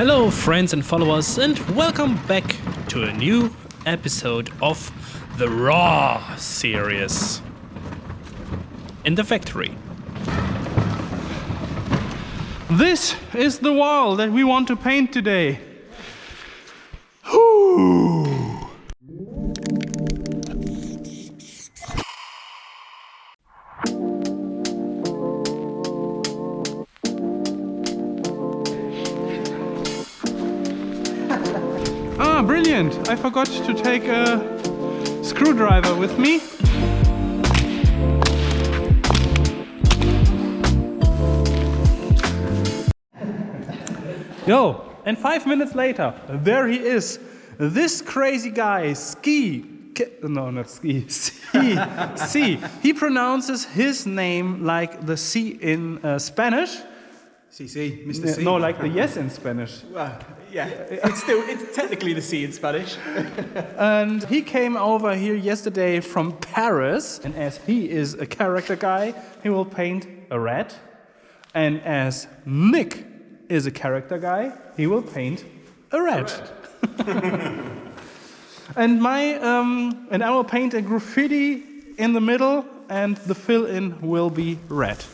Hello friends and followers, and welcome back to a new episode of the Raw series in the factory. This is the wall that we want to paint today. Whew. Ah, brilliant! I forgot to take a screwdriver with me. Yo, and 5 minutes later, there he is. This crazy guy, Sce. He pronounces his name like the C in Spanish. CC, Mr.Sce. No, like the yes in Spanish. Yeah, it's technically the C in Spanish. And he came over here yesterday from Paris, and as he is a character guy, he will paint a rat. And as Nick is a character guy, he will paint a rat. And I will paint a graffiti in the middle, and the fill-in will be red.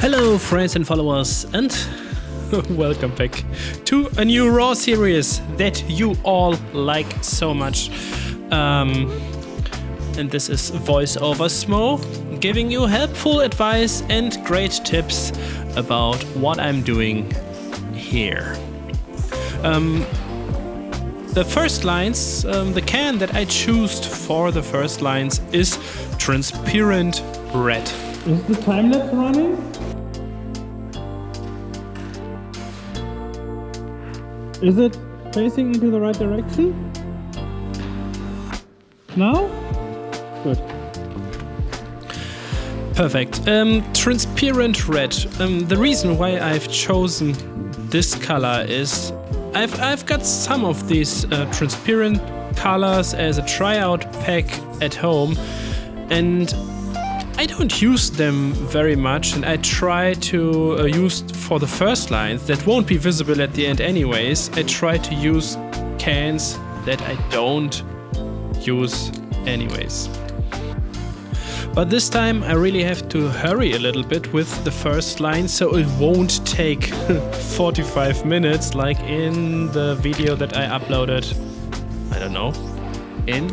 Hello friends and followers, and welcome back to a new Raw series that you all like so much. And this is voiceover Smoe, giving you helpful advice and great tips about what I'm doing here. The first lines, the can that I chose for the first lines is transparent red. Is the time-lapse running? Is it facing into the right direction? Now? Good. Perfect. Transparent red. The reason why I've chosen this color is I've got some of these transparent colors as a tryout pack at home, and I don't use them very much, and I try to use for the first lines that won't be visible at the end anyways. I try to use cans that I don't use anyways. But this time I really have to hurry a little bit with the first line, so it won't take 45 minutes like in the video that I uploaded, I don't know, in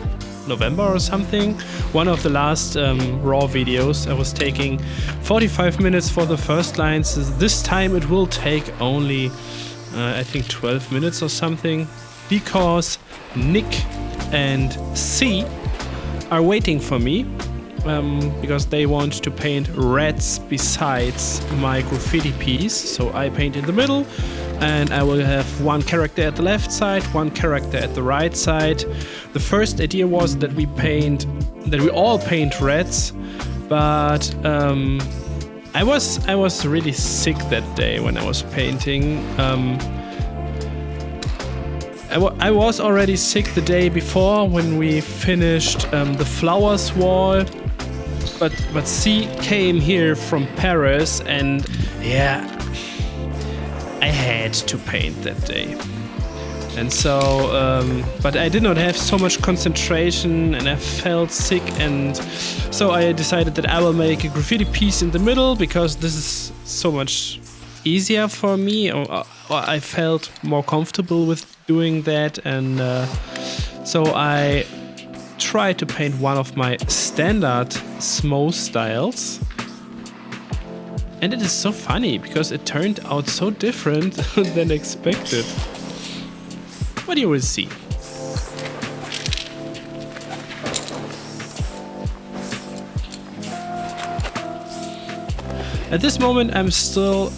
November or something. One of the last Raw videos I was taking 45 minutes for the first lines. This time it will take only I think 12 minutes or something, because Nick and Sce are waiting for me. Because they want to paint rats besides my graffiti piece. So I paint in the middle, and I will have one character at the left side, one character at the right side. The first idea was that we all paint rats, but I was really sick that day when I was painting. I was already sick the day before when we finished the flowers wall. But Sce came here from Paris, and yeah, I had to paint that day. And so, but I did not have so much concentration, and I felt sick, and so I decided that I will make a graffiti piece in the middle, because this is so much easier for me, or I felt more comfortable with doing that, and so I try to paint one of my standard Smoe styles, and it is so funny because it turned out so different than expected. But you will see. At this moment I'm still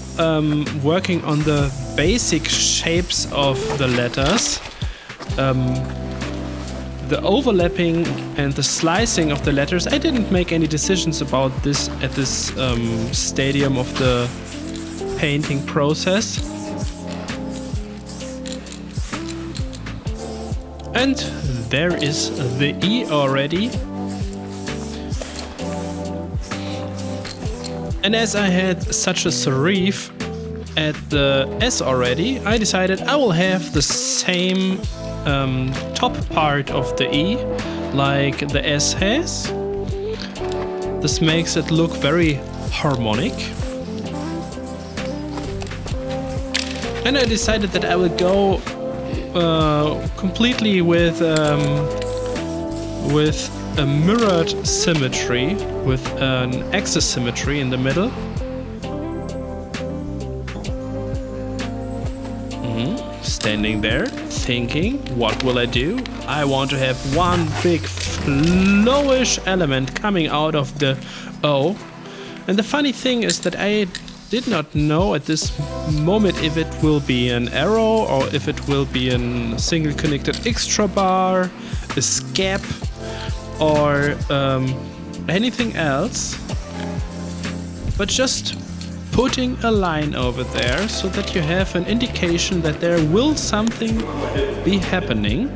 working on the basic shapes of the letters. The overlapping and the slicing of the letters, I didn't make any decisions about this at this stadium of the painting process. And there is the E already. And as I had such a serif at the S already, I decided I will have the same top part of the E like the S has. This makes it look very harmonic. And I decided that I will go completely with a mirrored symmetry, with an axis symmetry in the middle. Standing there, thinking, what will I do? I want to have one big flowish element coming out of the O. And the funny thing is that I did not know at this moment if it will be an arrow or if it will be a single connected extra bar, a scap, or anything else. But just putting a line over there so that you have an indication that there will something be happening.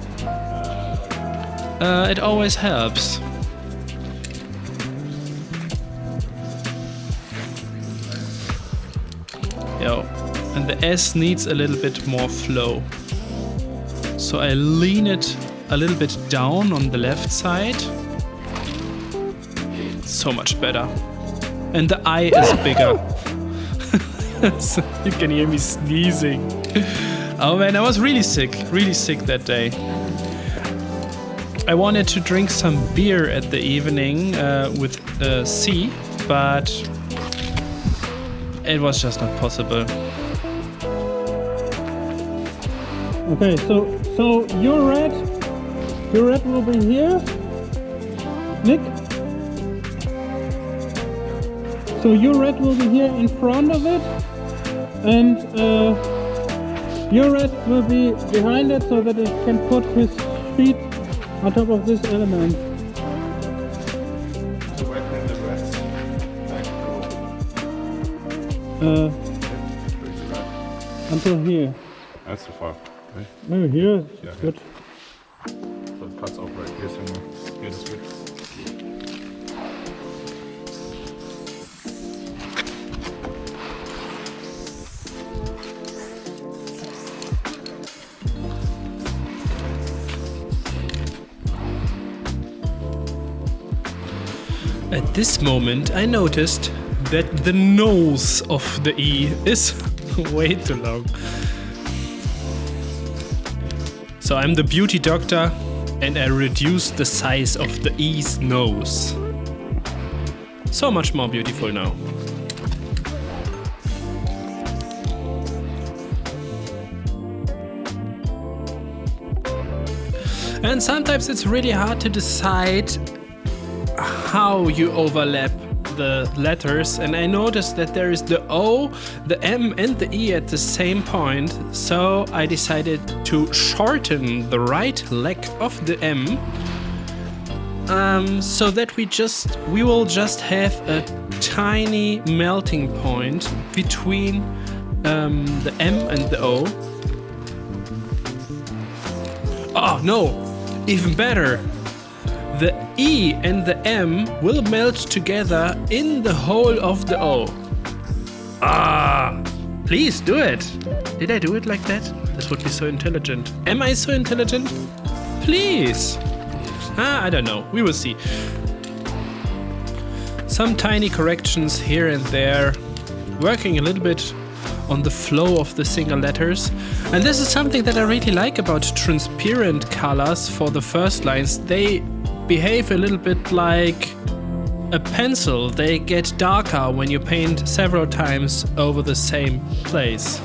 It always helps. And the S needs a little bit more flow. So I lean it a little bit down on the left side. So much better. And the I is bigger. So you can hear me sneezing. Oh man, I was really sick that day. I wanted to drink some beer at the evening with C, but it was just not possible. Okay, so your red will be here, Nick. So your red will be here in front of it, and your red will be behind it so that it can put his feet on top of this element. So where can the rest go? Until here. That's too far, right? Oh, here, Yeah, good. So it cuts off right here somewhere. Here, that's good. At this moment, I noticed that the nose of the E is way too long. So I'm the beauty doctor and I reduced the size of the E's nose. So much more beautiful now. And sometimes it's really hard to decide how you overlap the letters, and I noticed that there is the O, the M and the E at the same point, so I decided to shorten the right leg of the M, so that we will just have a tiny melting point between the M and the O. Oh no, even better! The E and the M will melt together in the hole of the O. Ah, please do it. Did I do it like that? This would be so intelligent. Am I so intelligent? Please. I don't know. We will see. Some tiny corrections here and there. Working a little bit on the flow of the single letters. And this is something that I really like about transparent colors for the first lines. They behave a little bit like a pencil. They get darker when you paint several times over the same place.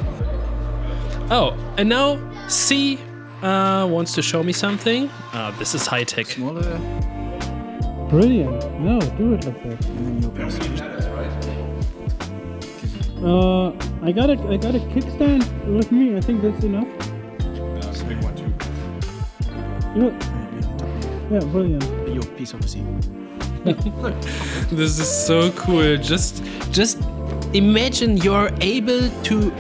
Oh, and now C wants to show me something. This is high tech. Smaller. Brilliant. No, do it like that. I got a kickstand with me. I think that's enough. That's a big one too. Yeah, brilliant. Your piece of sea. This is so cool. Just imagine you're able to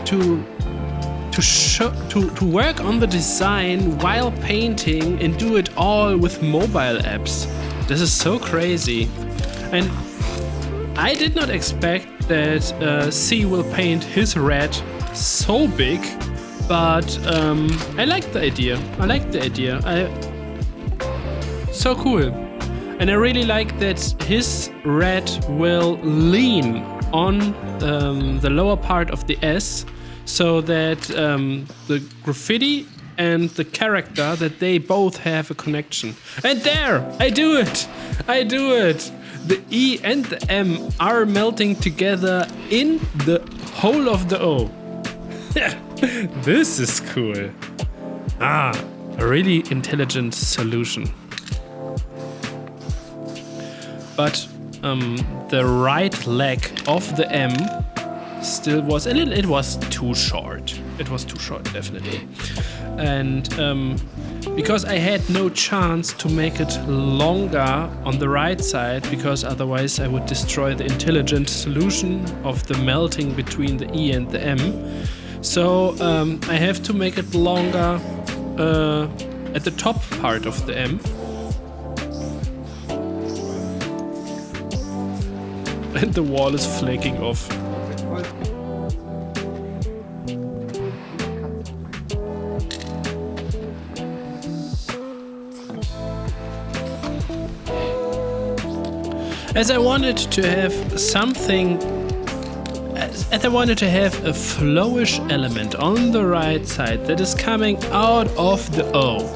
work on the design while painting and do it all with mobile apps. This is so crazy. And I did not expect that C will paint his red so big, but I like the idea. So cool. And I really like that his red will lean on the lower part of the S, so that the graffiti and the character, that they both have a connection. And there, I do it. The E and the M are melting together in the whole of the O. This is cool. A really intelligent solution. But the right leg of the M still was a little, it was too short. Definitely. And because I had no chance to make it longer on the right side, because otherwise I would destroy the intelligent solution of the melting between the E and the M. So I have to make it longer at the top part of the M. And the wall is flaking off. As I wanted to have something, as I wanted to have a flowish element on the right side that is coming out of the O,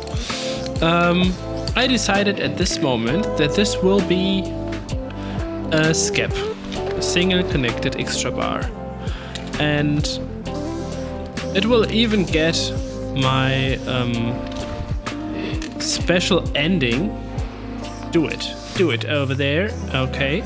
I decided at this moment that this will be a skep, a single connected extra bar, and it will even get my special ending. Do it over there. Okay.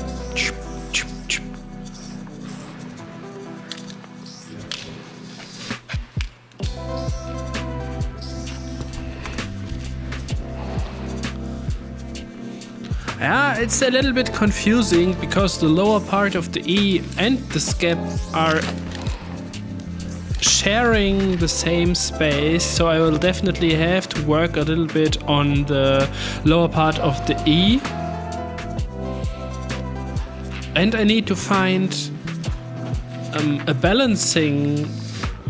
Yeah, it's a little bit confusing because the lower part of the E and the skep are sharing the same space, so I will definitely have to work a little bit on the lower part of the E. And I need to find a balancing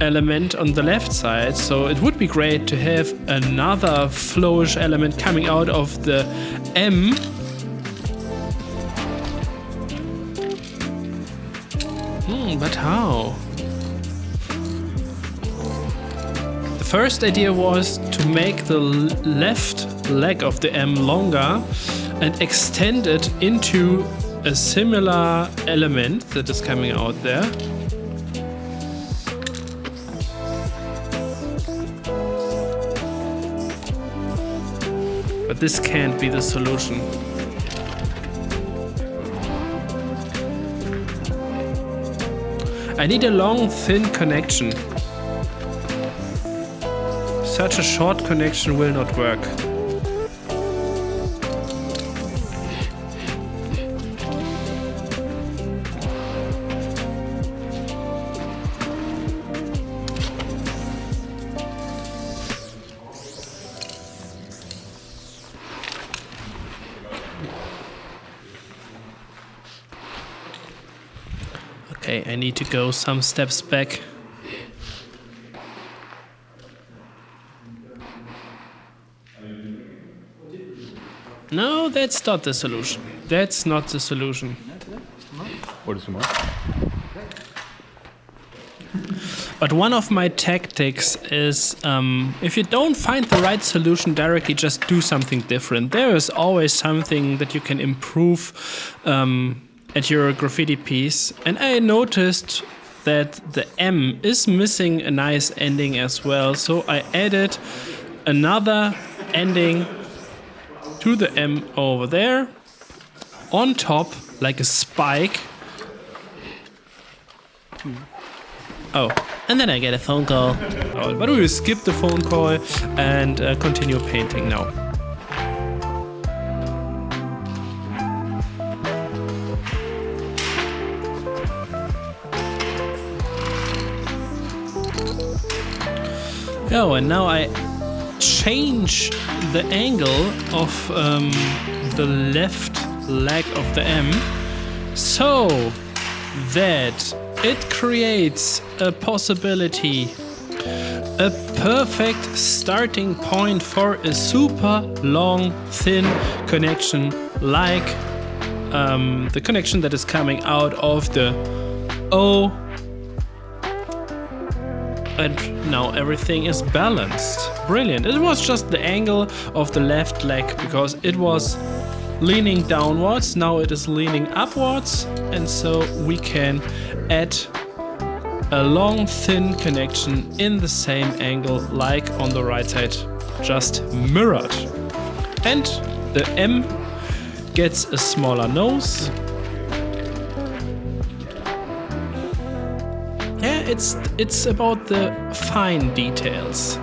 element on the left side, so it would be great to have another flowish element coming out of the M. But how? The first idea was to make the left leg of the M longer and extend it into a similar element that is coming out there. But this can't be the solution. I need a long, thin connection. Such a short connection will not work. Okay, I need to go some steps back. No, that's not the solution. That's not the solution. What is more? But one of my tactics is, if you don't find the right solution directly, just do something different. There is always something that you can improve at your graffiti piece. And I noticed that the M is missing a nice ending as well. So I added another ending to the M over there, on top, like a spike. Oh, and then I get a phone call. Oh, but we will skip the phone call and continue painting now. Oh, and now I change the angle of the left leg of the M so that it creates a possibility, a perfect starting point for a super long, thin connection, like the connection that is coming out of the O. And now everything is balanced. Brilliant. It was just the angle of the left leg because it was leaning downwards. Now it is leaning upwards. And so we can add a long, thin connection in the same angle like on the right side, just mirrored. And the M gets a smaller nose. Yeah, it's about the fine details.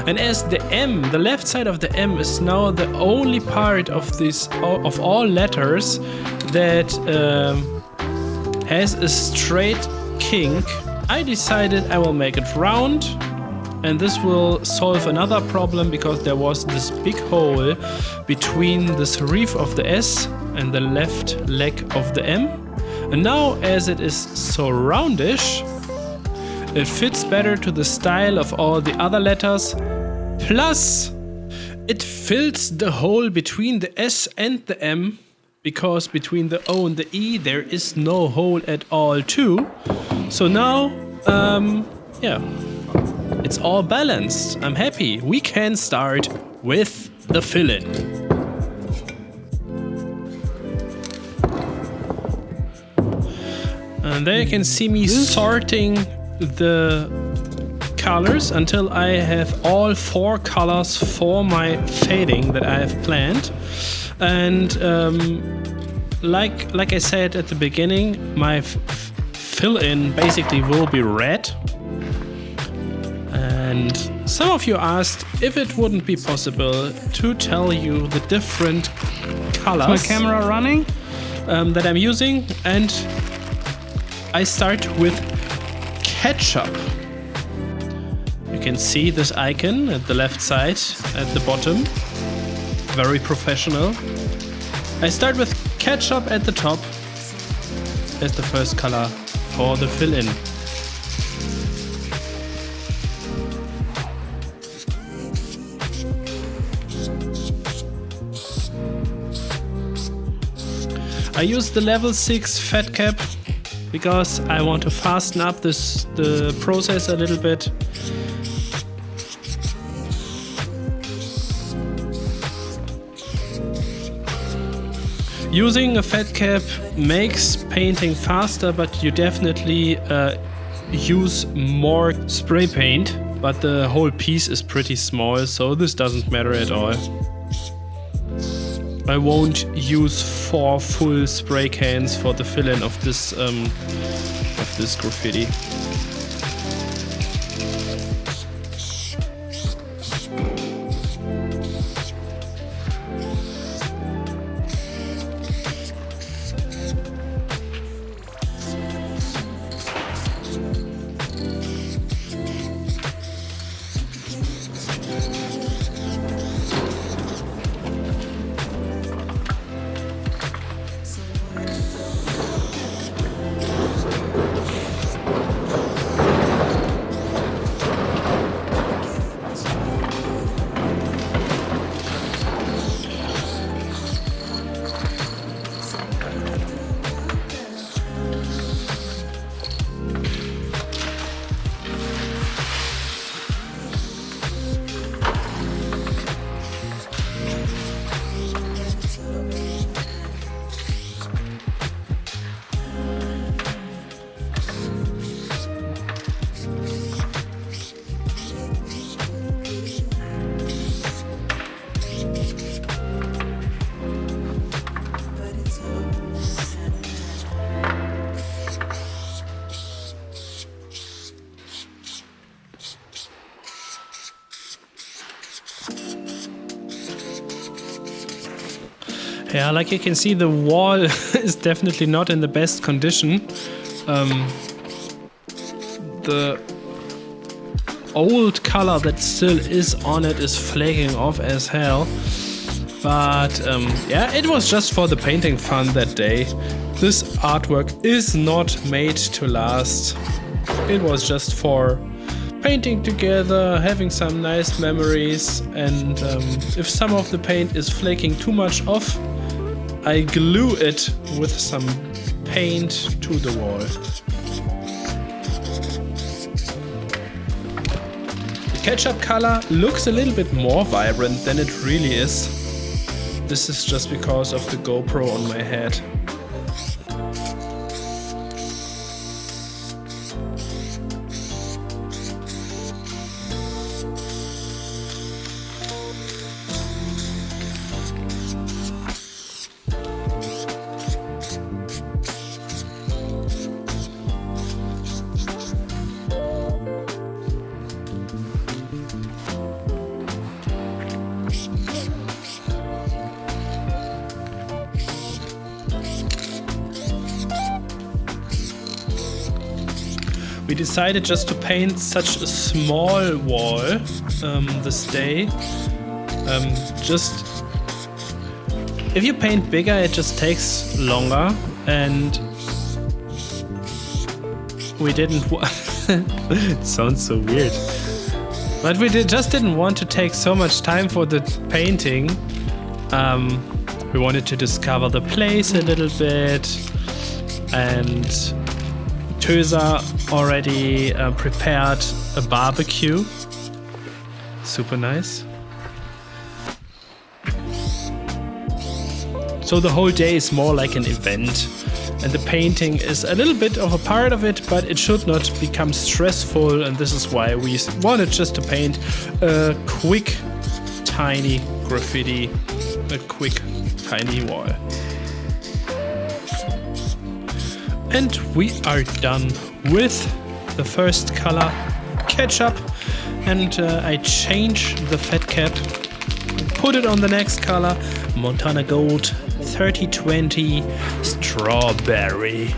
And as the M, the left side of the M is now the only part of this of all letters that has a straight kink, I decided I will make it round, and this will solve another problem because there was this big hole between the serif of the S and the left leg of the M. And now as it is so roundish, it fits better to the style of all the other letters, plus it fills the hole between the S and the M, because between the O and the E there is no hole at all too. So now, yeah, it's all balanced. I'm happy. We can start with the fill-in. And there you can see me sorting the colors until I have all 4 colors for my fading that I have planned. And like I said at the beginning, my fill-in basically will be red. And some of you asked if it wouldn't be possible to tell you the different colors. My camera running? That I'm using, and I start with ketchup. You can see this icon at the left side, at the bottom. Very professional. I start with ketchup at the top as the first color for the fill-in. I use the level 6 fat cap because I want to fasten up the process a little bit. Using a fat cap makes painting faster, but you definitely use more spray paint, but the whole piece is pretty small, so this doesn't matter at all. I won't use 4 full spray cans for the fill-in of this graffiti. Yeah, like you can see, the wall is definitely not in the best condition. The old color that still is on it is flaking off as hell. But yeah, it was just for the painting fun that day. This artwork is not made to last. It was just for painting together, having some nice memories, and if some of the paint is flaking too much off, I glue it with some paint to the wall. The ketchup color looks a little bit more vibrant than it really is. This is just because of the GoPro on my head. We decided just to paint such a small wall this day. Just if you paint bigger, it just takes longer, and we didn't. It sounds so weird, but we just didn't want to take so much time for the painting. We wanted to discover the place a little bit, and THÖSER already prepared a barbecue. Super nice. So the whole day is more like an event, and the painting is a little bit of a part of it, but it should not become stressful, and this is why we wanted just to paint a quick, tiny graffiti, a quick, tiny wall. And we are done with the first color, ketchup, and I change the fat cap, put it on the next color, Montana Gold 3020 Strawberry.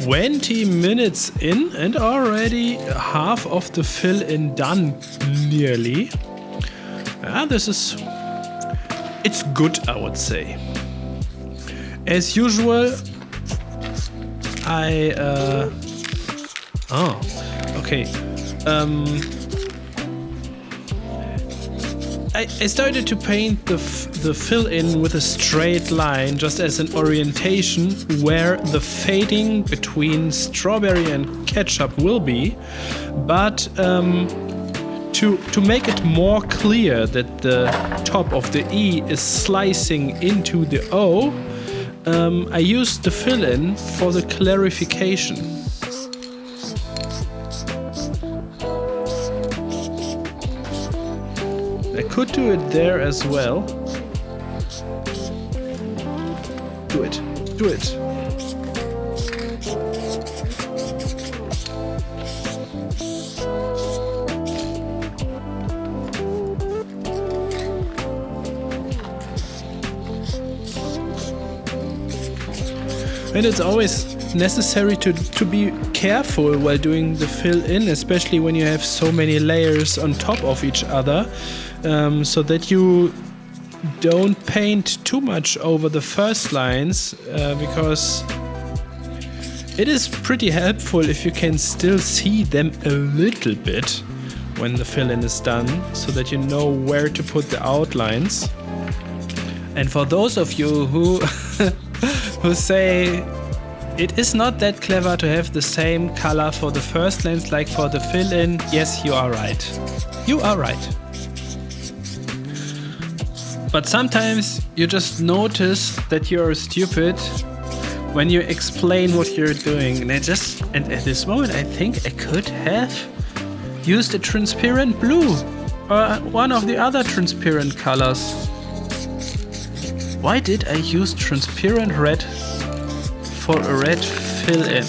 "20 minutes in and already half of the fill-in done, nearly." It's good, I would say. As usual, I started to paint the fill-in with a straight line, just as an orientation where the fading between strawberry and ketchup will be, but to make it more clear that the top of the E is slicing into the O, I used the fill-in for the clarification. I could do it there as well. Do it. And it's always necessary to be careful while doing the fill-in, especially when you have so many layers on top of each other, so that you don't paint too much over the first lines, because it is pretty helpful if you can still see them a little bit when the fill-in is done, so that you know where to put the outlines. And for those of you who who say it is not that clever to have the same color for the first lens like for the fill-in, yes, you are right. You are right. But sometimes you just notice that you're stupid when you explain what you're doing. And at this moment, I think I could have used a transparent blue or one of the other transparent colors. Why did I use transparent red for a red fill-in?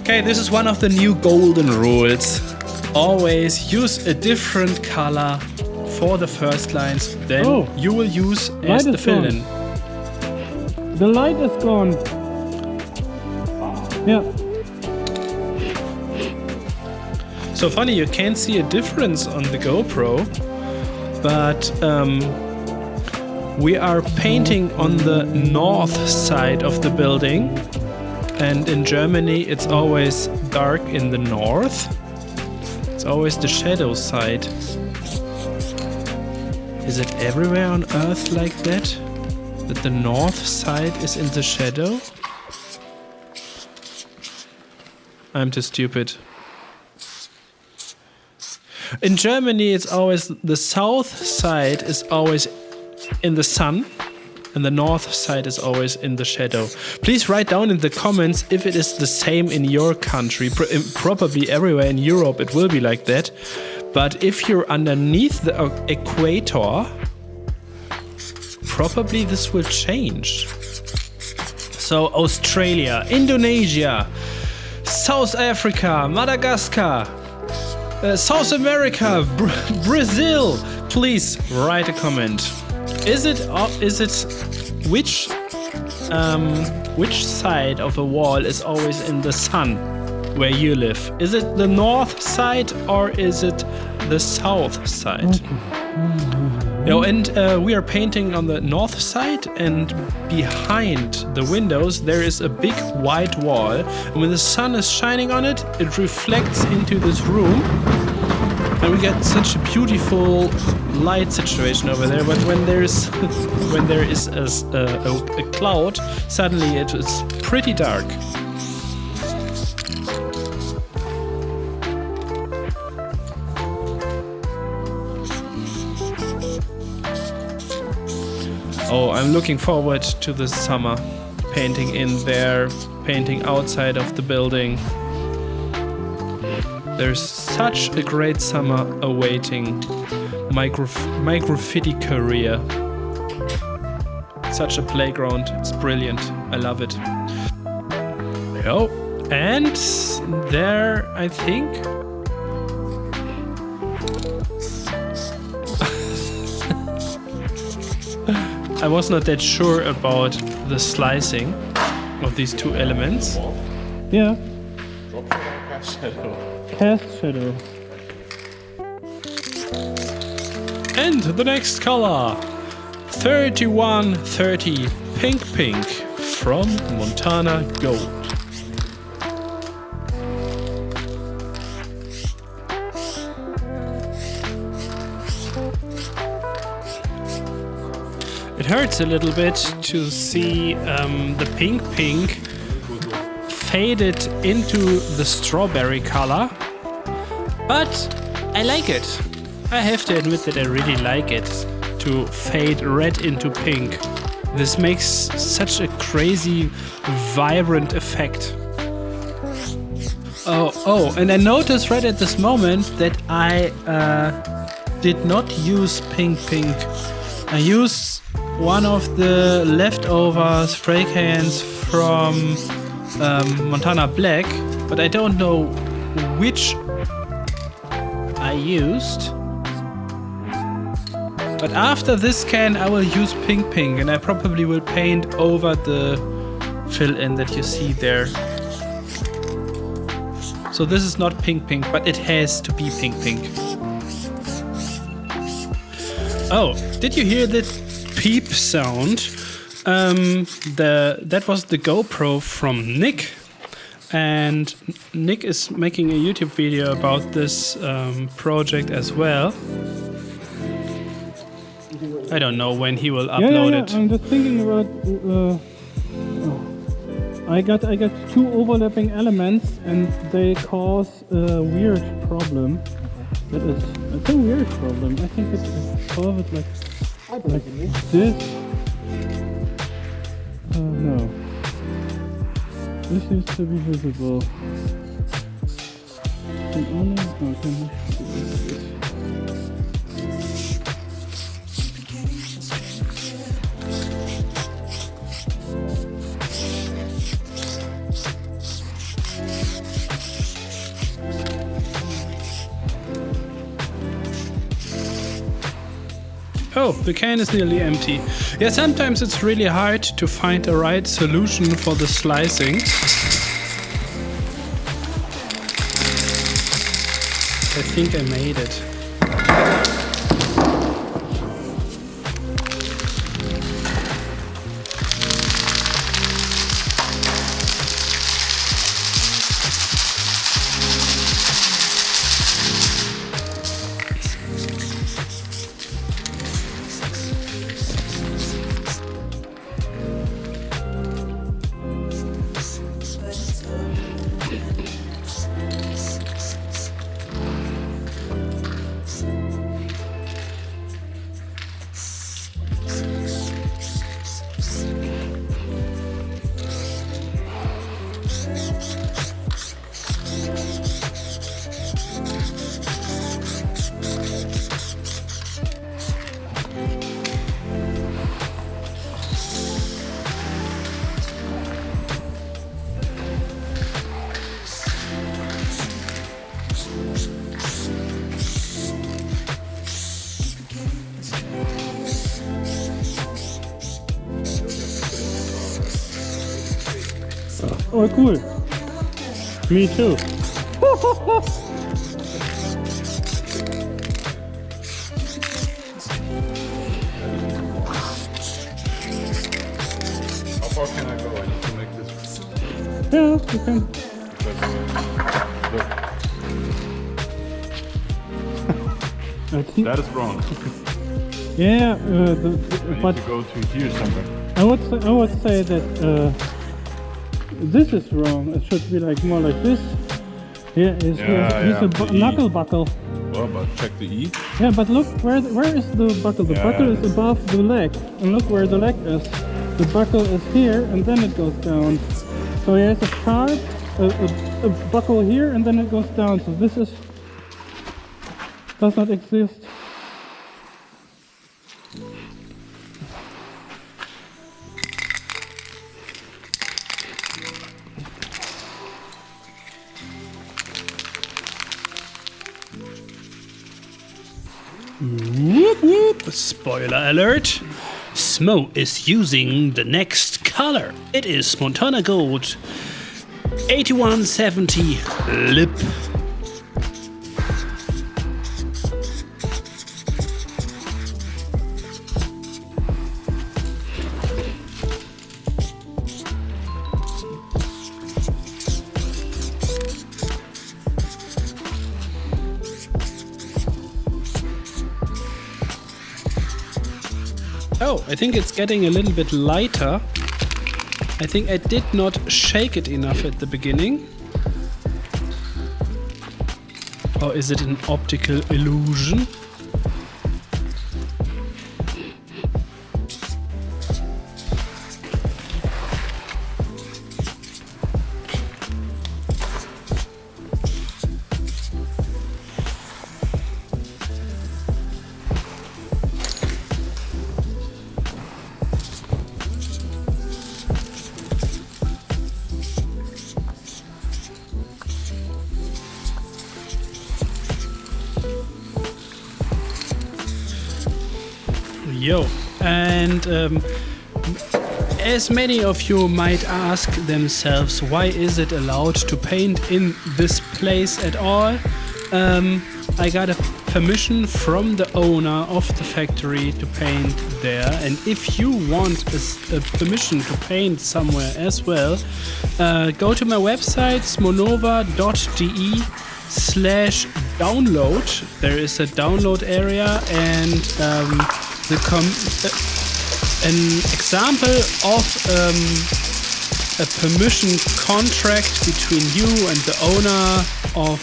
Okay, this is one of the new golden rules. Always use a different color for the first lines, then you will use as the fill-in. The light is gone. Yeah. So funny, you can't see a difference on the GoPro, but we are painting on the north side of the building, and in Germany it's always dark in the north. It's always the shadow side. Is it everywhere on Earth like that? That the north side is in the shadow? I'm too stupid. In Germany, it's always the south side is always in the sun, and the north side is always in the shadow. Please write down in the comments if it is the same in your country. Probably everywhere in Europe it will be like that. But if you're underneath the equator, probably this will change. So Australia, Indonesia, South Africa, Madagascar, South America, Brazil. Please write a comment. Is it which side of a wall is always in the sun where you live? Is it the north side or is it the south side? And we are painting on the north side, and behind the windows there is a big white wall, and when the sun is shining on it, it reflects into this room, and we get such a beautiful light situation over there. But when there is a cloud, suddenly it is pretty dark. Oh, I'm looking forward to this summer. Painting in there, painting outside of the building. There's such a great summer awaiting my graffiti career. Such a playground, it's brilliant, I love it. Oh, and there, I think... I was not that sure about the slicing of these two elements. Yeah. Cast shadow. Cast shadow. And the next color, 3130 Pink from Montana Gold. It hurts a little bit to see the pink faded into the strawberry color, but I like it. I have to admit that I really like it to fade red into pink. This makes such a crazy, vibrant effect. Oh, and I noticed right at this moment that I did not use pink. I used one of the leftover spray cans from Montana Black, but I don't know which I used. But after this can I will use pink, and I probably will paint over the fill-in that you see there. So this is not pink, but it has to be pink. Oh, did you hear that peep sound? That was the GoPro from Nick, and Nick is making a YouTube video about this project as well. I don't know when he will upload it. I'm just thinking about. I got two overlapping elements, and they cause a weird problem. It's a weird problem. I think it's solve it like this. No. This needs to be visible. Something on it? Okay. Oh, the can is nearly empty. Yeah, sometimes it's really hard to find the right solution for the slicing. I think I made it. Oh, cool. Me too. How far can I go? I need to make this. Yeah, you can. That is wrong. Yeah, I but need to go to here somewhere. I would say that this is wrong. It should be like more like this. Here is the E. knuckle buckle. Well, but check the E. Yeah, but look where is the buckle? The buckle is above the leg, and look where the leg is. The buckle is here, and then it goes down. So here's a sharp, a buckle here, and then it goes down. So this does not exist. Whoop whoop! Spoiler alert! Smoe is using the next color. It is Montana Gold 8170 Lip. Oh, I think it's getting a little bit lighter. I think I did not shake it enough at the beginning. Or is it an optical illusion? Yo, and as many of you might ask themselves, why is it allowed to paint in this place at all? I got a permission from the owner of the factory to paint there, and if you want a permission to paint somewhere as well, go to my website smonova.de/download. There is a download area, and an example of a permission contract between you and the owner of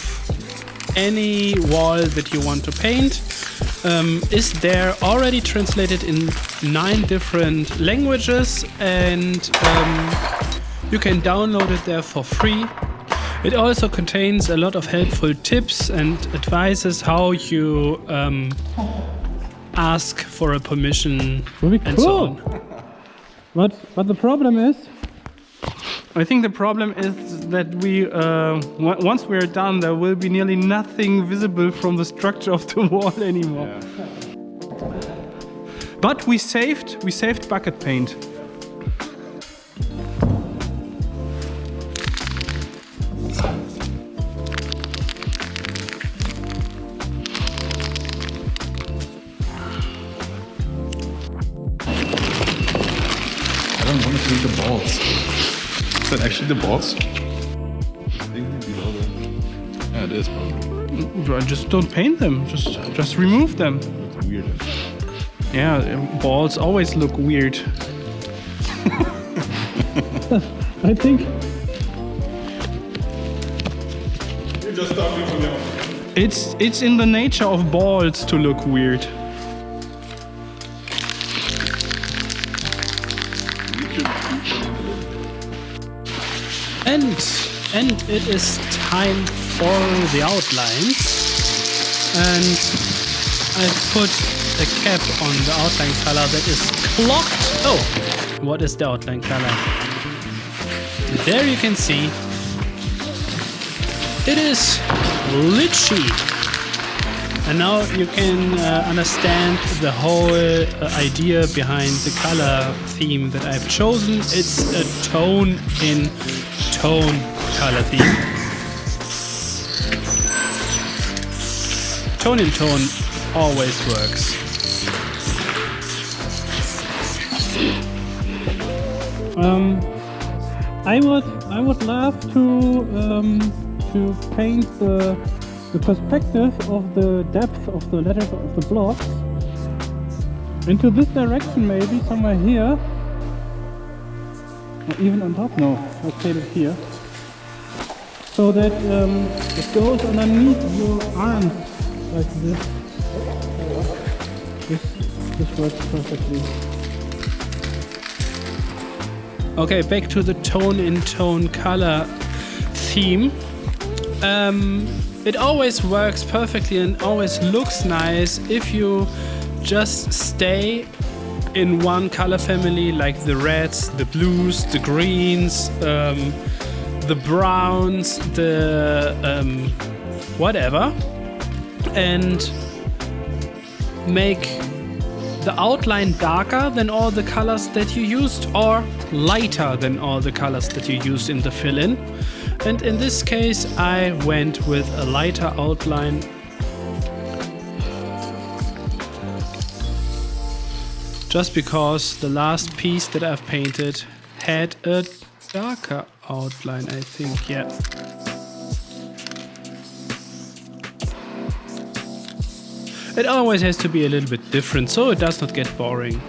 any wall that you want to paint is there already translated in 9 different languages, and you can download it there for free. It also contains a lot of helpful tips and advices how you ask for a permission Will be and so cool. on. But the problem is, I think the problem is that we, once we're done, there will be nearly nothing visible from the structure of the wall anymore. Yeah. But we saved bucket paint. I don't want to paint the balls. Is that actually the balls? Yeah, it is probably. Just don't paint them. Just remove them. It's weird. Yeah, balls always look weird. I think You're just talking to them. It's in the nature of balls to look weird. And it is time for the outlines. And I've put a cap on the outline color that is clocked. Oh, what is the outline color? There you can see it is lychee. And now you can understand the whole idea behind the color theme that I've chosen. It's a tone in tone color theme. Tone in tone always works. I would love to paint the perspective of the depth of the letters of the blocks into this direction, maybe somewhere here, or even on top. No, let's paint it here, so that it goes underneath your arms like this. This works perfectly. Okay, back to the tone in tone color theme. It always works perfectly and always looks nice if you just stay in one color family, like the reds, the blues, the greens, the browns, the whatever, and make the outline darker than all the colors that you used or lighter than all the colors that you used in the fill-in. And in this case, I went with a lighter outline. Just because the last piece that I've painted had a darker outline, I think, yeah. It always has to be a little bit different, so it does not get boring.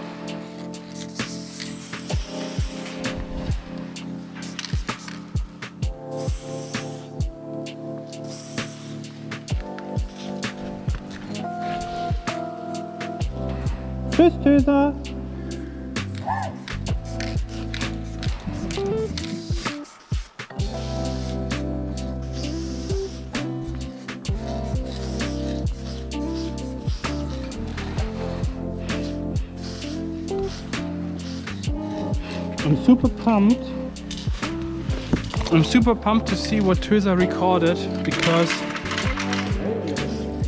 Tschüss, THÖSER! I'm super pumped. I'm super pumped to see what THÖSER recorded, because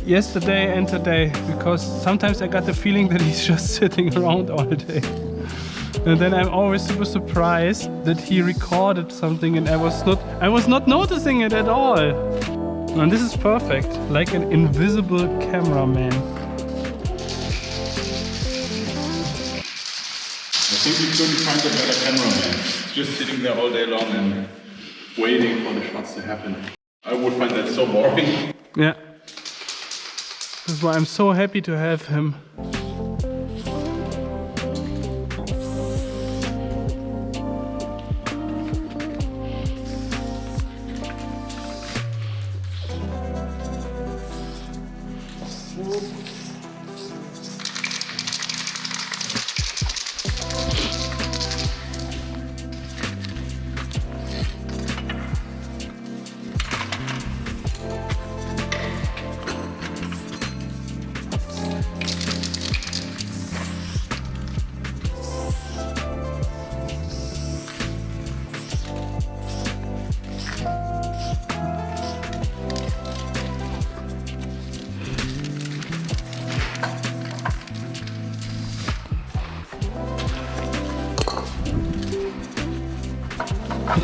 yesterday and today, because sometimes I got the feeling that he's just sitting around all day. And then I'm always super surprised that he recorded something and I was not noticing it at all. And this is perfect, like an invisible cameraman. I think we couldn't find a better cameraman. Just sitting there all day long and waiting for the shots to happen. I would find that so boring. Yeah. That's why I'm so happy to have him.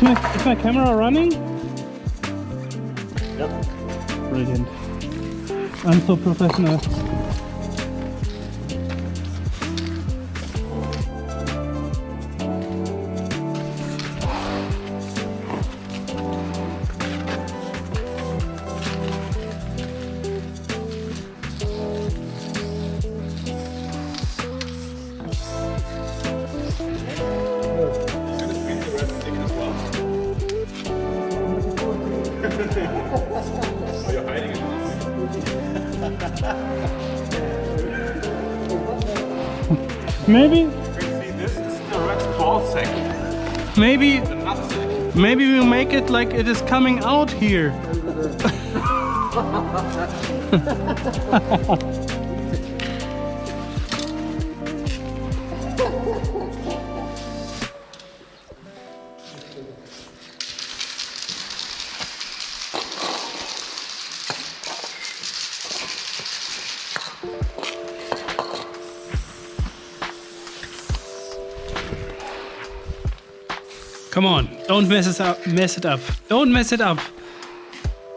Is my camera running? Yep. Brilliant. I'm so professional. Maybe? See, this is the red's ball sack. Maybe, The nut sack. maybe we'll make it like it is coming out here. Come on, don't mess it up. Don't mess it up.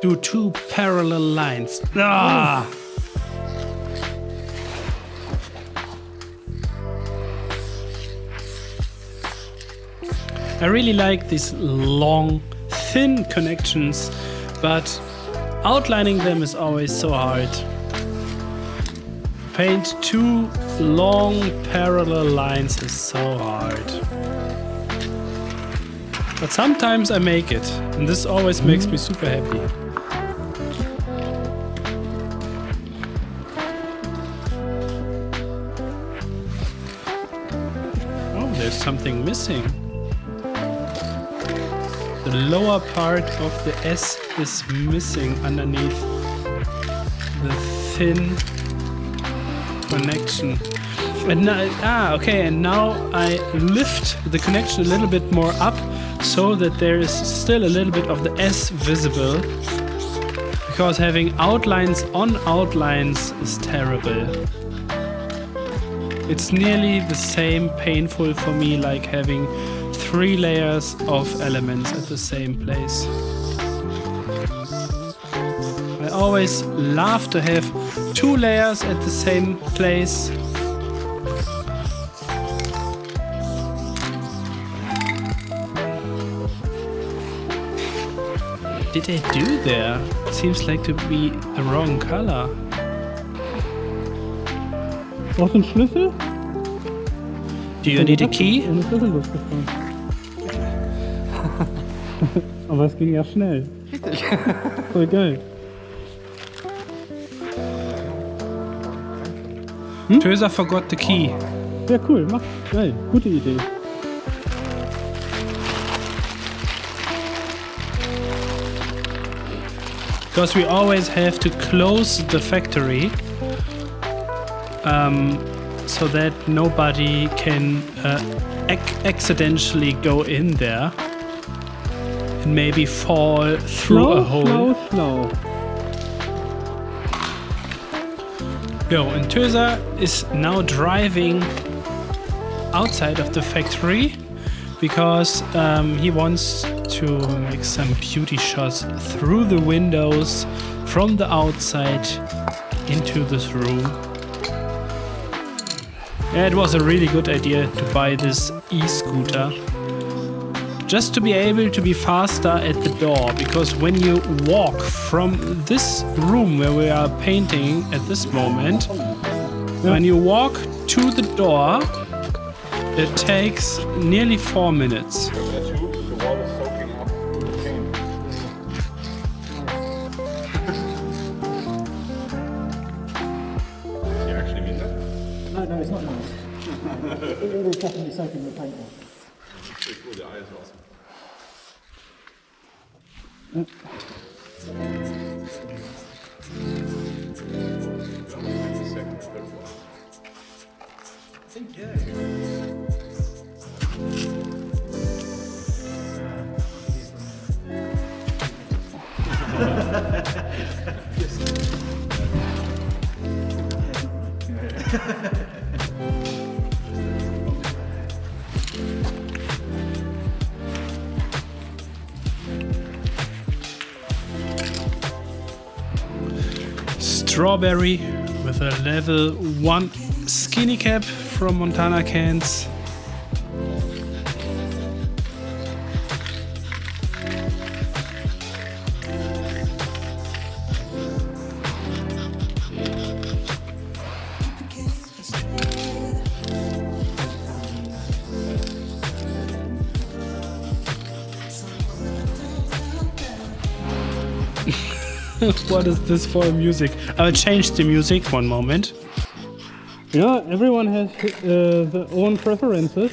Do 2 parallel lines. Ah! I really like these long, thin connections, but outlining them is always so hard. Paint 2 long parallel lines is so hard. But sometimes I make it, and this always makes me super happy. Oh, there's something missing. The lower part of the S is missing underneath the thin connection. And now, okay, and now I lift the connection a little bit more up so that there is still a little bit of the S visible, because having outlines on outlines is terrible. It's nearly the same painful for me like having 3 layers of elements at the same place. I always love to have 2 layers at the same place. What did I do there? It seems like to be the wrong color. Brauchst du einen Schlüssel? Do you need a key? Ohne Schlüssel losgefahren. Aber es ging ja schnell. Richtig. Voll geil. THÖSER forgot the key. Ja, cool. Mach. Geil. Gute Idee. Because we always have to close the factory so that nobody can accidentally go in there and maybe fall through a hole. Schlau. Yo, and THÖSER is now driving outside of the factory because he wants to make some beauty shots through the windows from the outside into this room. Yeah, it was a really good idea to buy this e-scooter just to be able to be faster at the door, because when you walk from this room where we are painting at this moment, when you walk to the door, it takes nearly 4 minutes. The wall is soaking up the paint. Do you actually mean that? No, it's not nice. It is definitely soaking the paint off. Pretty cool, the eye is awesome. Second, third one. I think, yeah. strawberry with a level 1 skinny cap from Montana cans. What is this for music? I'll change the music one moment. Yeah, everyone has their own preferences.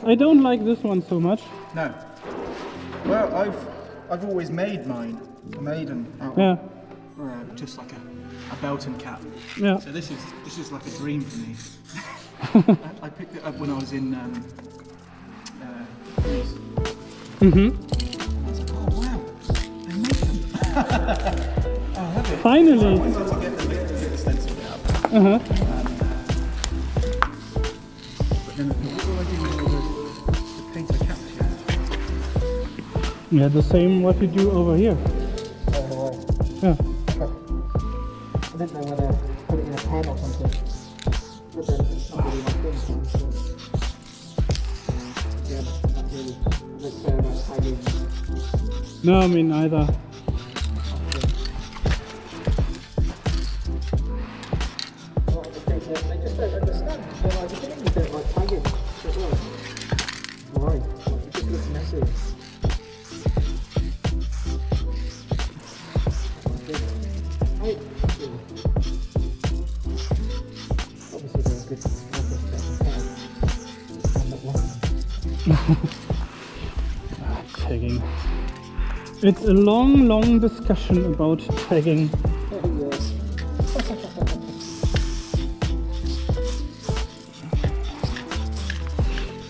I don't like this one so much. No. Well, I've always made mine. I made them out Yeah, of just like a belt and cap. yeah. So this is like a dream for me. I picked it up when I was in Greece. Mm-hmm. I was like, oh wow, they make them. I love it. Finally. I wanted to get the bit stencil out. Uh-huh. But then what do I do with all the painter caps here? Yeah, the same what you do over here. Yeah. I didn't know whether to put it in a pen or something. But then it's not really my thing. So yeah, not really. I don't care about tagging. No, me neither. Well, they just don't understand. They're like, if you don't like tagging, it's like, why? It just looks messy. Hey, obviously they're a good Tagging. It's a long discussion about tagging. yes.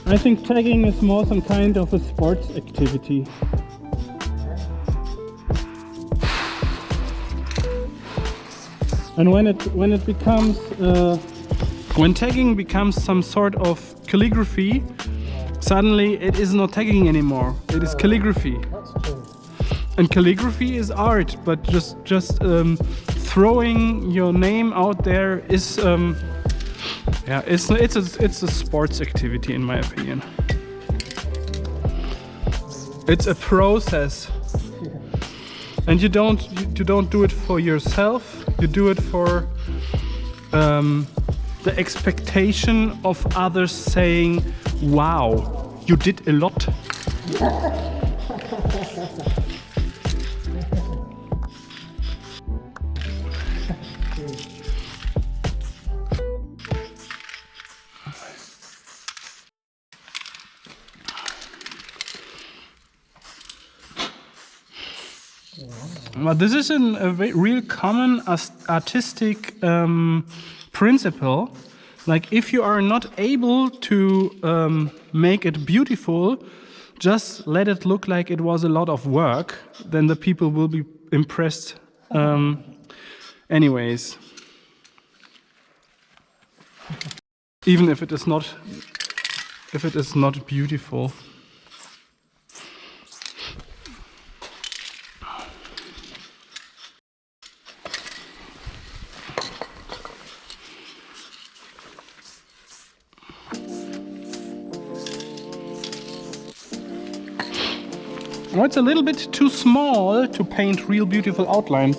I think tagging is more some kind of a sports activity. And when it becomes When tagging becomes some sort of calligraphy, suddenly it is not tagging anymore. It is calligraphy. That's true. And calligraphy is art, but just throwing your name out there is yeah, it's a sports activity in my opinion. It's a process, and you don't do it for yourself. You do it for the expectation of others saying, "Wow, you did a lot." Well, this is a real common artistic principle. Like, if you are not able to make it beautiful, just let it look like it was a lot of work. Then the people will be impressed anyways. Even if it is not beautiful. Oh, it's a little bit too small to paint real beautiful outlines.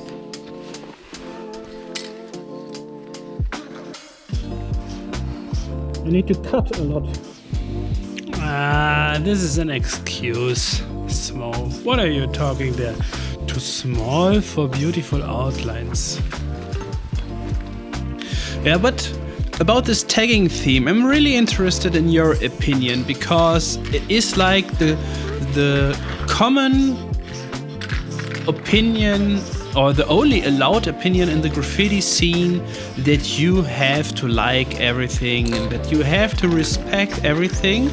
I need to cut a lot. This is an excuse, Smoe. What are you talking there? Too small for beautiful outlines. Yeah, but about this tagging theme, I'm really interested in your opinion, because it is like the common opinion, or the only allowed opinion in the graffiti scene, that you have to like everything and that you have to respect everything.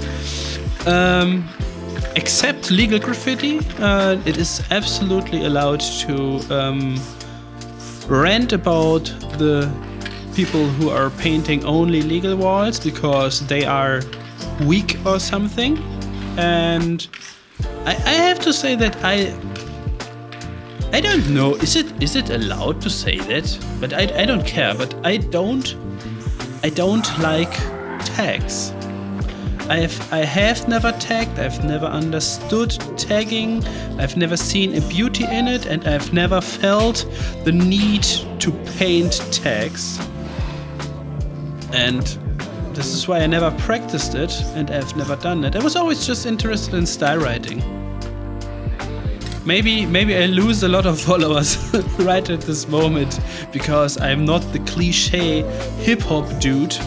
Except legal graffiti, it is absolutely allowed to rant about the people who are painting only legal walls because they are weak or something. And I have to say that I don't know. Is it allowed to say that? But I don't care. But I don't like tags. I have never tagged. I've never understood tagging. I've never seen a beauty in it, and I've never felt the need to paint tags. And this is why I never practiced it, and I've never done it. I was always just interested in style writing. Maybe I lose a lot of followers right at this moment because I'm not the cliche hip-hop dude.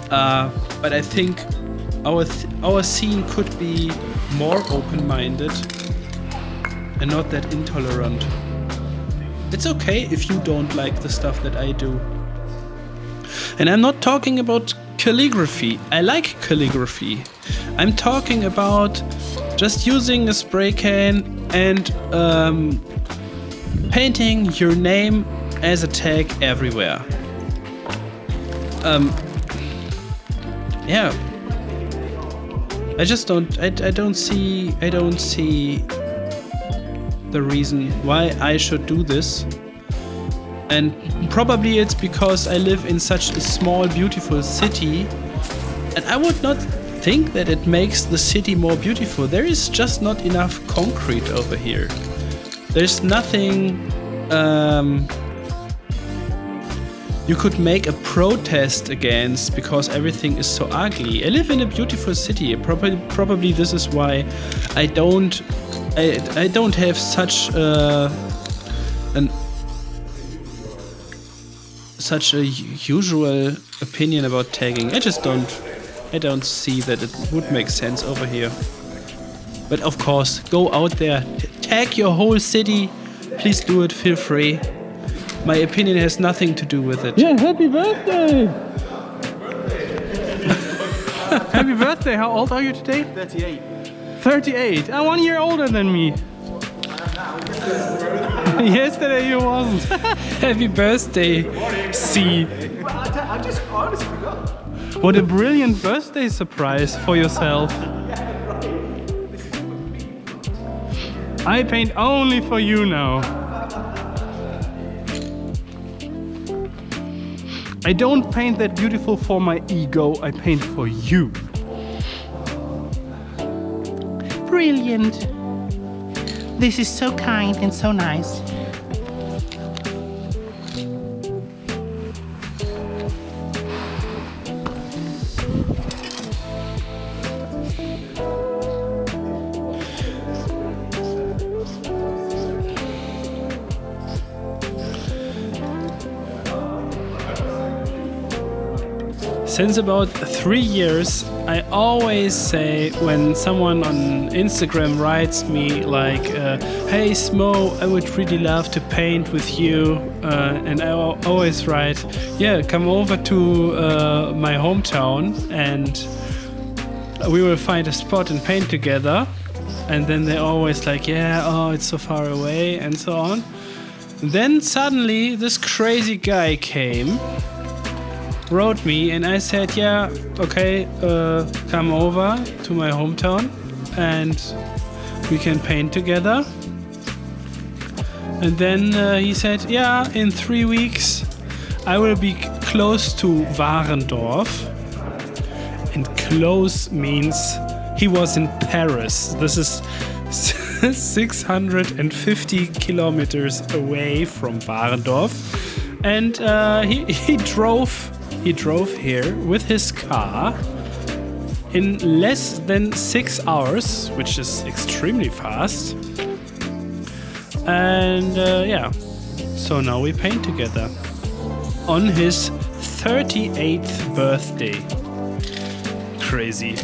But I think our scene could be more open-minded and not that intolerant. It's okay if you don't like the stuff that I do. And I'm not talking about calligraphy. I like calligraphy. I'm talking about just using a spray can and painting your name as a tag everywhere. Yeah. I just don't. I don't see the reason why I should do this. And probably it's because I live in such a small, beautiful city, and I would not think that it makes the city more beautiful. There is just not enough concrete over here. There's nothing you could make a protest against because everything is so ugly. I live in a beautiful city. Probably this is why I don't have such a usual opinion about tagging. I don't see that it would make sense over here. But of course, go out there, tag your whole city. Please do it, feel free. My opinion has nothing to do with it. Yeah, happy birthday! Happy birthday. How old are you today? 38. 38. 1 year older than me. Yesterday you wasn't. Happy birthday, C. I just honestly forgot. What a brilliant birthday surprise for yourself. I paint only for you now. I don't paint that beautiful for my ego, I paint for you. Brilliant. This is so kind and so nice. Since about 3 years, I always say when someone on Instagram writes me like, hey Smoe, I would really love to paint with you. And I always write, yeah, come over to my hometown and we will find a spot and paint together. And then they're always like, yeah, oh, it's so far away and so on. Then suddenly this crazy guy came, wrote me, and I said, yeah, okay, come over to my hometown and we can paint together. And then he said, yeah, in 3 weeks I will be close to Warendorf. And close means he was in Paris. This is 650 kilometers away from Warendorf. And he drove here with his car in less than 6 hours, which is extremely fast. And yeah, so now we paint together on his 38th birthday. Crazy.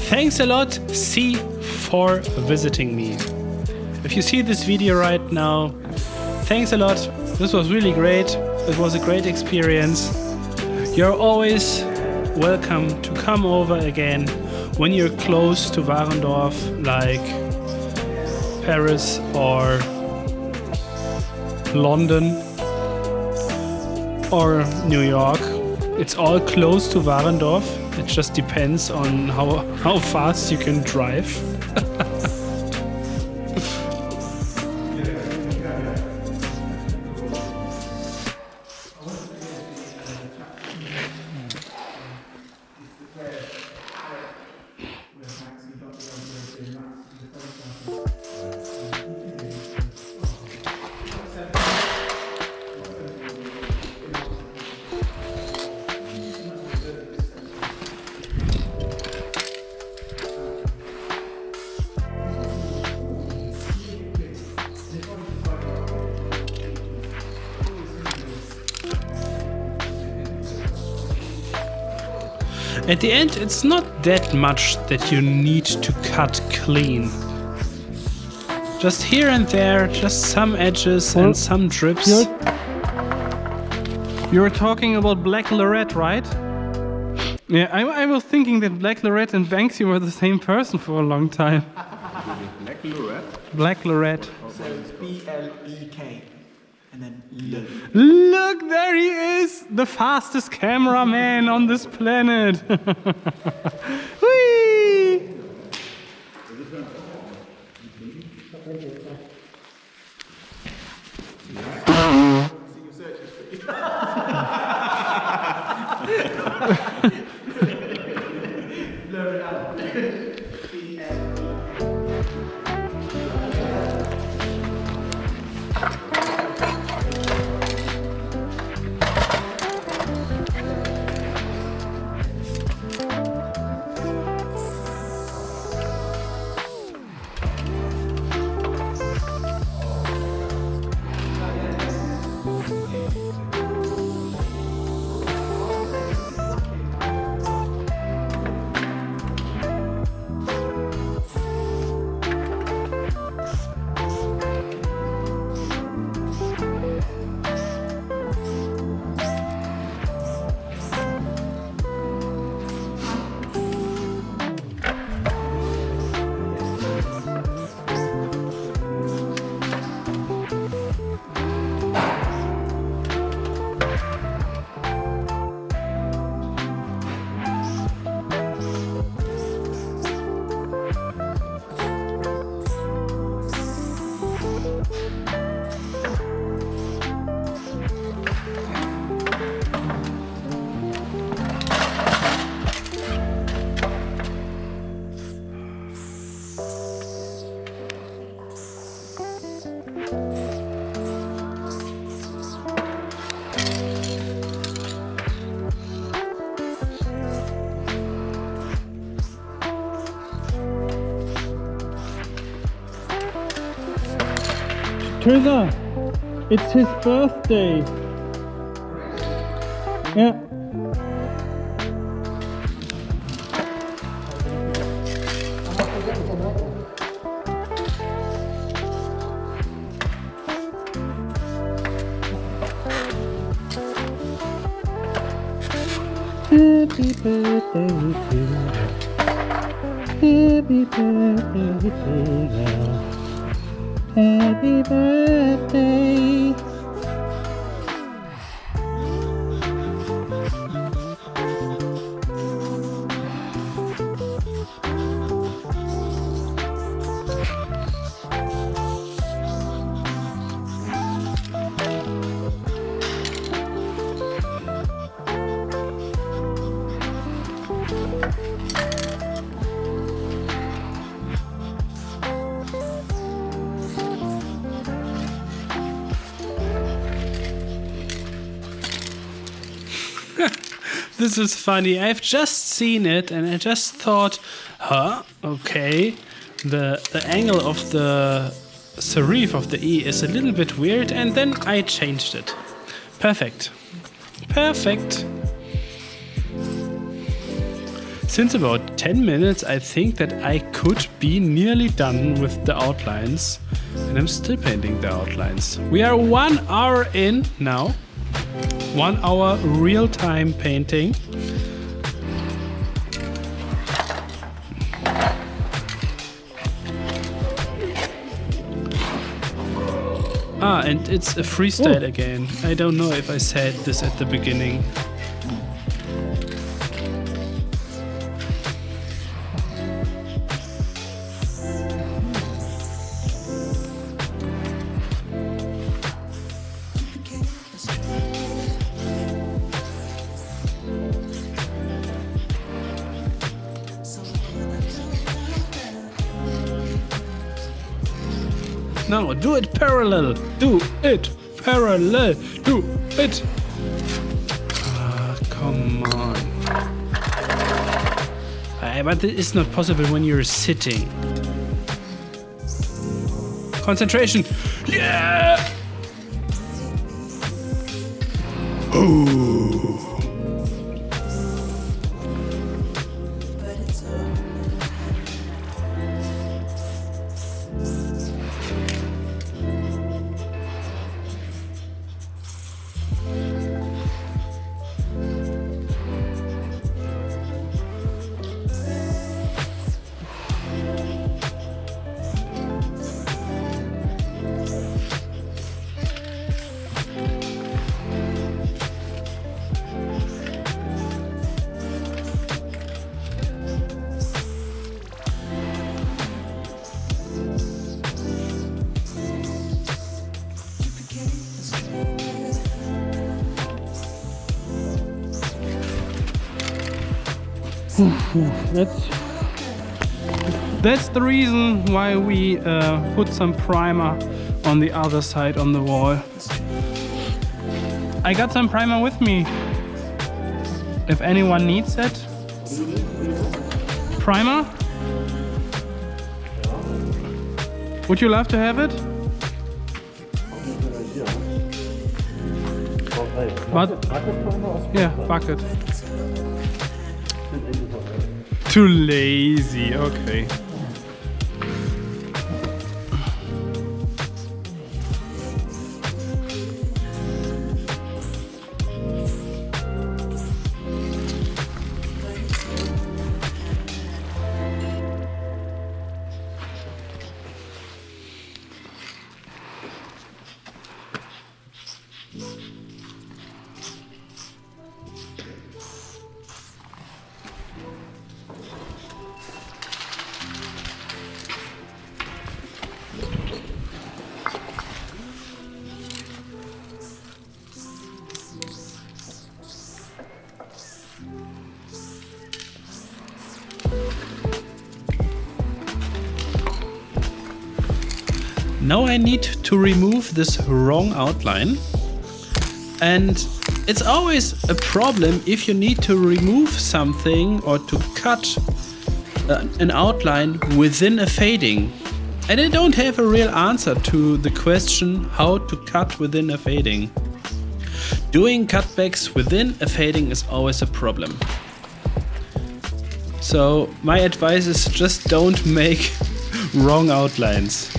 Thanks a lot, C, for visiting me. If you see this video right now, thanks a lot. This was really great. It was a great experience. You're always welcome to come over again when you're close to Warendorf, like Paris or London or New York. It's all close to Warendorf. It just depends on how fast you can drive. At the end, it's not that much that you need to cut clean. Just here and there, just some edges and some drips. You're talking about Black Lorette, right? Yeah, I was thinking that Black Lorette and Banksy were the same person for a long time. Black Lorette? Black Lorette. So it's B-L-E-K. And then L. Look, there he is! The fastest cameraman on this planet! Whee! THÖSER, it's his birthday. Yeah. Happy birthday to you. Happy birthday to you. Happy birthday. This is funny. I've just seen it and I just thought, okay. The angle of the serif of the E is a little bit weird, and then I changed it. Perfect. Perfect. Since about 10 minutes, I think that I could be nearly done with the outlines, and I'm still painting the outlines. We are 1 hour in now. 1 hour real-time painting. And it's a freestyle again. I don't know if I said this at the beginning. No, do it parallel. Do it parallel. Do it. Come on. But it's not possible when you're sitting. Concentration. Yeah. Ooh. That's the reason why we put some primer on the other side on the wall. I got some primer with me. If anyone needs it. Primer? Would you love to have it? But, yeah, bucket. Too lazy, okay. Now I need to remove this wrong outline, and it's always a problem if you need to remove something or to cut an outline within a fading. And I don't have a real answer to the question how to cut within a fading. Doing cutbacks within a fading is always a problem. So my advice is just don't make wrong outlines.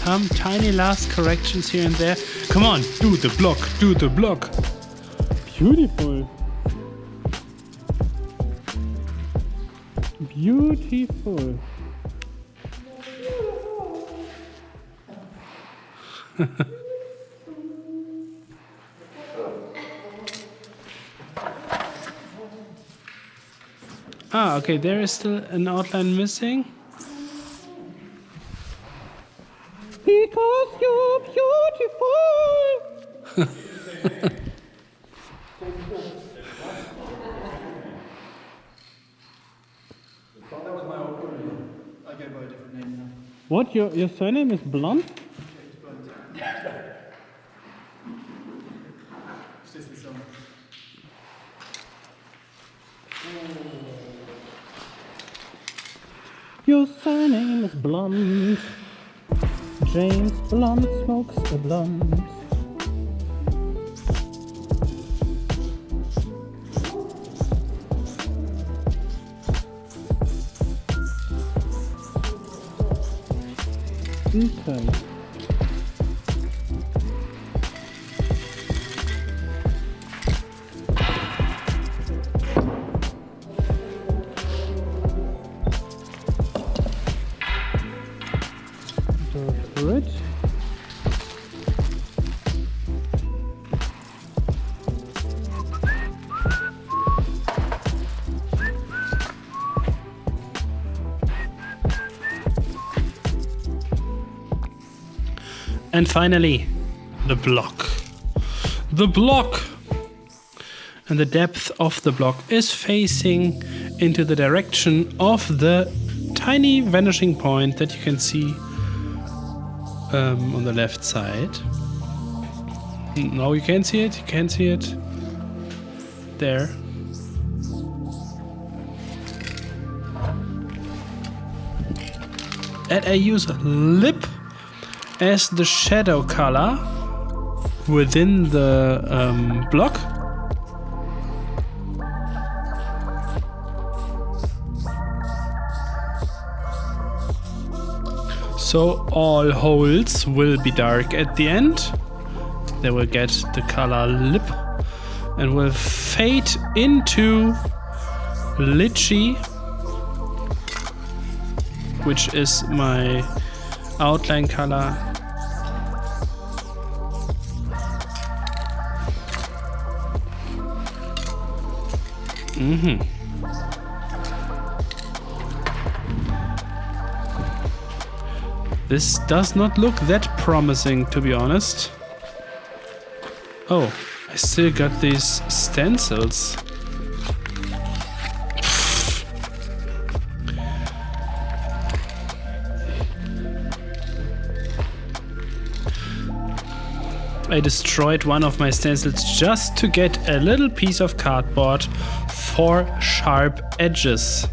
Some tiny last corrections here and there. Come on, do the block, do the block. Beautiful. Beautiful. Ah, okay, there is still an outline missing. Because you're beautiful. What? Your surname is Blonde? Your surname is Blonde. James Blunt smokes a blunt. Okay. Good. And finally, the block. The block! And the depth of the block is facing into the direction of the tiny vanishing point that you can see on the left side. No, you can't see it. You can't see it. There. And I use lip as the shadow color within the block. So all holes will be dark at the end. They will get the color lip and will fade into lychee, which is my outline color. This does not look that promising, to be honest. Oh, I still got these stencils. I destroyed one of my stencils just to get a little piece of cardboard for sharp edges.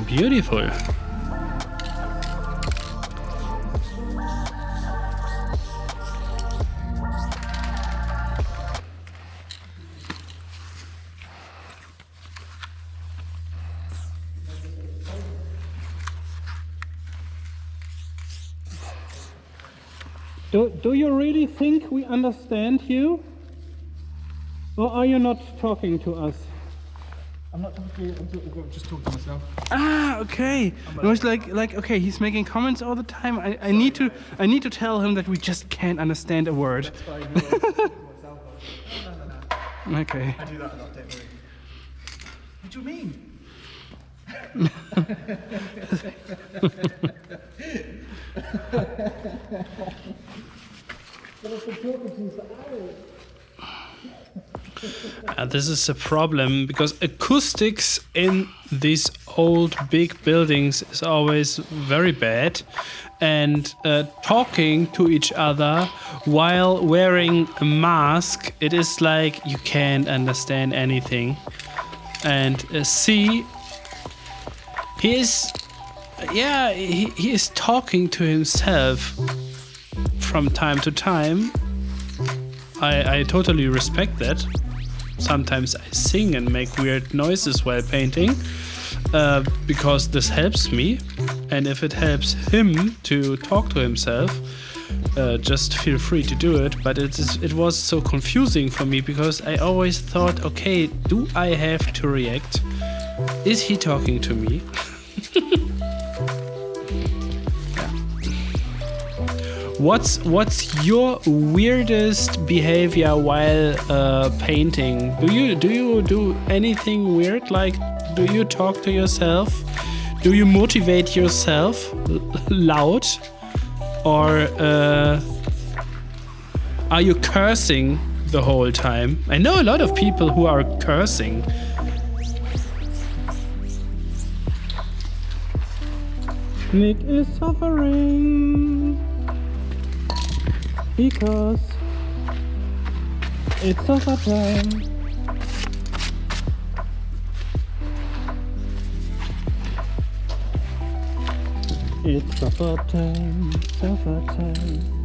Beautiful. Do you really think we understand you? Or are you not talking to us? I'm not talking to you, I'm just talking to myself. Ah, okay. It was like okay, he's making comments all the time. I need to tell him that we just can't understand a word. That's fine, no, I'm just talking to myself. No. Okay. I do that a lot, don't worry. What do you mean? But I've been talking to you for hours. This is a problem because acoustics in these old big buildings is always very bad, and talking to each other while wearing a mask, it is like you can't understand anything. And C, he is talking to himself from time to time. I totally respect that. Sometimes I sing and make weird noises while painting because this helps me, and if it helps him to talk to himself, just feel free to do it. But it was so confusing for me because I always thought, okay, do I have to react? Is he talking to me? What's your weirdest behavior while painting? Do you do anything weird? Like, do you talk to yourself? Do you motivate yourself loud? Or are you cursing the whole time? I know a lot of people who are cursing. Nick is suffering because it's suffer time. It's suffer time, suffer time.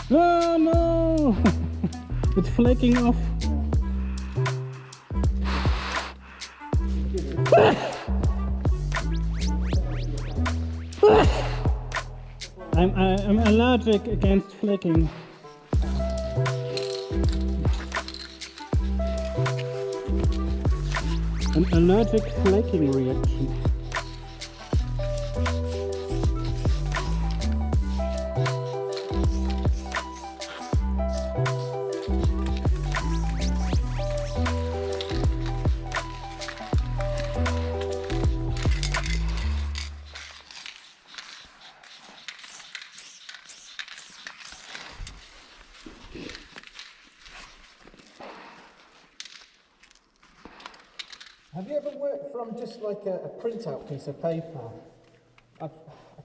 Oh no! It's flaking off. I'm allergic against flaking. An allergic flaking reaction. Have you ever worked from just like a printout piece of paper? I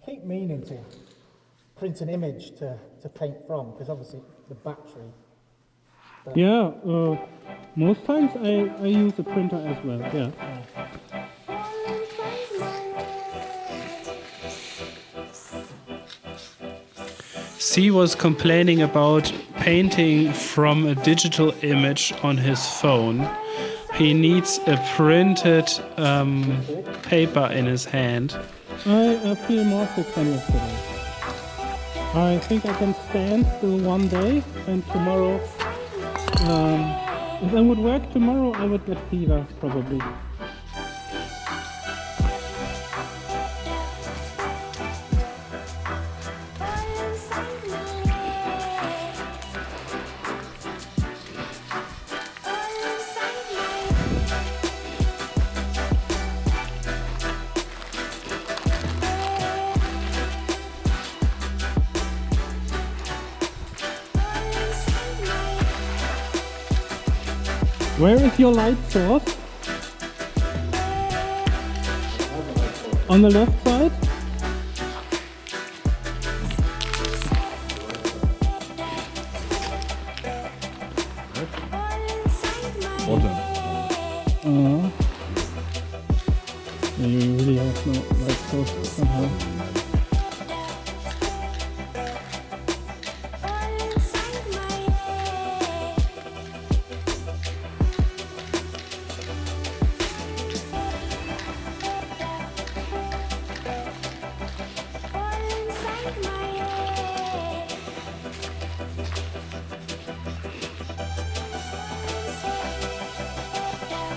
keep meaning to print an image to paint from, because obviously the battery. Yeah, most times I use a printer as well, yeah. C was complaining about painting from a digital image on his phone. He needs a printed paper in his hand. I feel more sick than yesterday. I think I can stand still one day, and tomorrow, if I would work tomorrow, I would get fever, probably. Where is your light source? On the left side? You really have no light source somehow.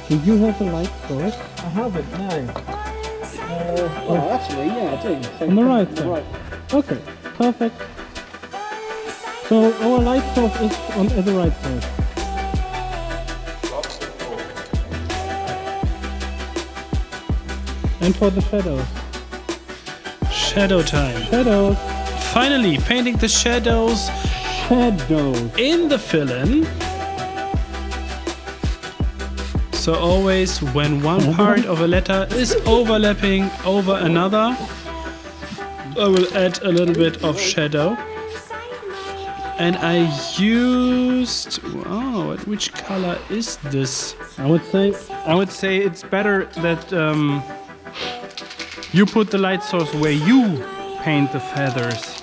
Do you have a light source? I haven't, no. Well, actually, yeah, I do. So On the right side? Right. Okay, perfect. So our light source is on the right side. And for the shadows? Shadow time. Shadows! Finally, painting the shadows Shadows! in the fill-in. So always when one part of a letter is overlapping over another, I will add a little bit of shadow. And I used... Wow, which color is this? I would say it's better that you put the light source where you paint the feathers.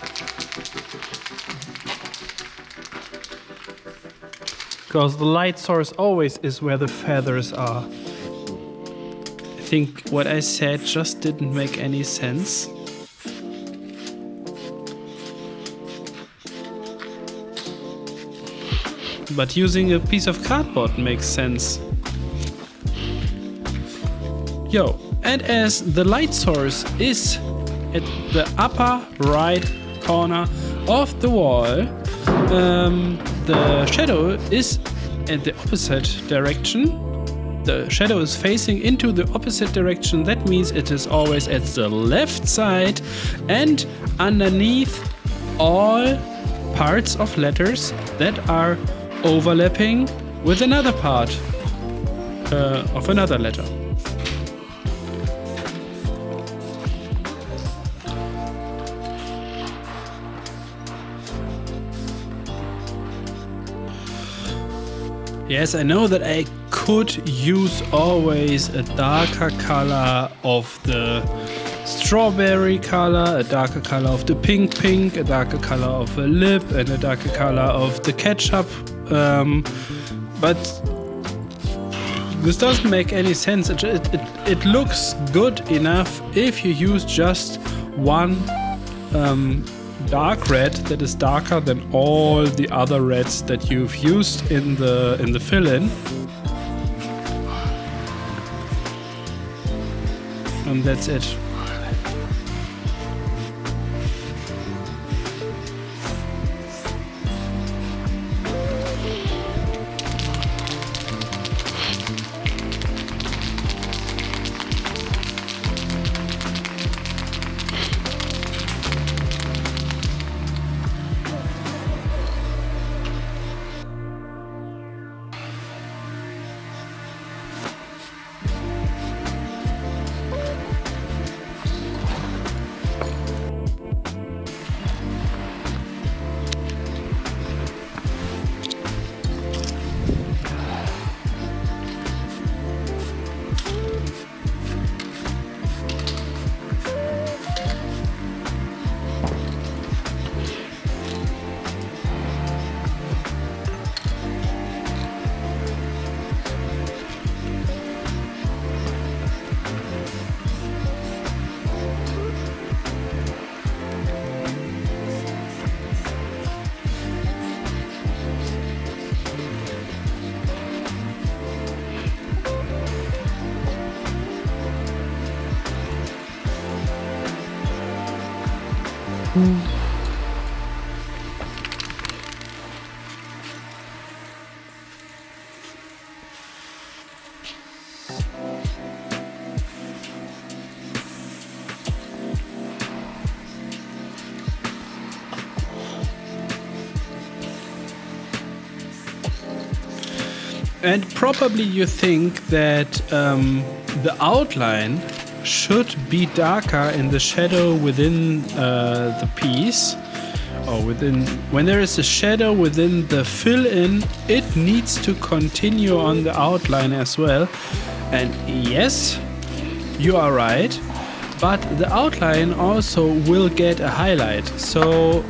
Because the light source always is where the feathers are. I think what I said just didn't make any sense. But using a piece of cardboard makes sense. Yo, and as the light source is at the upper right corner of the wall, the shadow is at the opposite direction. The shadow is facing into the opposite direction. That means it is always at the left side and underneath all parts of letters that are overlapping with another part of another letter. Yes, I know that I could use always a darker color of the strawberry color, a darker color of the pink, a darker color of a lip, and a darker color of the ketchup. But this doesn't make any sense. It looks good enough if you use just one dark red that is darker than all the other reds that you've used in the fill-in. And that's it. And probably you think that the outline should be darker in the shadow within the piece, or within, when there is a shadow within the fill-in, it needs to continue on the outline as well. And yes, you are right, but the outline also will get a highlight. So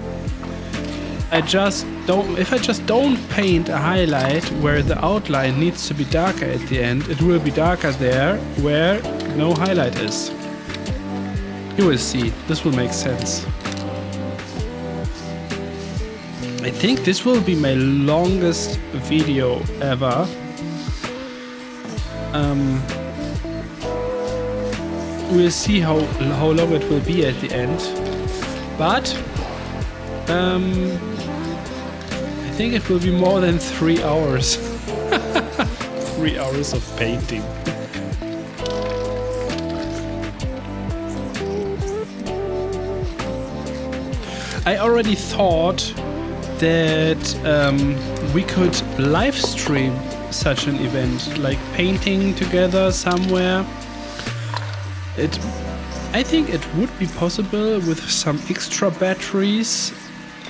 if I just don't paint a highlight where the outline needs to be darker at the end, it will be darker there where no highlight is. You will see, this will make sense. I think this will be my longest video ever. We'll see how long it will be at the end. But I think it will be more than 3 hours. 3 hours of painting. I already thought that we could live stream such an event, like painting together somewhere. I think it would be possible with some extra batteries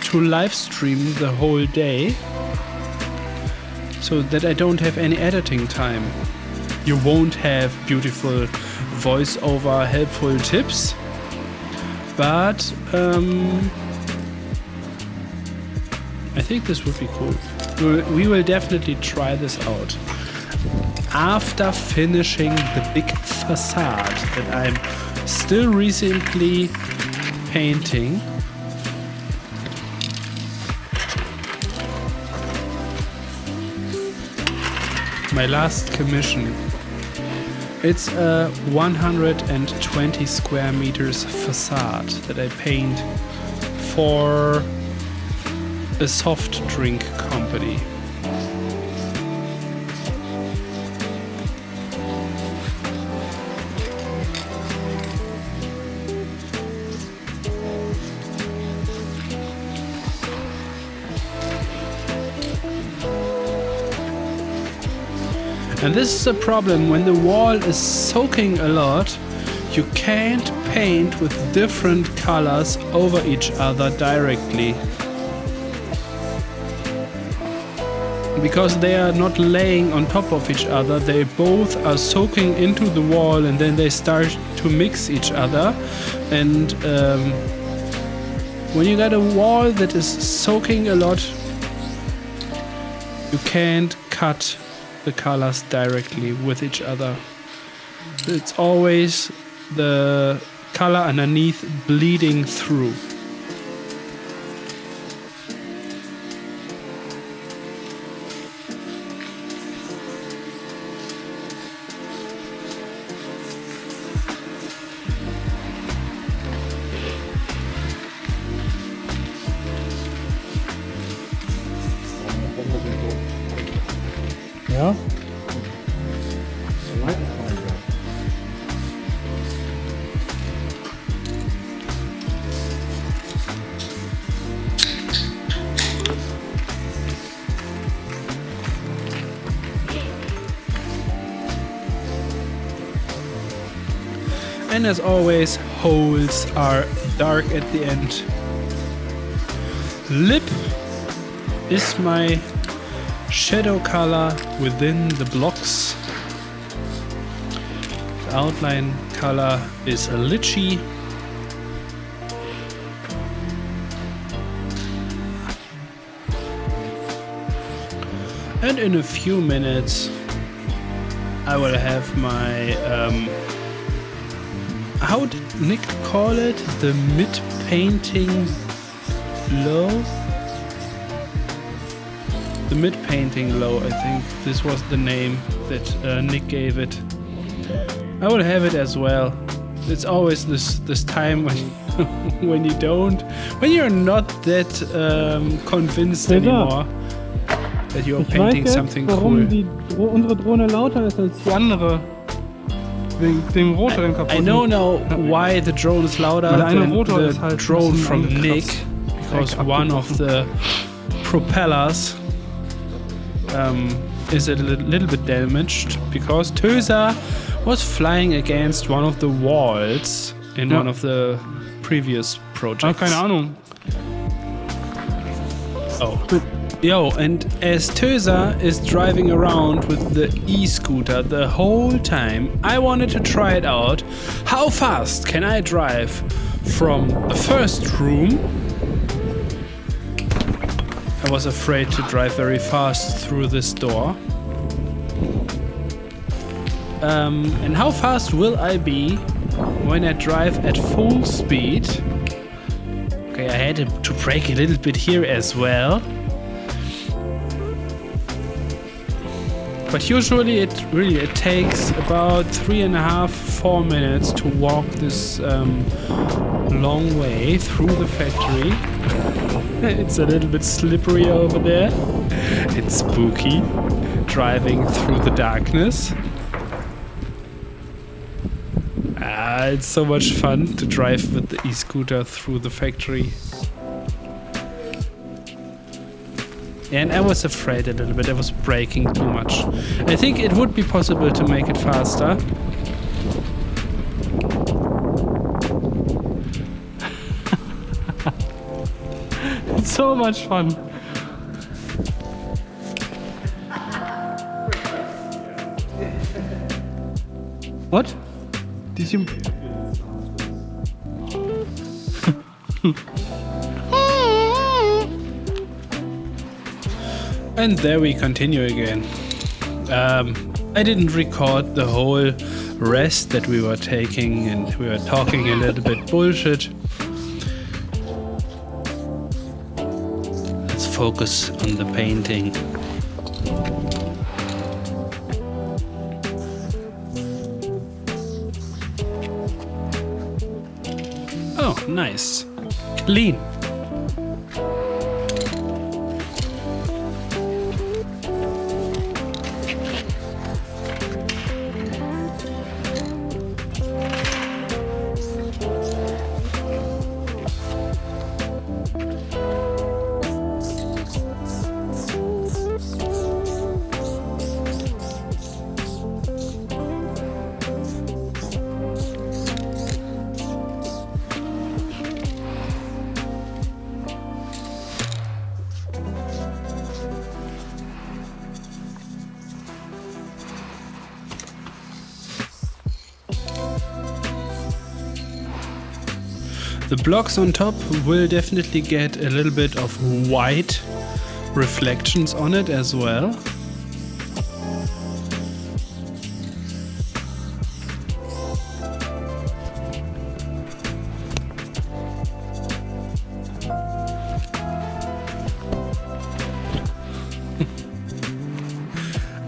to live stream the whole day, so that I don't have any editing time. You won't have beautiful voiceover helpful tips, but I think this would be cool. We will definitely try this out after finishing the big facade that I'm still recently painting. My last commission. It's a 120 square meters facade that I paint for a soft drink company. And this is a problem when the wall is soaking a lot. You can't paint with different colors over each other directly, because they are not laying on top of each other. They both are soaking into the wall and then they start to mix each other. And when you got a wall that is soaking a lot, you can't cut the colors directly with each other. It's always the color underneath bleeding through. Ja. And as always, holes are dark at the end. Lip is my shadow color within the blocks. The outline color is a lychee. And in a few minutes I will have my how did Nick call it? The mid-painting low? The mid-painting low, I think this was the name that Nick gave it. I will have it as well. it's always this time when when you're not that convinced anymore that you're Ich weiß painting jetzt, something warum cool. unsere Drohne lauter ist als die andere. Wegen dem Rotor, den kaputt. I know now why the drone is louder Weil der eine than Rotor the ist halt ein drone bisschen from angekratzt. Nick, because one of the propellers is a little bit damaged because THÖSER was flying against one of the walls in one of the previous projects. Keine Ahnung. Oh. Yo, and as THÖSER is driving around with the e-scooter the whole time, I wanted to try it out. How fast can I drive from the first room? I was afraid to drive very fast through this door. And how fast will I be when I drive at full speed? Okay, I had to brake a little bit here as well. But usually it takes about 3.5–4 minutes to walk this long way through the factory. It's a little bit slippery over there. It's spooky, driving through the darkness. It's so much fun to drive with the e-scooter through the factory. And I was afraid a little bit, I was braking too much. I think it would be possible to make it faster. It's so much fun. What? Did you... And there we continue again. I didn't record the whole rest that we were taking, and we were talking a little bit bullshit. Let's focus on the painting. Oh, nice. Clean. The blocks on top will definitely get a little bit of white reflections on it as well.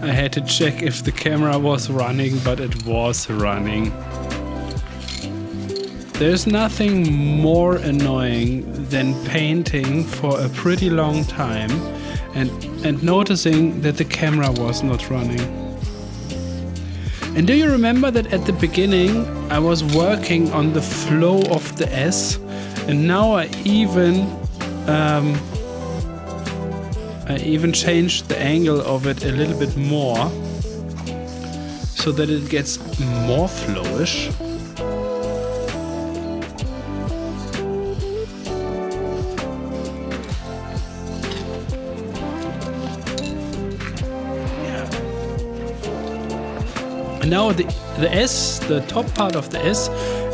I had to check if the camera was running, but it was running. There's nothing more annoying than painting for a pretty long time and noticing that the camera was not running. And do you remember that at the beginning I was working on the flow of the S, and now I even changed the angle of it a little bit more so that it gets more flowish. And now the S, the top part of the S,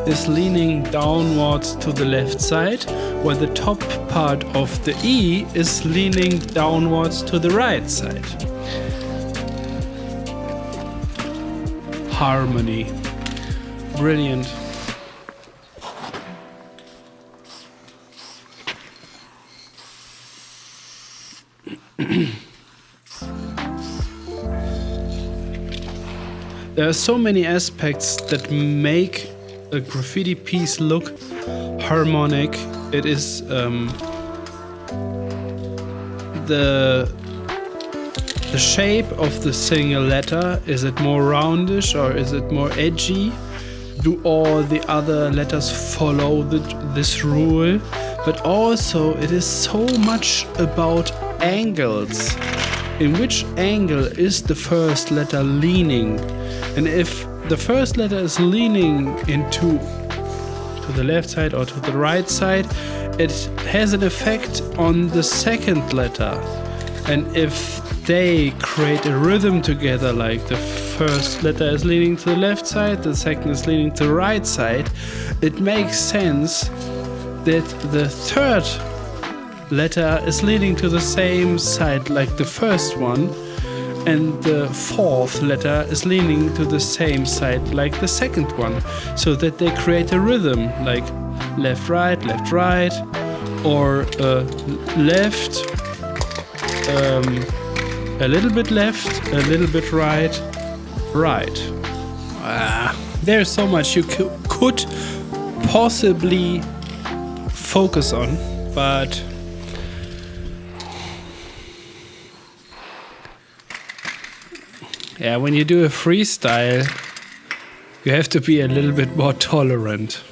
is leaning downwards to the left side, while the top part of the E is leaning downwards to the right side. Harmony. Brilliant. There are so many aspects that make a graffiti piece look harmonic. It is the shape of the single letter. Is it more roundish or is it more edgy? Do all the other letters follow this rule? But also it is so much about angles. In which angle is the first letter leaning? And if the first letter is leaning to the left side or to the right side, it has an effect on the second letter. And if they create a rhythm together, like the first letter is leaning to the left side, the second is leaning to the right side, it makes sense that the third letter is leaning to the same side like the first one, and the fourth letter is leaning to the same side like the second one, so that they create a rhythm like left, right, or left, a little bit left, a little bit right, right. There's so much you could possibly focus on, but yeah, when you do a freestyle, you have to be a little bit more tolerant.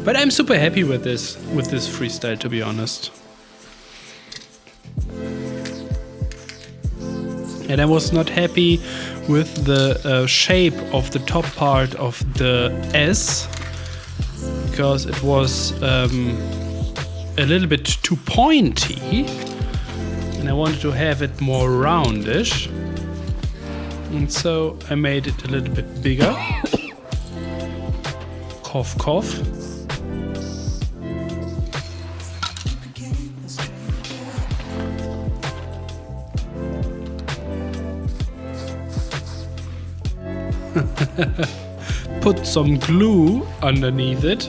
But I'm super happy with this freestyle, to be honest. And I was not happy with the shape of the top part of the S, because it was a little bit too pointy, and I wanted to have it more roundish. And so I made it a little bit bigger. Cough, cough. Put some glue underneath it.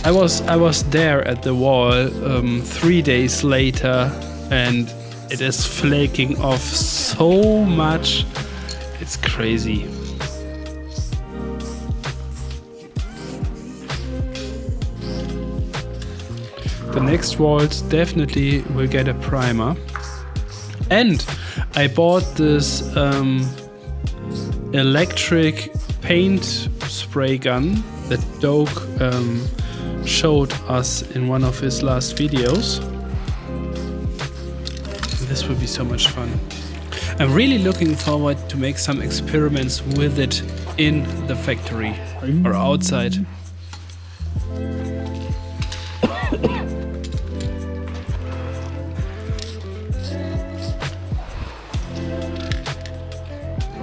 I was there at the wall 3 days later, and it is flaking off so much. It's crazy. The next walls definitely will get a primer. And I bought this electric paint spray gun that Doug showed us in one of his last videos. This will be so much fun. I'm really looking forward to make some experiments with it in the factory or outside.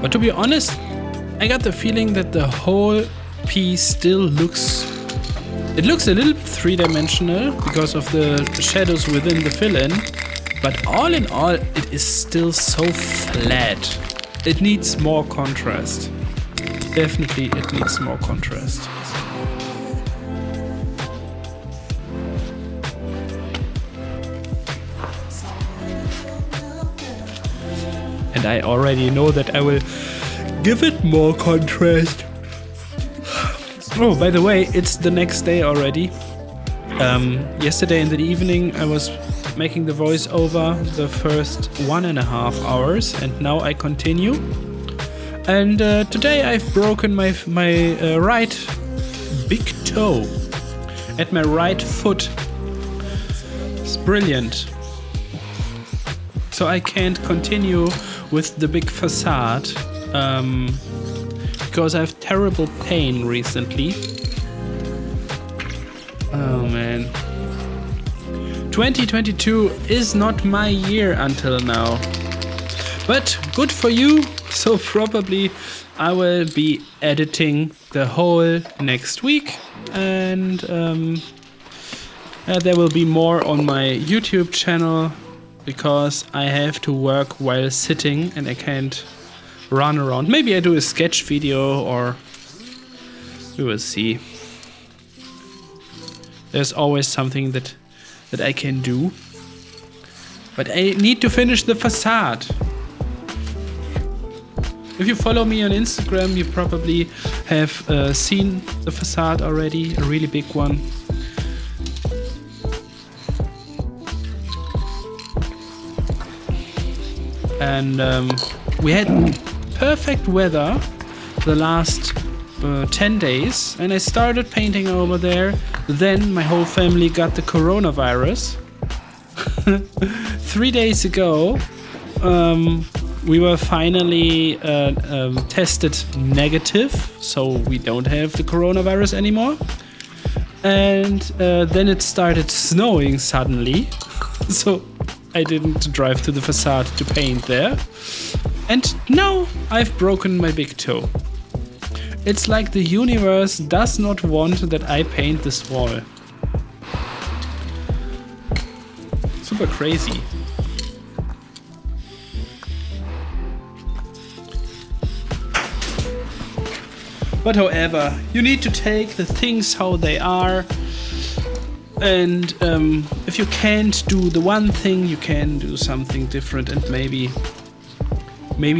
But to be honest, I got the feeling that the whole piece still looks a little three-dimensional because of the shadows within the fill-in. But all in all, it is still so flat. It needs more contrast. Definitely it needs more contrast. And I already know that I will give it more contrast. Oh, by the way, it's the next day already. Yesterday in the evening I was making the voiceover the first 1.5 hours, and now I continue. And today I've broken my right big toe at my right foot. It's brilliant. So I can't continue with the big facade because I have terrible pain recently. Oh man. 2022 is not my year until now. But good for you. So probably I will be editing the whole next week, and there will be more on my YouTube channel because I have to work while sitting and I can't run around. Maybe I do a sketch video, or we will see. There's always something that I can do. But I need to finish the facade. If you follow me on Instagram, you probably have seen the facade already, a really big one. And we had perfect weather the last 10 days, and I started painting over there. Then my whole family got the coronavirus. 3 days ago, we were finally tested negative, so we don't have the coronavirus anymore. And then it started snowing suddenly, so I didn't drive to the facade to paint there. And now I've broken my big toe. It's like the universe does not want that I paint this wall. Super crazy. But however, you need to take the things how they are. And if you can't do the one thing, you can do something different. And maybe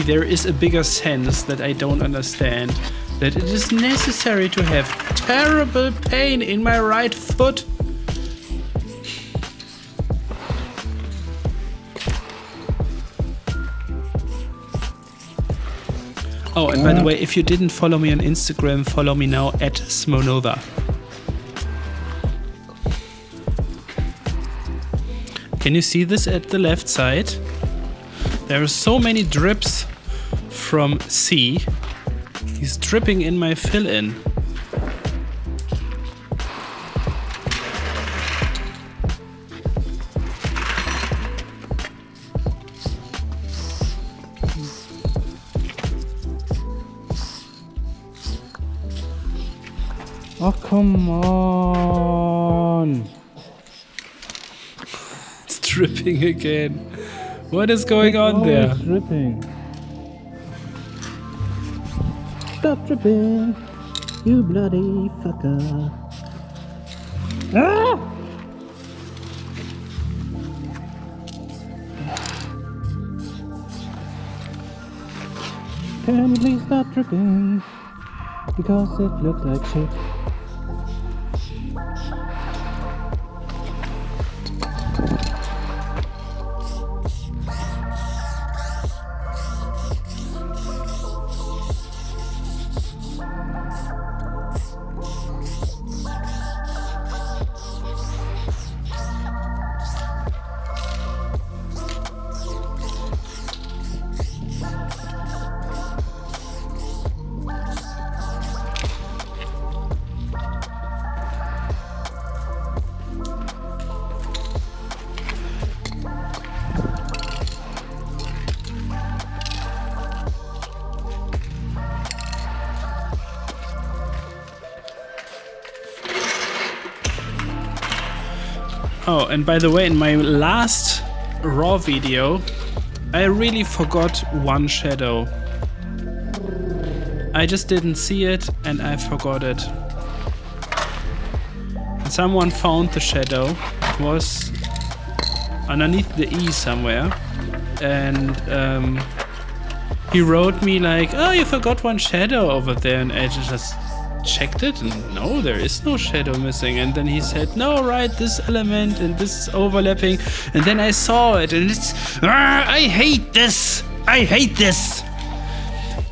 there is a bigger sense that I don't understand. That it is necessary to have terrible pain in my right foot. Oh, and by the way, if you didn't follow me on Instagram, follow me now at Smoe. Can you see this at the left side? There are so many drips from C. He's dripping in my fill-in. Oh, come on. It's dripping again. What is going on there? It's dripping. Stop dripping, you bloody fucker. Ah! Can you please stop dripping? Because it looks like shit. Oh, and by the way, in my last raw video, I really forgot one shadow. I just didn't see it and I forgot it. And someone found the shadow. It was underneath the E somewhere. And he wrote me like, oh, you forgot one shadow over there. And I just checked it and no, there is no shadow missing. And then he said, no, right, this element and this is overlapping. And then I saw it and it's, I hate this. I hate this.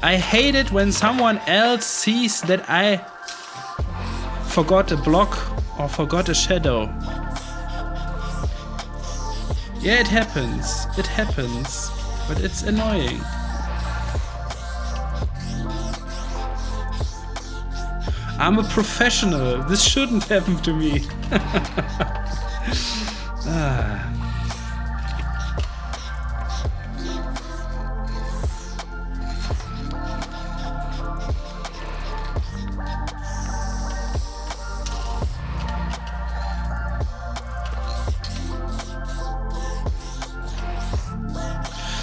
I hate it when someone else sees that I forgot a block or forgot a shadow. Yeah, it happens. It happens. But it's annoying. I'm a professional. This shouldn't happen to me.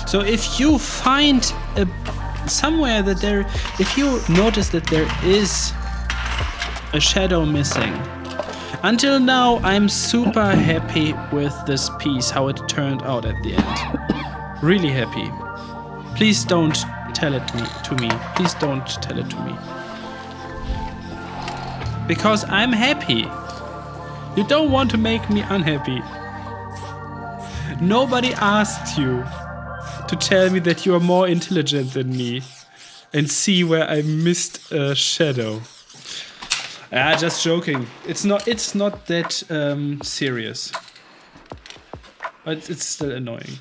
So if you find somewhere that if you notice that there is a shadow missing. Until now, I'm super happy with this piece, how it turned out at the end. Really happy. Please don't tell it to me. Please don't tell it to me. Because I'm happy. You don't want to make me unhappy. Nobody asked you to tell me that you are more intelligent than me and see where I missed a shadow. Ah, just joking. It's not that serious. But it's still annoying.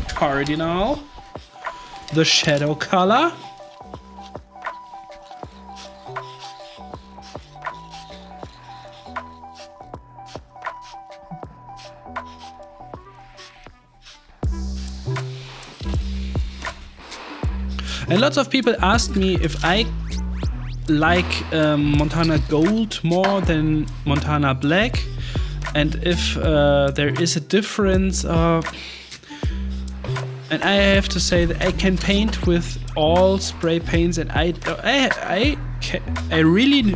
Cardinal. The shadow color. And lots of people asked me if I like Montana Gold more than Montana Black, and if there is a difference. And I have to say that I can paint with all spray paints, and I really,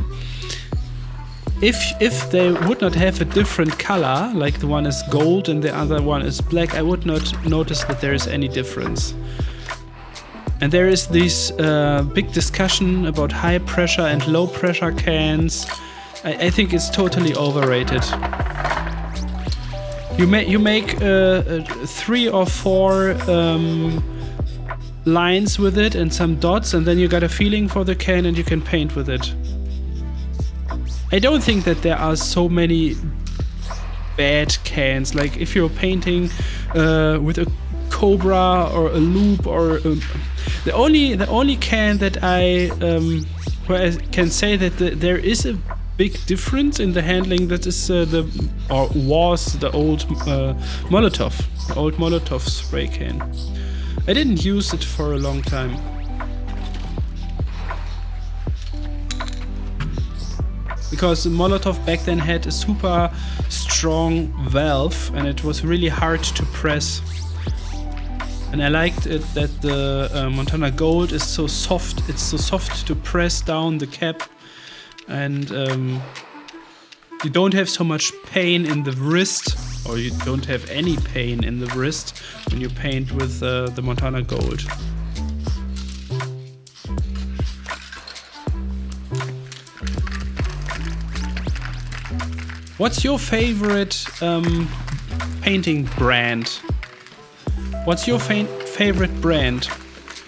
if they would not have a different color, like the one is gold and the other one is black, I would not notice that there is any difference. And there is this big discussion about high pressure and low pressure cans. I think it's totally overrated. You make 3 or 4 lines with it and some dots, and then you got a feeling for the can and you can paint with it. I don't think that there are so many bad cans. Like if you're painting with a cobra or a loop or the only can that where I can say that there is a big difference in the handling, that is the old Molotov spray can. I didn't use it for a long time. Because the Molotov back then had a super strong valve and it was really hard to press. And I liked it that the Montana Gold is so soft. It's so soft to press down the cap, and you don't have so much pain in the wrist, or you don't have any pain in the wrist when you paint with the Montana Gold. What's your favorite painting brand? What's your favorite brand?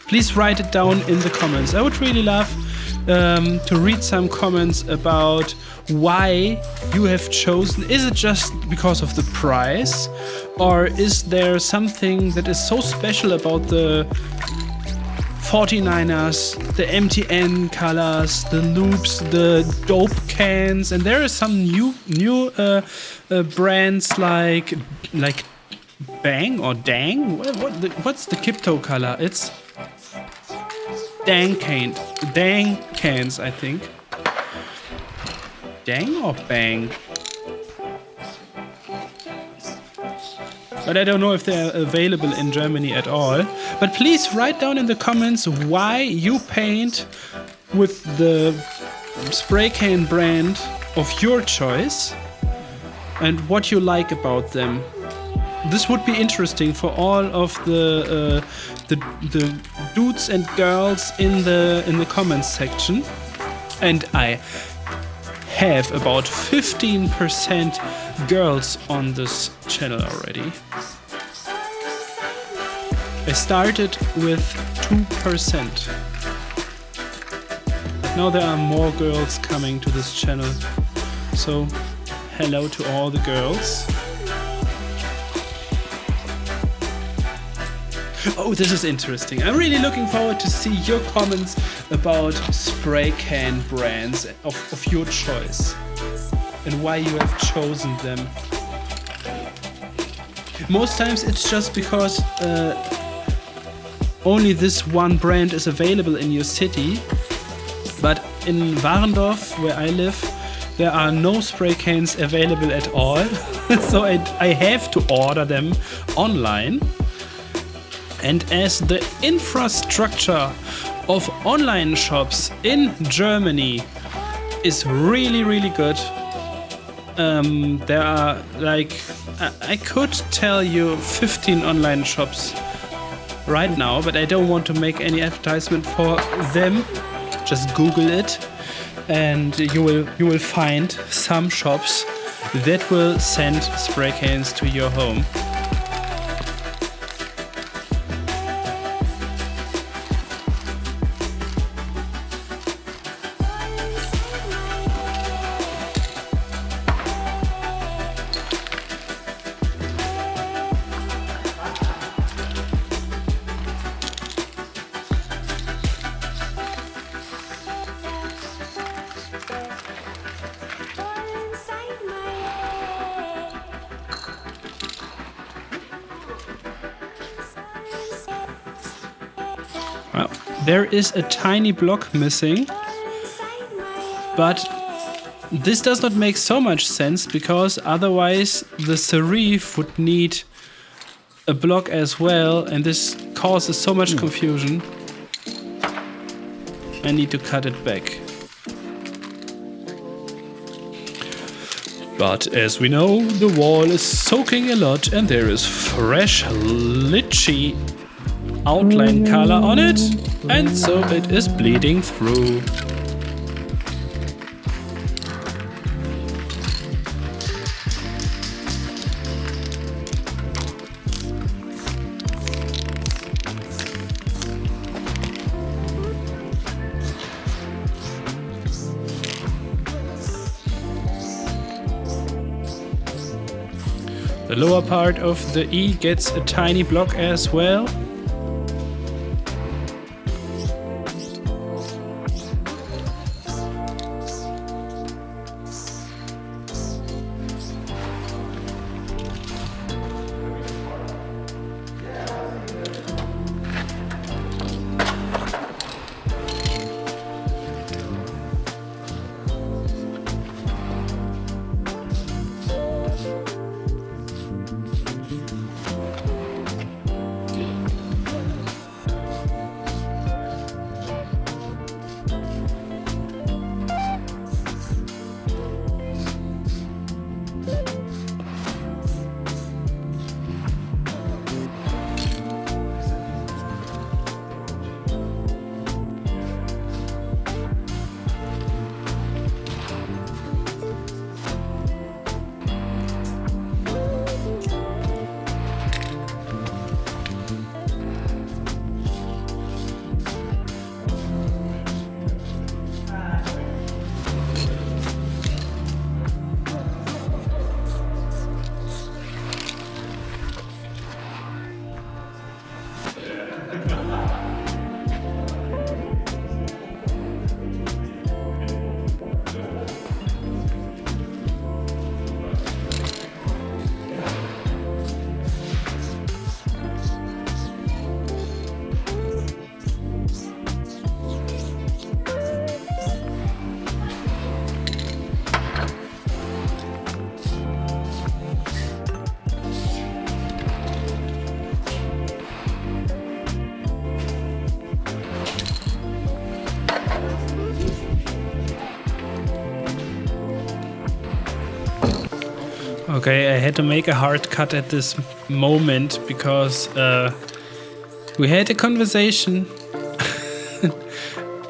Please write it down in the comments. I would really love to read some comments about why you have chosen. Is it just because of the price? Or is there something that is so special about the 49ers, the MTN colors, the loops, the dope cans? And there are some new brands like Bang or Dang? What's the Kipto color? It's Dang cans, I think. Dang or Bang? But I don't know if they're available in Germany at all. But please write down in the comments why you paint with the spray can brand of your choice and what you like about them. This would be interesting for all of the dudes and girls in the comments section. And I have about 15% girls on this channel already. I started with 2%. Now there are more girls coming to this channel. So hello to all the girls. Oh, this is interesting. I'm really looking forward to see your comments about spray can brands of your choice and why you have chosen them. Most times it's just because only this one brand is available in your city, but in Warendorf, where I live, there are no spray cans available at all. So I have to order them online. And as the infrastructure of online shops in Germany is really, really good, there are like, I could tell you 15 online shops right now, but I don't want to make any advertisement for them. Just Google it, and you will find some shops that will send spray cans to your home. Well, there is a tiny block missing, but this does not make so much sense because otherwise the serif would need a block as well, and this causes so much confusion. I need to cut it back. But as we know, the wall is soaking a lot and there is fresh lychee outline color on it, and so it is bleeding through. The lower part of the E gets a tiny block as well. Okay, I had to make a hard cut at this moment because we had a conversation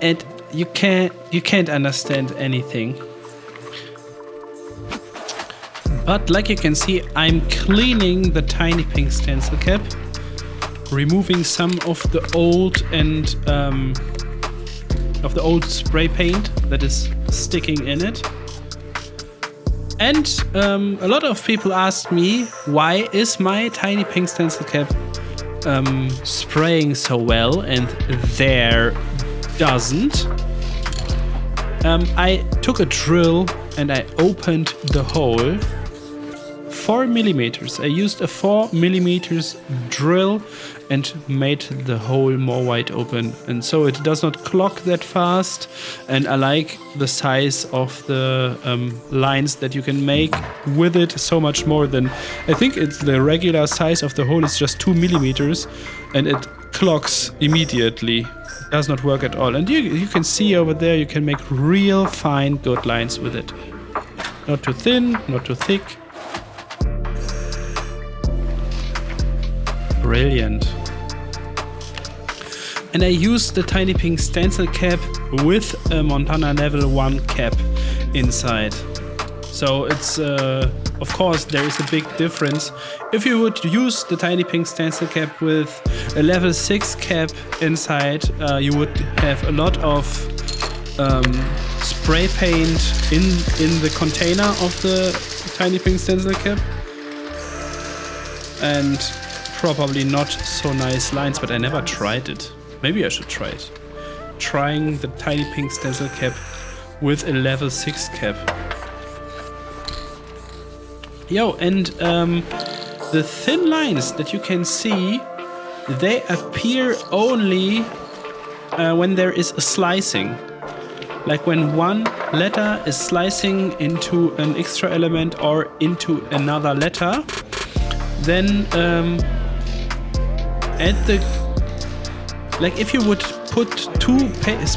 and you can't understand anything. But like you can see, I'm cleaning the tiny pink stencil cap, removing some of the old and of the old spray paint that is sticking in it. And a lot of people asked me, why is my tiny pink stencil cap spraying so well and there doesn't? I took a drill and I opened the hole 4 millimeters. I used a 4 millimeters drill and made the hole more wide open, and so it does not clog that fast. And I like the size of the lines that you can make with it so much more than, I think it's the regular size of the hole is just 2 millimeters and it clogs immediately. It does not work at all. And you can see over there, you can make real fine good lines with it. Not too thin, not too thick. Brilliant. And I use the tiny pink stencil cap with a Montana level 1 cap inside. So it's, of course, there is a big difference. If you would use the tiny pink stencil cap with a level 6 cap inside, you would have a lot of spray paint in the container of the tiny pink stencil cap. And probably not so nice lines, but I never tried it. Maybe I should try it. Trying the tiny pink stencil cap with a level 6 cap. Yo, and the thin lines that you can see, they appear only when there is a slicing. Like when one letter is slicing into an extra element or into another letter, then at the, like if you would put two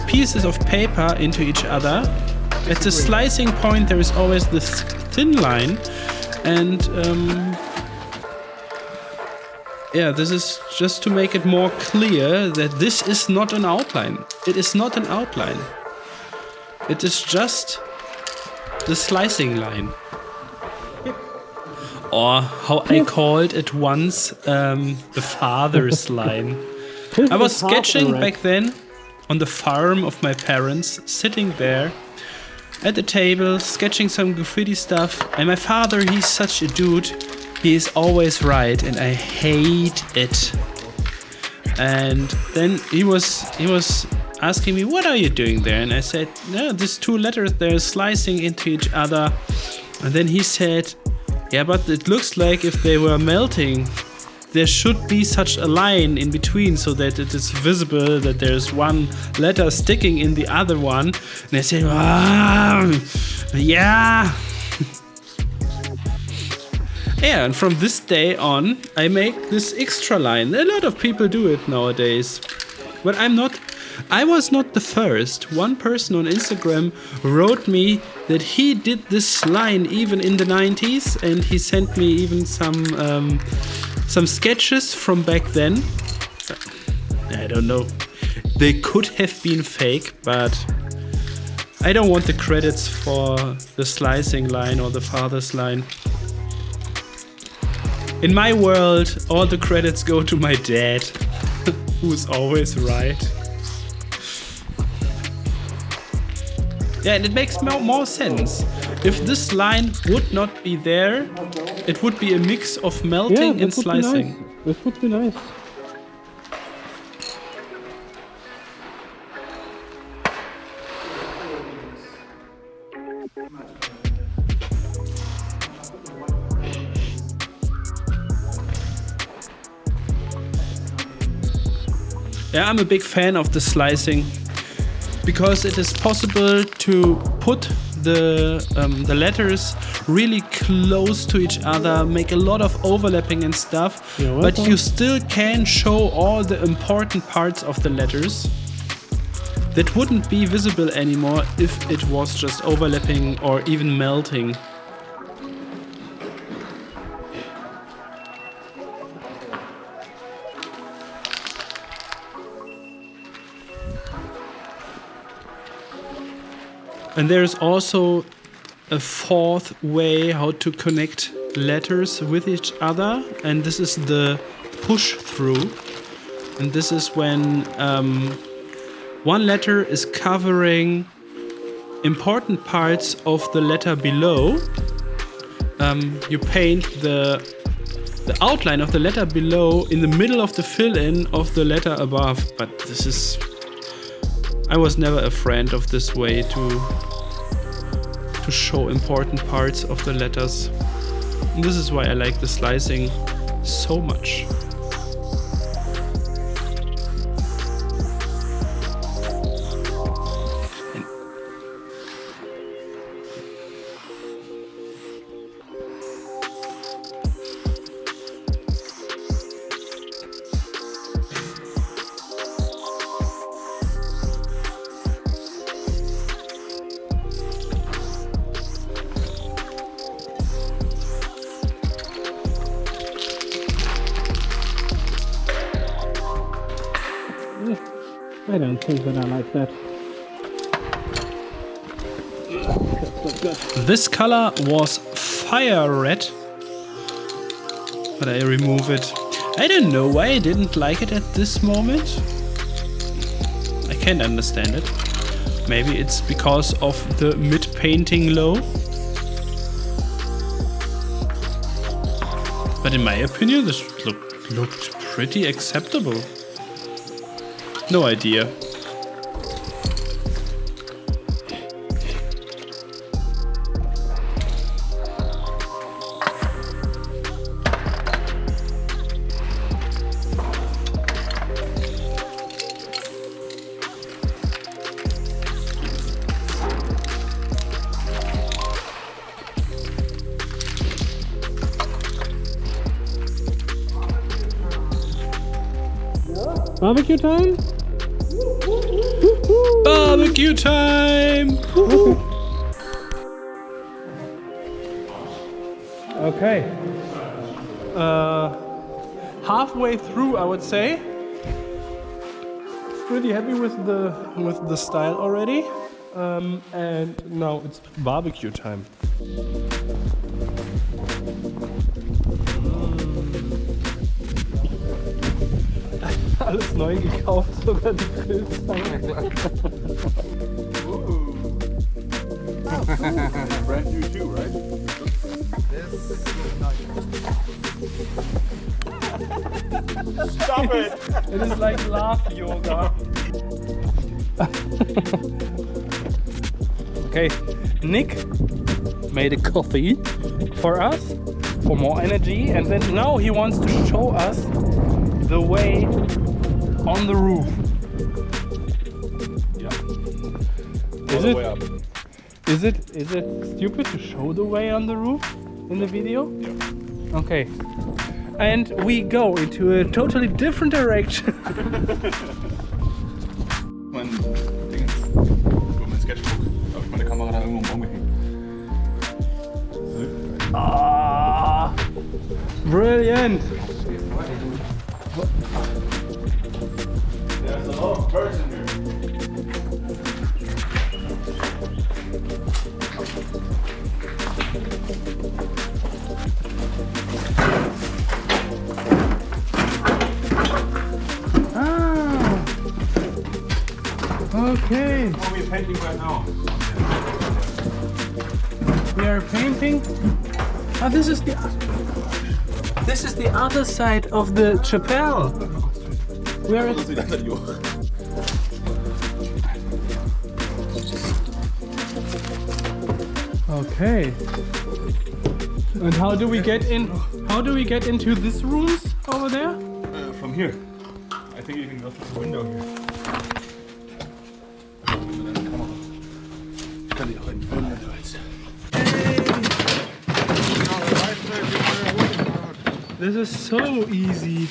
pieces of paper into each other, at the slicing point there is always this thin line, and yeah, this is just to make it more clear that this is not an outline. It is not an outline. It is just the slicing line. Or how I called it once, the father's line. I was sketching back then on the farm of my parents, sitting there at the table, sketching some graffiti stuff. And my father, he's such a dude. He is always right, and I hate it. And then he was asking me, what are you doing there? And I said, no, these two letters, they're slicing into each other. And then he said, yeah, but it looks like if they were melting, there should be such a line in between so that it is visible that there's one letter sticking in the other one. And I said, yeah. Yeah, and from this day on, I make this extra line. A lot of people do it nowadays. But I was not the first. One person on Instagram wrote me that he did this line even in the 90s, and he sent me even some sketches from back then. I don't know. They could have been fake, but I don't want the credits for the slicing line or the father's line. In my world, all the credits go to my dad, who's always right. Yeah, and it makes more sense. If this line would not be there, it would be a mix of melting and slicing. This would be nice. Yeah, I'm a big fan of the slicing because it is possible to put the letters really close to each other, make a lot of overlapping and stuff, but you still can show all the important parts of the letters that wouldn't be visible anymore if it was just overlapping or even melting. And there's also a fourth way how to connect letters with each other, and this is the push through. And this is when one letter is covering important parts of the letter below. You paint the outline of the letter below in the middle of the fill-in of the letter above, but this is... I was never a friend of this way to show important parts of the letters. And this is why I like the slicing so much. I don't think that I like that. That's not good. This color was fire red, but I remove it. I don't know why I didn't like it at this moment. I can't understand it. Maybe it's because of the mid-painting low. But in my opinion, this looked pretty acceptable. No idea. Barbecue time? Barbecue time! Okay. Halfway through, I would say. Pretty happy with the style already. And now it's barbecue time. Alles neu gekauft, sogar die Grillzange. Brand new too, right? Stop it! It is like laugh yoga. Okay, Nick made a coffee for us for more energy, and then now he wants to show us the way on the roof. Yeah. All the way up. Is it stupid to show the way on the roof in the video? Yeah. Okay. And we go into a totally different direction. Mein Ding ist, über mein Sketchbook, da habe ich meine Kamera da irgendwo im Baum gehängt. Ah, brilliant. There's a lot of birds in here. Okay. What are we painting right now? We are painting. Ah, this is the other side of the chapel. We are at Okay. And how do we get in? How do we get into these rooms over there? From here. I think you can go through the window here. Ich kann dich auch entfernen, wenn du willst. This is so easy.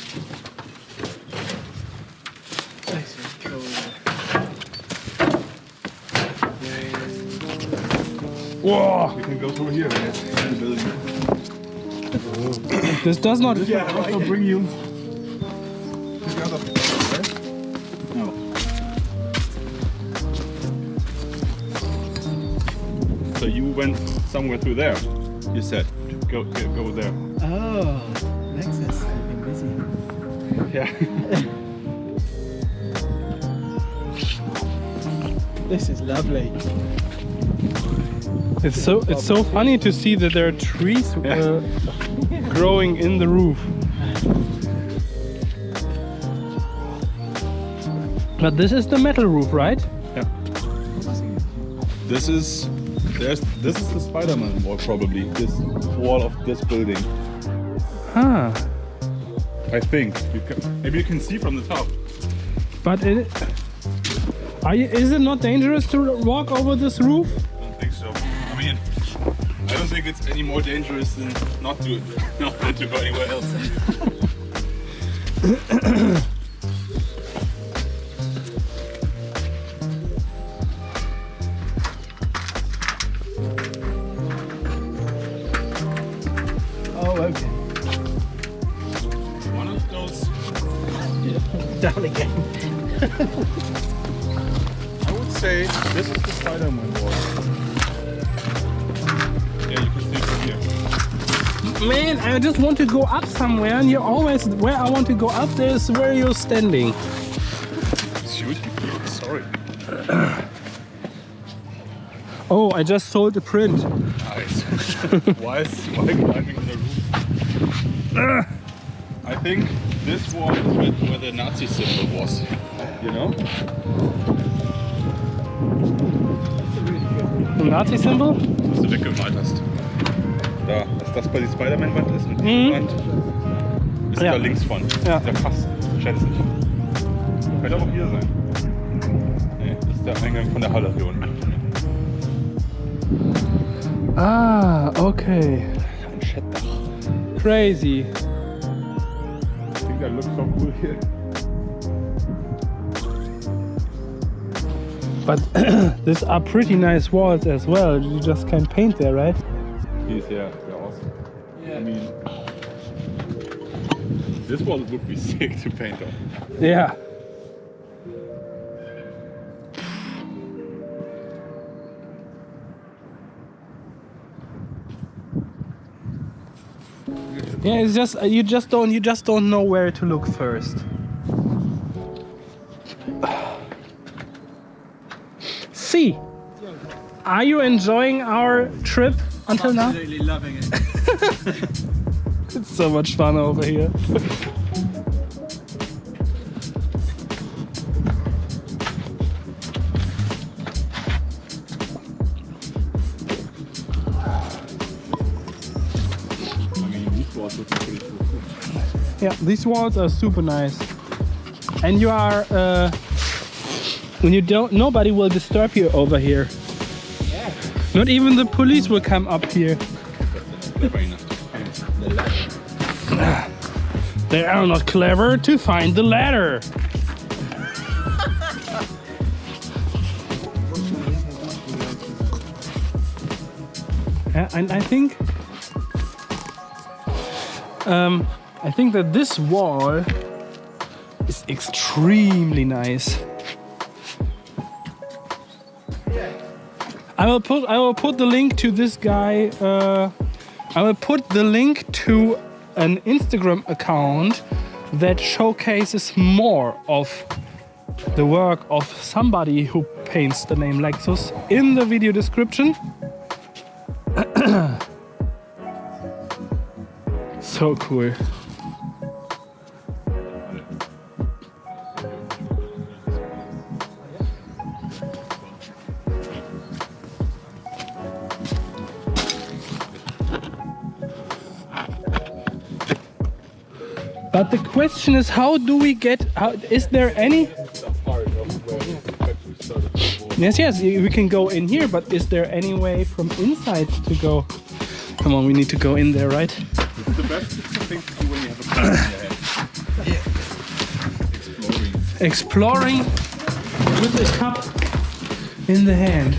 Whoa! You can go through here. In the building. This does not. Yeah, I'll bring you to the other place, right? No. So you went somewhere through there. You said go there. Oh, LEXUS, I've been busy. Yeah. This is lovely. It's so funny to see that there are trees growing in the roof. But this is the metal roof, right? Yeah. This is the Spider-Man wall, probably. This wall of this building. Ah. I think. Maybe you can see from the top. But is it not dangerous to walk over this roof? I don't think so. I mean, I don't think it's any more dangerous than not to go anywhere else. Oh, okay. One of those. Down again. Okay, this is the Spider-Man wall. Yeah, you can see it from here. Man, I just want to go up somewhere, and you're always where I want to go up. There is where you're standing. Excuse me, sorry. Oh, I just sold a print. Nice. Why climbing on the roof? I think this wall is where the Nazi symbol was. You know? The Nazi symbol? Was du weggemalt hast. Da, dass das bei die Spider-Man-Wand ist und die Wand ist Ja. da links von. Ja. Der passt, schätze ich. Könnte auch hier sein. Nee, das ist der Eingang von der Halle hier unten. Ah, okay. Ein Schettdach. Crazy. I think that looks so cool here. But these are pretty nice walls as well. You just can paint there, right? These, yeah, they're awesome. I mean, this wall would be sick to paint on. Yeah. Yeah, it's just you just don't know where to look first. See, are you enjoying our trip until now? Absolutely loving it. It's so much fun over here. I mean, these walls look pretty cool. Yeah, these walls are super nice, and you are when you don't, nobody will disturb you over here. Yeah. Not even the police will come up here. Clever enough to find the ladder. They are not clever to find the ladder. Yeah, and I think that this wall is extremely nice. I will put the link to this guy. I will put the link to an Instagram account that showcases more of the work of somebody who paints the name LEXUS in the video description. So cool. But the question is, how do we get? Is there any? Yes, we can go in here, but is there any way from inside to go? Come on, we need to go in there, right? It's the best thing to do when you have a plan in your head. Exploring with a cup in the hand.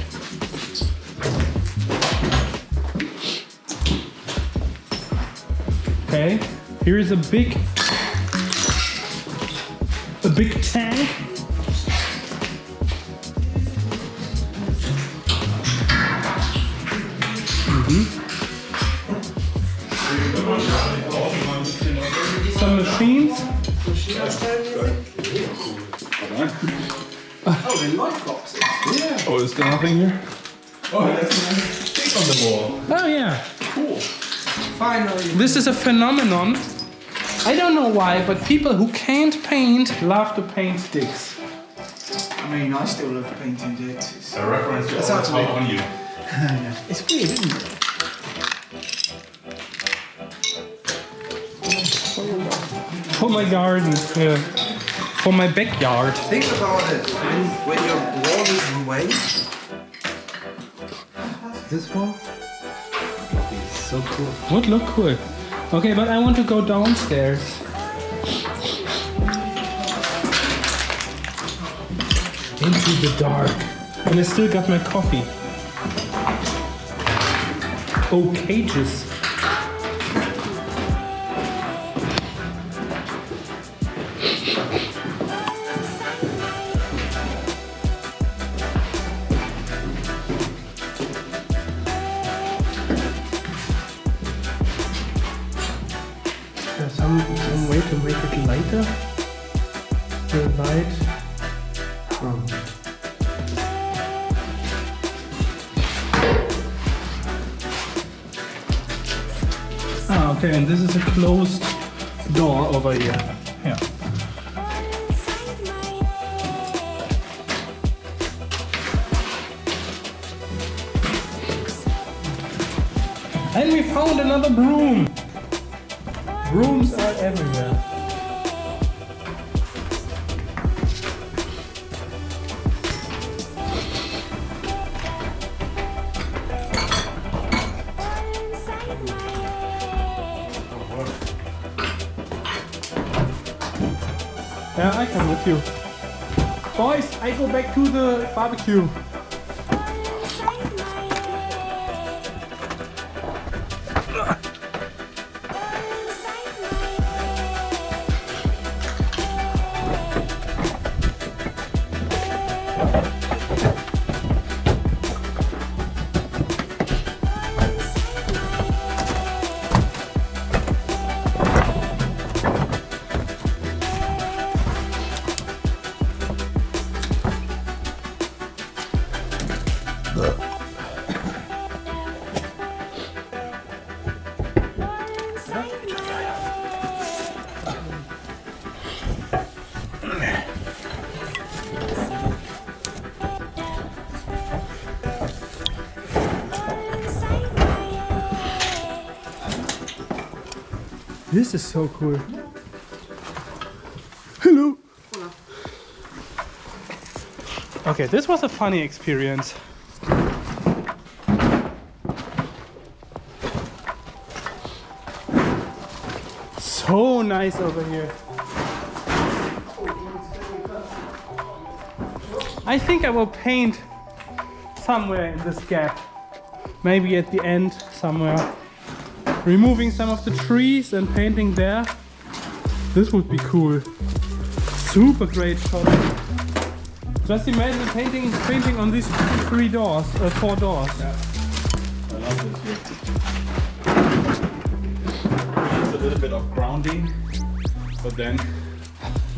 Okay, here is a big tank. Some machines. Oh, they're light boxes. Oh, is there nothing here? Oh, there's a stick on the wall. Oh yeah. Cool. Finally. This is a phenomenon. I don't know why, but people who can't paint love to paint sticks. I mean, I still love painting dicks. It's, A reference to That's all actually- on you. it's weird, isn't it? For my garden, for my backyard. Think about it. When your wall is away, this one is so cool. Would look cool. Okay, but I want to go downstairs. Into the dark. And I still got my coffee. Oh, cages. some way to make it lighter. The light from. Ah, okay, and this is a closed door over here. Yeah. And we found another broom. Brooms are everywhere. Yeah, I come with you. Boys, I go back to the barbecue. This is so cool. Hello. Hola. Okay, this was a funny experience. So nice over here. I think I will paint somewhere in this gap. Maybe at the end somewhere. Removing some of the trees and painting there. This would be cool. Super great shot. Just imagine painting on these 4 doors. Yeah. I love this here. It's a little bit of grounding, but then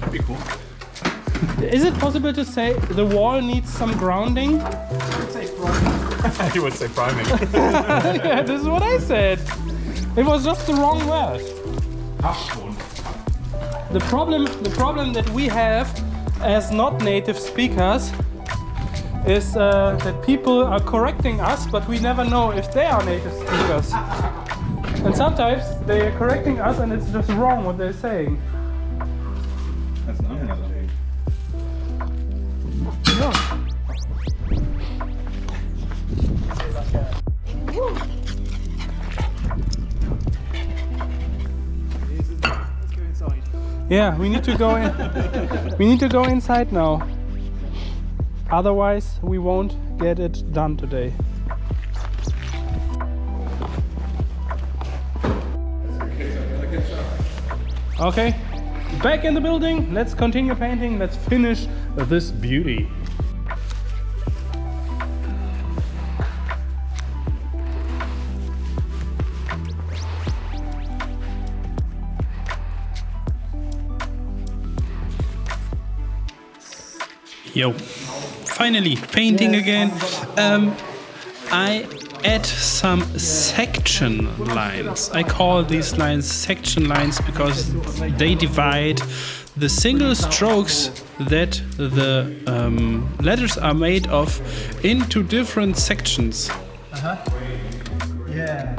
it'd be cool. Is it possible to say the wall needs some grounding? I'd say priming. You would say priming. Yeah, this is what I said. It was just the wrong word. The problem that we have as not native speakers is that people are correcting us, but we never know if they are native speakers. And sometimes they are correcting us and it's just wrong what they're saying. That's nice. Yeah. Yeah, we need to go in. We need to go inside now. Otherwise, we won't get it done today. Okay, back in the building. Let's continue painting. Let's finish this beauty. Yo, finally painting again. I add some section lines. I call these lines section lines because they divide the single strokes that the letters are made of into different sections. Yeah.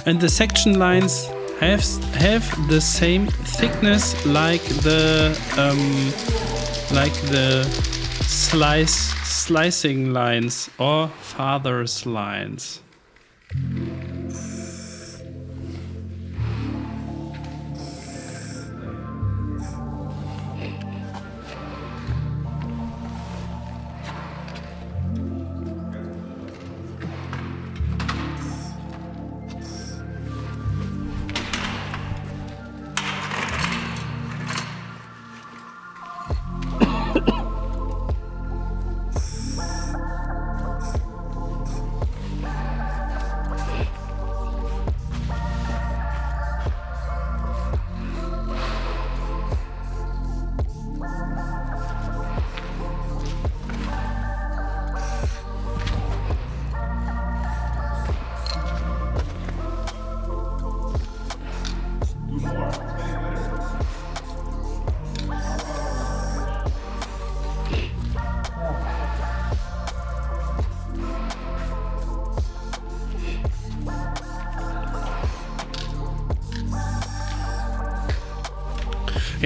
And the section lines have the same thickness like the slicing lines or father's lines.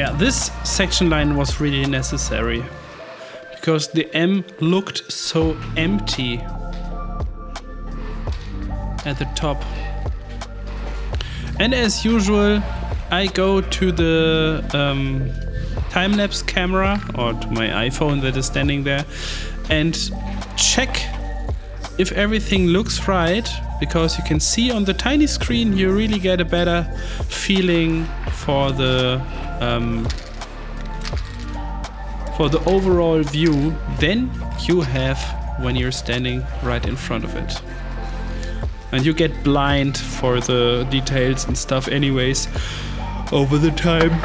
Yeah, this section line was really necessary because the M looked so empty at the top. And as usual, I go to the time-lapse camera or to my iPhone that is standing there and check if everything looks right, because you can see on the tiny screen you really get a better feeling for the overall view than you have when you're standing right in front of it. And you get blind for the details and stuff anyways over the time.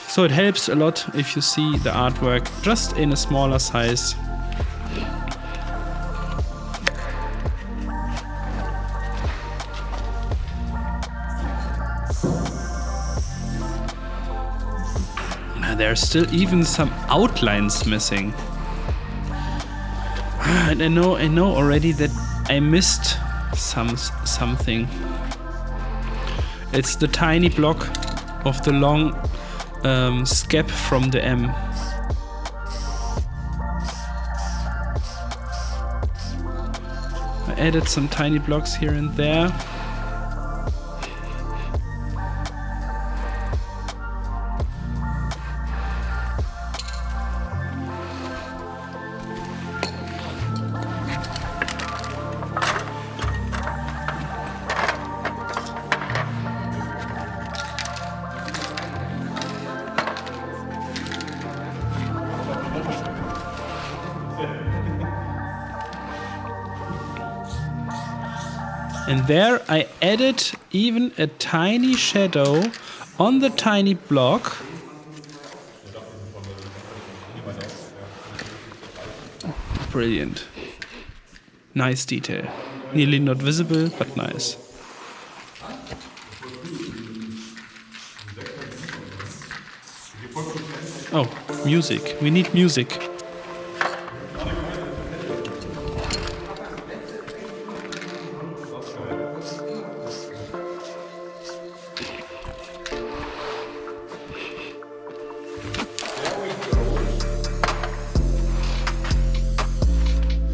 So it helps a lot if you see the artwork just in a smaller size. There's still even some outlines missing. And I know already that I missed something. It's the tiny block of the long scap from the M. I added some tiny blocks here and there. And there I added even a tiny shadow on the tiny block. Brilliant. Nice detail. Nearly not visible, but nice. Oh, music. We need music.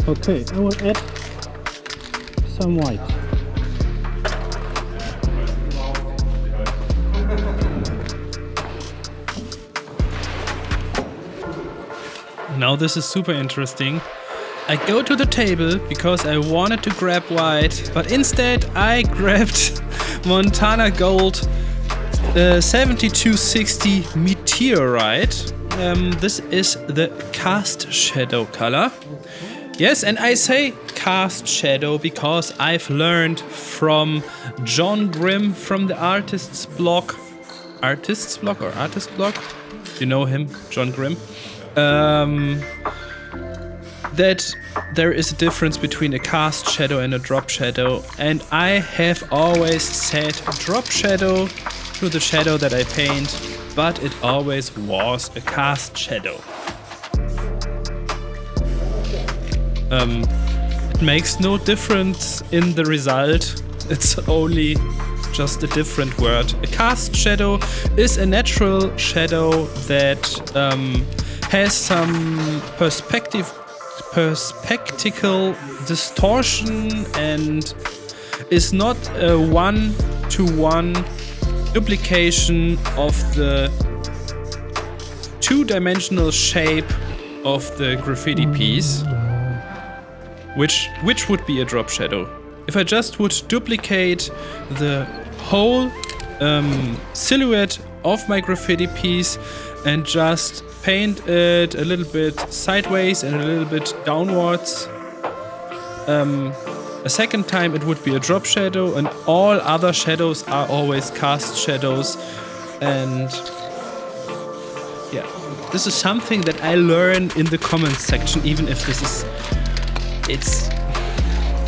Okay, I will add some white. Now this is super interesting. I go to the table because I wanted to grab white, but instead I grabbed Montana Gold 7260 Meteorite. This is the cast shadow color. Yes, and I say cast shadow because I've learned from John Grimm from the Artist's Block. Artist's Block or Artist Block? You know him, John Grimm. That there is a difference between a cast shadow and a drop shadow. And I have always said drop shadow to the shadow that I paint, but it always was a cast shadow. It makes no difference in the result. It's only just a different word. A cast shadow is a natural shadow that has some perspectical distortion and is not a one-to-one duplication of the two-dimensional shape of the graffiti piece. Which would be a drop shadow. If I just would duplicate the whole silhouette of my graffiti piece and just paint it a little bit sideways and a little bit downwards, a second time it would be a drop shadow, and all other shadows are always cast shadows. And yeah, this is something that I learned in the comments section, even if this is...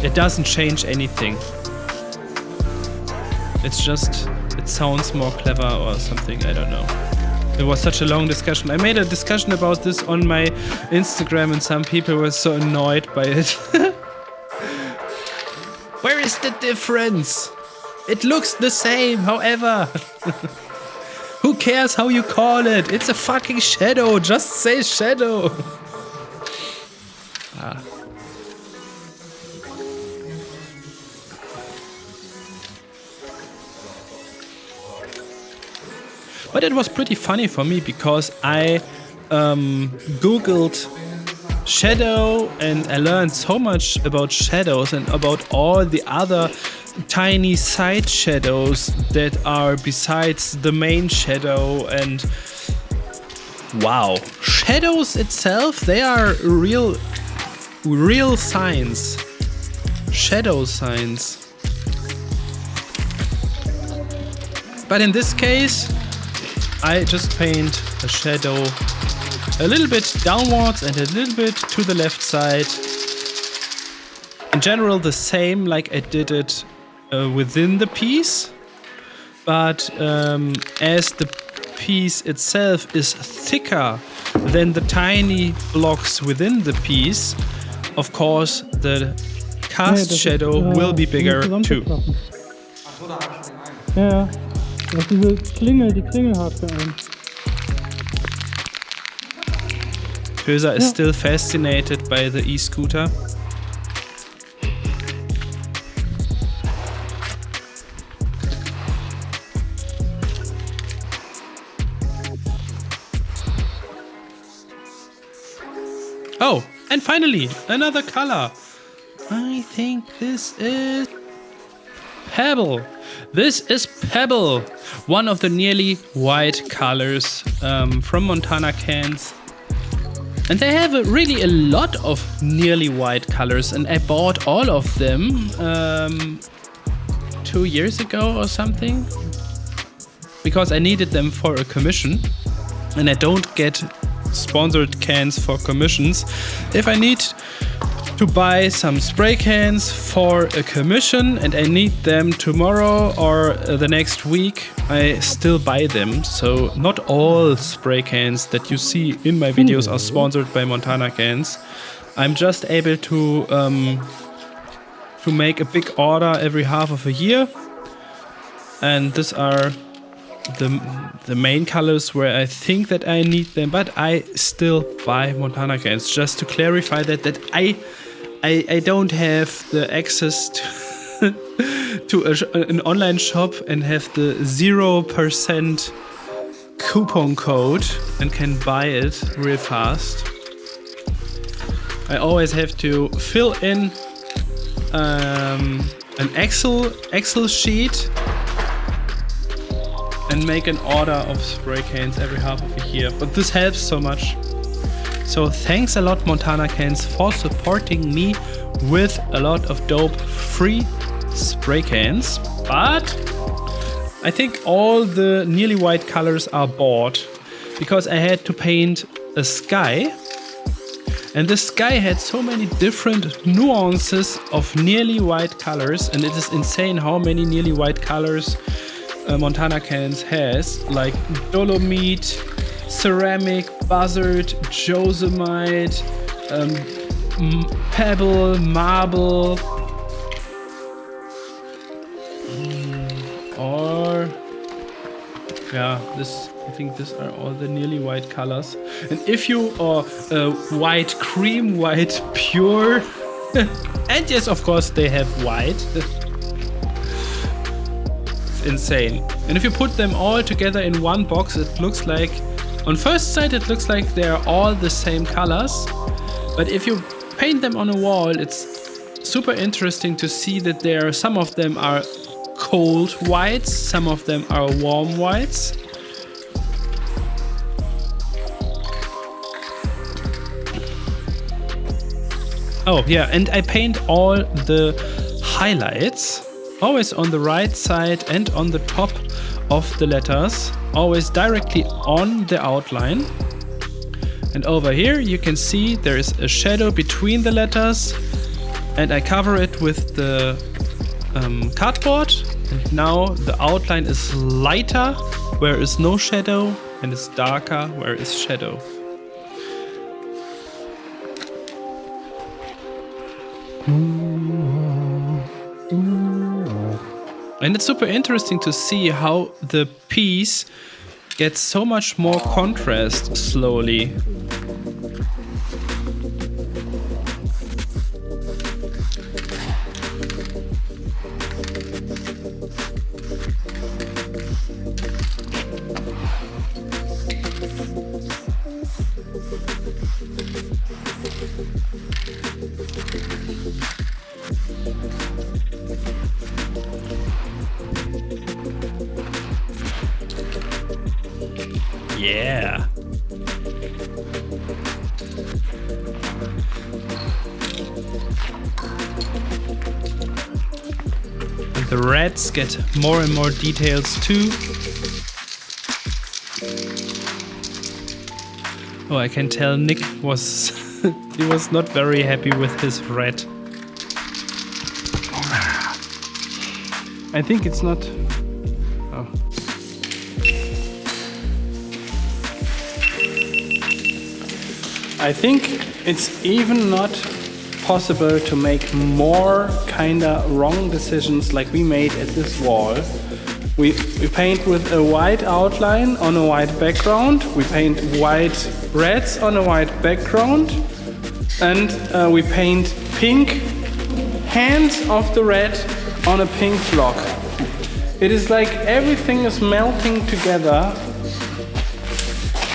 It doesn't change anything. It's just, it sounds more clever or something, I don't know. It was such a long discussion. I made a discussion about this on my Instagram and some people were so annoyed by it. Where is the difference? It looks the same, however. Who cares how you call it? It's a fucking shadow. Just say shadow. Ah. But it was pretty funny for me because I googled shadow and I learned so much about shadows and about all the other tiny side shadows that are besides the main shadow. And wow, shadows itself, they are real science. Shadow science. But in this case, I just paint a shadow a little bit downwards and a little bit to the left side. In general, the same like I did it within the piece. But as the piece itself is thicker than the tiny blocks within the piece, of course, the cast shadow will be bigger too. Ja, das ist diese Klingel, die Klingel hakt ein. THÖSER is still fascinated by the e-scooter. Oh, and finally, another color. I think this is Pebble. This is Pebble, one of the nearly white colors from Montana cans. And they have really a lot of nearly white colors, and I bought all of them 2 years ago or something, because I needed them for a commission, and I don't get sponsored cans for commissions. If I need to buy some spray cans for a commission and I need them tomorrow or the next week, I still buy them. So not all spray cans that you see in my videos are sponsored by Montana cans. I'm just able to make a big order every half of a year, and these are the main colors where I think that I need them, but I still buy Montana cans. Just to clarify that I don't have the access to an online shop and have the 0% coupon code and can buy it real fast. I always have to fill in an Excel sheet and make an order of spray cans every half of a year. But this helps so much. So thanks a lot, Montana cans, for supporting me with a lot of dope free spray cans. But I think all the nearly white colors are bought because I had to paint a sky. And the sky had so many different nuances of nearly white colors, and it is insane how many nearly white colors Montana cans has, like Dolomite, Ceramic, Buzzard, Josemite, Pebble, Marble, or yeah, I think these are all the nearly white colors. And if you are white cream, white pure, and yes, of course they have white. It's insane. And if you put them all together in one box, it looks like, on first sight, it looks like they're all the same colors. But if you paint them on a wall, it's super interesting to see that some of them are cold whites, some of them are warm whites. Oh yeah, and I paint all the highlights always on the right side and on the top of the letters, always directly on the outline. And over here you can see there is a shadow between the letters, and I cover it with the cardboard, and now the outline is lighter where is no shadow, and it's darker where is shadow. And it's super interesting to see how the piece gets so much more contrast slowly. Yeah. And the reds get more and more details too. Oh, I can tell Nick was he was not very happy with his red. I think it's not. Oh. I think it's even not possible to make more kinda wrong decisions like we made at this wall. We paint with a white outline on a white background. We paint white reds on a white background. And we paint pink hands of the red on a pink block. It is like everything is melting together.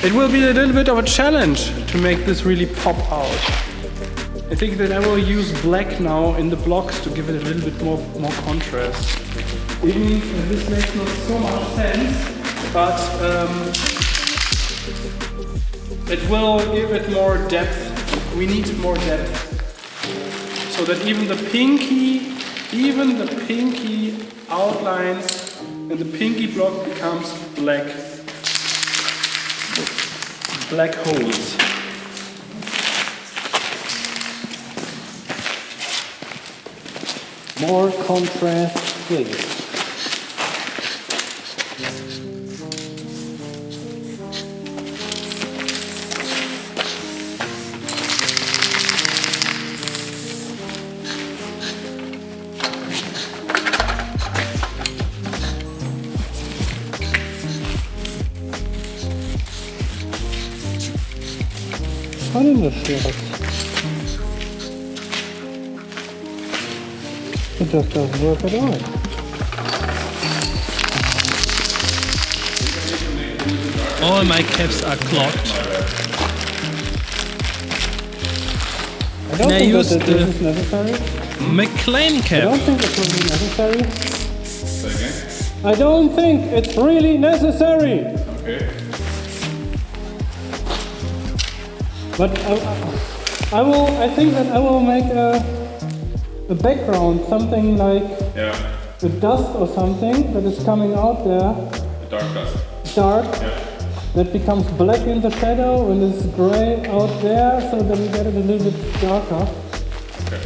It will be a little bit of a challenge to make this really pop out. I think that I will use black now in the blocks to give it a little bit more contrast. Even this makes not so much sense, but it will give it more depth. We need more depth. So that even the pinky outlines and the pinky block becomes black. Black holes. More contrast, please. How did this work? It just doesn't work at all. All my caps are clogged. I don't And I think used that this is necessary. McLean I cap. don't think it's really necessary. I don't think it's really necessary. Okay. But I think that I will make a background, something like Yeah. the dust or something that is coming out there, The dark dust. dark, Yeah. that becomes black in the shadow and is gray out there, so that we get it a little bit darker. Okay.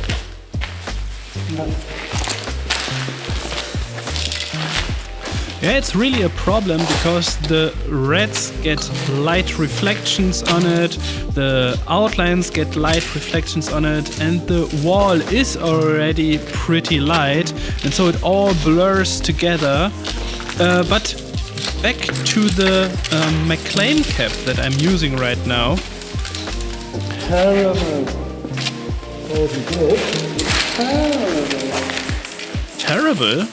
Yeah, it's really a problem because the reds get light reflections on it, the outlines get light reflections on it, and the wall is already pretty light, and so it all blurs together. But back to the McLean cap that I'm using right now. Terrible. Terrible?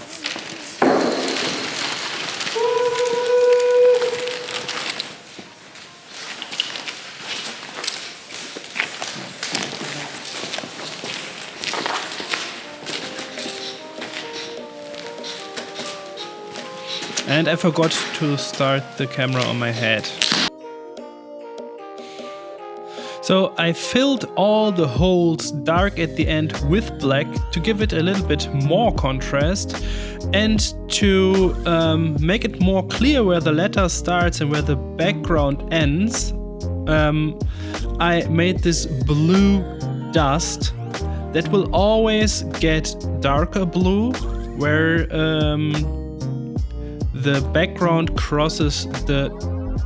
And I forgot to start the camera on my head. So I filled all the holes dark at the end with black to give it a little bit more contrast and to make it more clear where the letter starts and where the background ends. I made this blue dust that will always get darker blue where the background crosses the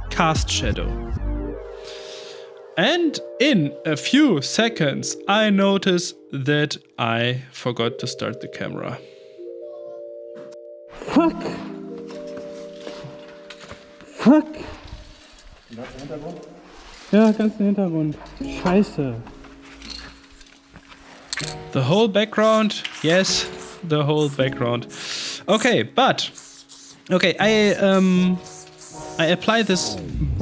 cast shadow. And in a few seconds, I notice that I forgot to start the camera. Fuck! Fuck! Ja, ganz im Hintergrund. Scheiße. The whole background? Yes, the whole background. Okay, but I apply this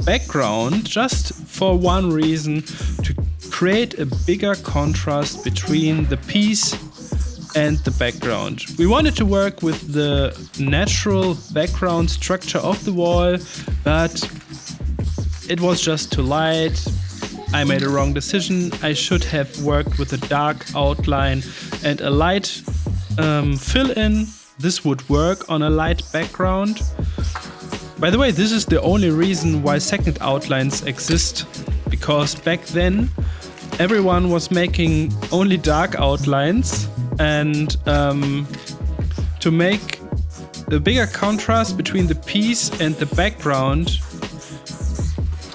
background just for one reason, to create a bigger contrast between the piece and the background. We wanted to work with the natural background structure of the wall, but it was just too light. I made a wrong decision. I should have worked with a dark outline and a light fill-in. This would work on a light background. By the way, this is the only reason why second outlines exist, because back then everyone was making only dark outlines, and to make a bigger contrast between the piece and the background,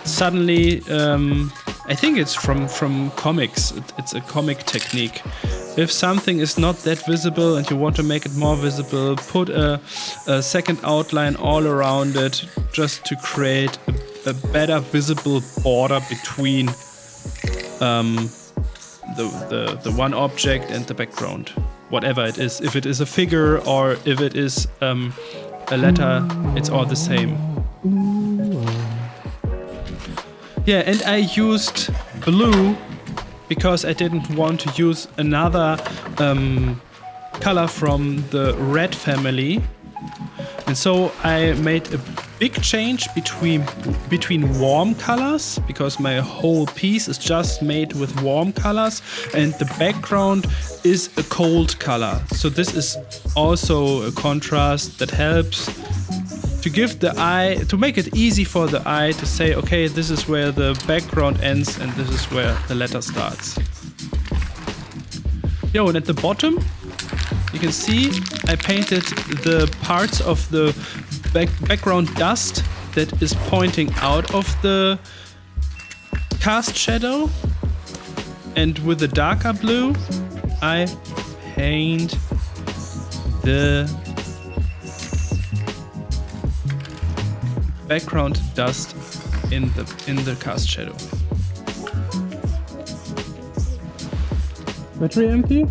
suddenly I think it's from comics. It's a comic technique. If something is not that visible and you want to make it more visible, put a second outline all around it, just to create a better visible border between the one object and the background, whatever it is. If it is a figure or if it is a letter, it's all the same. Yeah, and I used blue because I didn't want to use another color from the red family. And so I made a big change between warm colors, because my whole piece is just made with warm colors, and the background is a cold color. So this is also a contrast that helps to give the eye, to make it easy for the eye to say, okay, this is where the background ends and this is where the letter starts. Yo, and at the bottom, you can see I painted the parts of the background dust that is pointing out of the cast shadow. And with the darker blue, I paint the background dust in the cast shadow. Battery empty?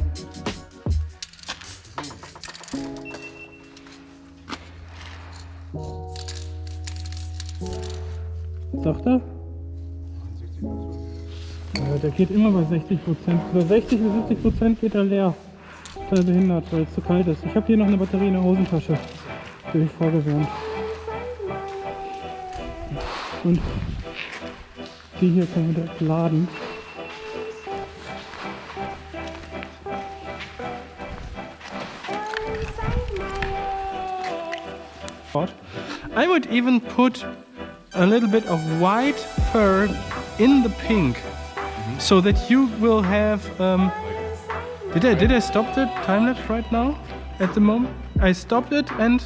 Sagt er? Ja, der geht immer bei 60%. Bei 60 bis 70% geht er leer. Total behindert, weil es zu kalt ist. Ich habe hier noch eine Batterie in der Hosentasche. Die habe ich vorgewärmt. Und die hier können wir direkt laden. I would even put a little bit of white fur in the pink, so that you will have. Did I stop the time lapse right now? At the moment, I stopped it and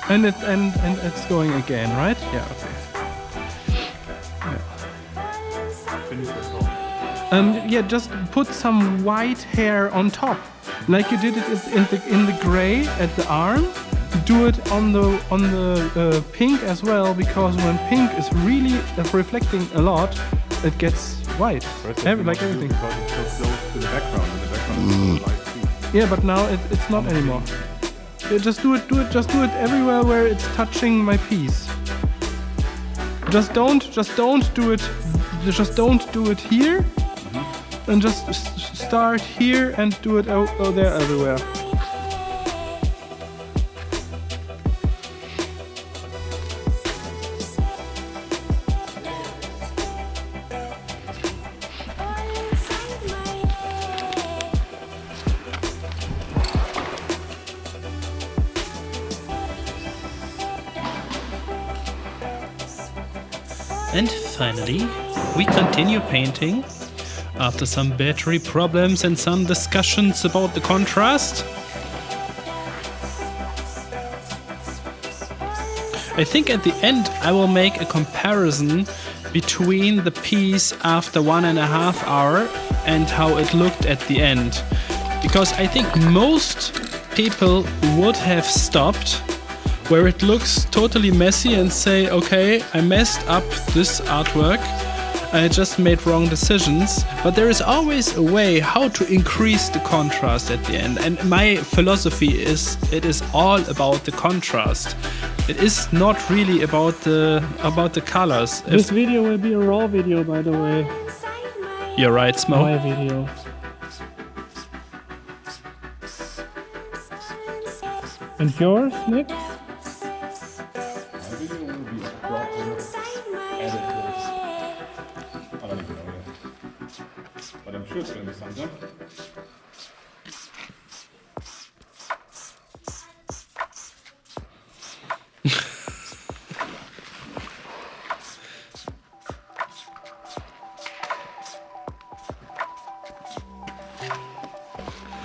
it's going again, right? Yeah. Okay. Yeah, just put some white hair on top, like you did it in the gray at the arm. Do it on the pink as well, because when pink is really reflecting a lot, it gets white, like everything. Because it's so close to the background, and the background is so light too. Yeah, but now it's not anymore. Yeah, just do it everywhere where it's touching my piece. Just don't do it here, and just start here and do it out there everywhere. And finally, we continue painting after some battery problems and some discussions about the contrast. I think at the end I will make a comparison between the piece after 1.5 hours and how it looked at the end. Because I think most people would have stopped where it looks totally messy and say, okay, I messed up this artwork, I just made wrong decisions, but there is always a way how to increase the contrast at the end. And my philosophy is, it is all about the contrast. It is not really about the colors. This video will be a raw video, by the way. You're right, Smoe. My video. And yours, Nick? But I'm sure it's going to be something.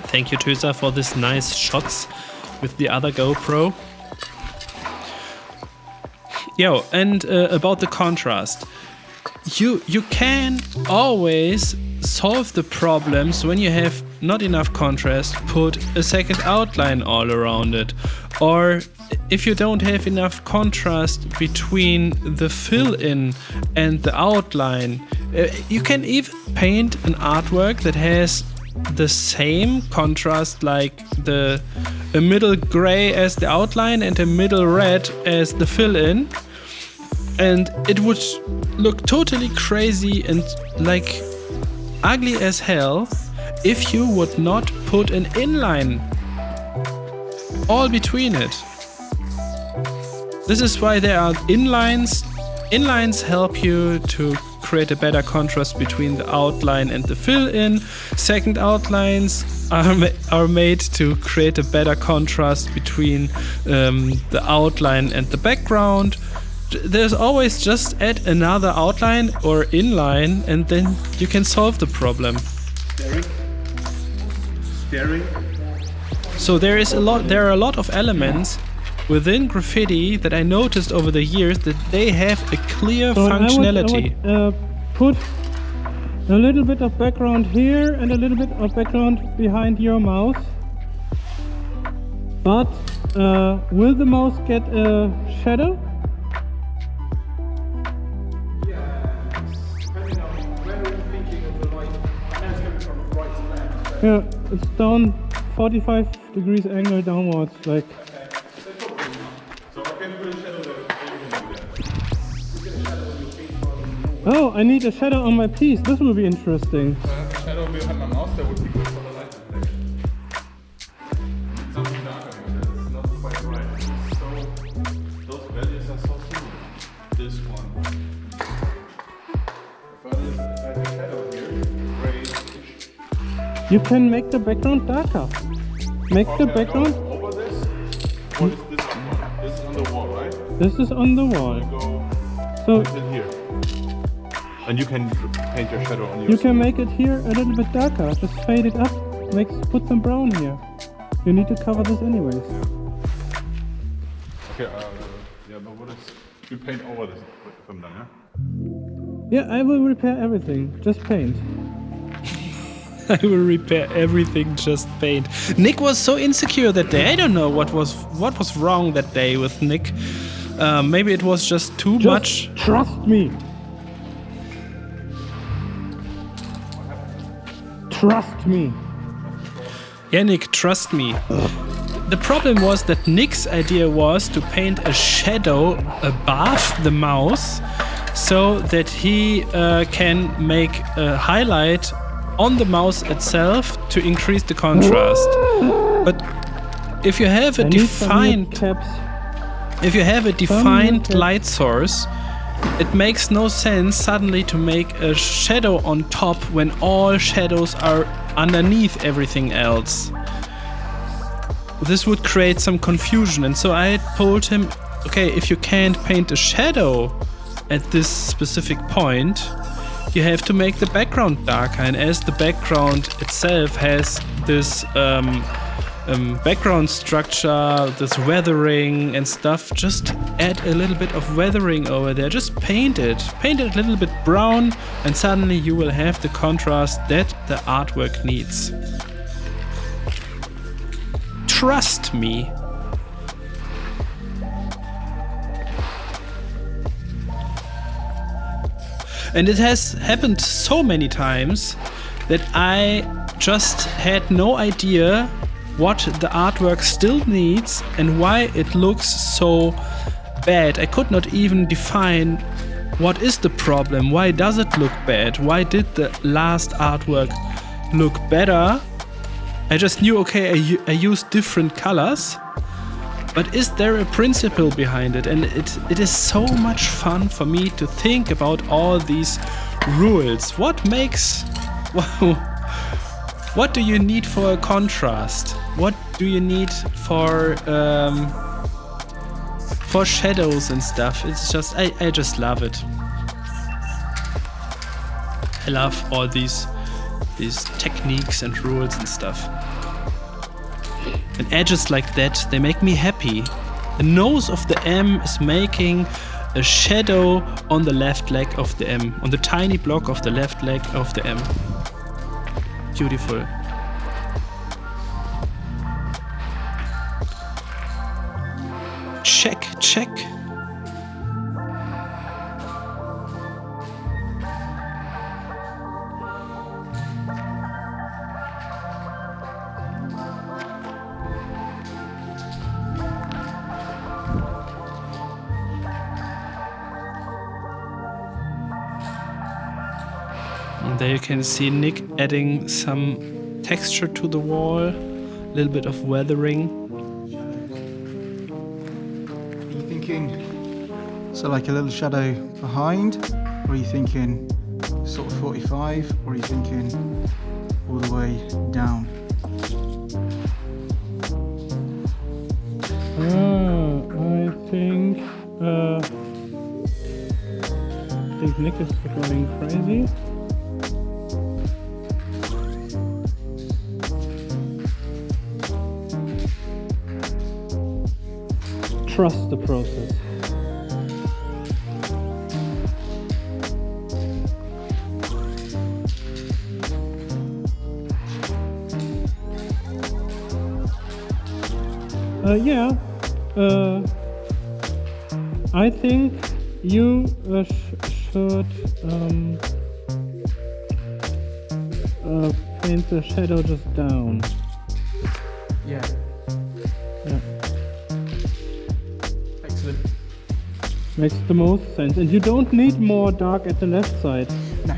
Thank you, THÖSER, for this nice shots with the other GoPro. Yo, and about the contrast. You can always solve the problems when you have not enough contrast, put a second outline all around it. Or if you don't have enough contrast between the fill-in and the outline, you can even paint an artwork that has the same contrast, like a middle gray as the outline and a middle red as the fill-in. And it would look totally crazy and like ugly as hell if you would not put an inline all between it. This is why there are inlines. Inlines help you to create a better contrast between the outline and the fill-in. Second outlines are made to create a better contrast between the outline and the background. There's always just add another outline or inline and then you can solve the problem. Scary. So there are a lot of elements within Graffiti that I noticed over the years that they have a clear functionality. I would put a little bit of background here and a little bit of background behind your mouse. But will the mouse get a shadow? Yeah, it's down 45 degrees angle downwards, like. So I can put a shadow there. Oh, I need a shadow on my piece. This will be interesting. A shadow behind my mouse, that would be good for the light reflection. Something darker because it's not quite right. So those values are so similar. This one. If I have a shadow here, grayish. You can make the background darker. Make the background. Over this? What is this one? This is on the wall, right? This is on the wall. Go So in here. And you can paint your shadow on your you can make it here a little bit darker. Just fade it up. Put some brown here. You need to cover this anyways. Okay, yeah, but what is... You paint over this from them, yeah? Yeah, I will repair everything. Just paint. I will repair everything, just paint. Nick was so insecure that day. I don't know what was wrong that day with Nick. Maybe it was just too much. Trust me. Trust me. Yeah, Nick, trust me. The problem was that Nick's idea was to paint a shadow above the mouse so that he can make a highlight on the mouse itself to increase the contrast. But if you have a defined light source, it makes no sense suddenly to make a shadow on top when all shadows are underneath everything else. This would create some confusion, and so I told him, okay, if you can't paint a shadow at this specific point, you have to make the background darker, and as the background itself has this background structure, this weathering and stuff, just add a little bit of weathering over there. Just paint it a little bit brown, and suddenly you will have the contrast that the artwork needs. Trust me. And it has happened so many times that I just had no idea what the artwork still needs and why it looks so bad. I could not even define what is the problem. Why does it look bad? Why did the last artwork look better? I just knew, okay, I used different colors. But is there a principle behind it? And it is so much fun for me to think about all these rules. What makes... What do you need for a contrast? What do you need for shadows and stuff? It's just... I just love it. I love all these techniques and rules and stuff. And edges like that, they make me happy. The nose of the M is making a shadow on the left leg of the M, on the tiny block of the left leg of the M. Beautiful. Check, check. There you can see Nick adding some texture to the wall, a little bit of weathering. Are you thinking, so like a little shadow behind, or are you thinking sort of 45, or are you thinking all the way down? I think Nick is going crazy. Trust the process. I think you should paint the shadow just down. Yeah. Yeah. Excellent. Makes the most sense. And you don't need more dark at the left side. No.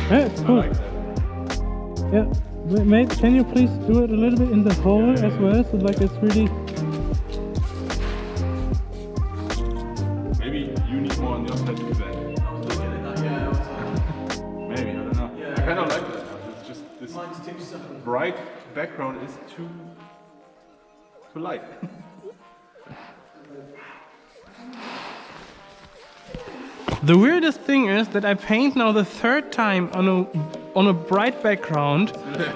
Yeah, it's cool. Yeah, but mate, can you please do it a little bit in the hole as well, so like it's really... Maybe you need more on your side too then. Maybe, I don't know. I kind of like that. It's just this bright background is too light. The weirdest thing is that I paint now the third time on a bright background,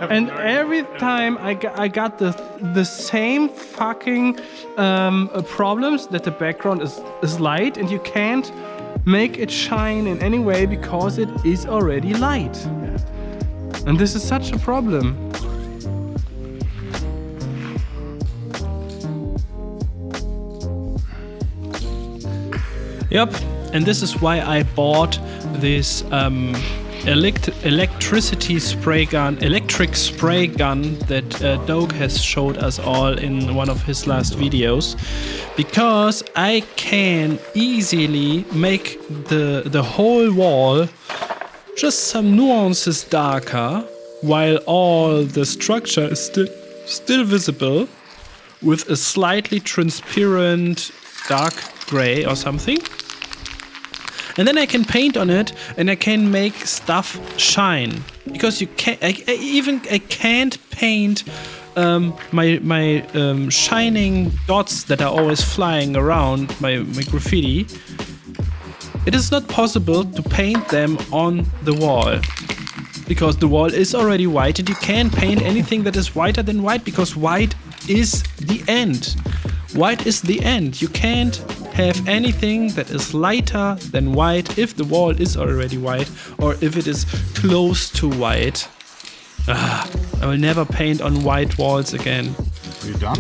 and every time I got the same fucking problems, that the background is light and you can't make it shine in any way because it is already light. And this is such a problem. Yep, and this is why I bought this electric spray gun that Doug has showed us all in one of his last videos, because I can easily make the whole wall just some nuances darker while all the structure is still visible with a slightly transparent dark gray or something. And then I can paint on it and I can make stuff shine, because you can't. I can't paint my shining dots that are always flying around my graffiti. It is not possible to paint them on the wall, because the wall is already white and you can't paint anything that is whiter than white, because white is the end. White is the end. You can't have anything that is lighter than white if the wall is already white or if it is close to white. I will never paint on white walls again. Are you done?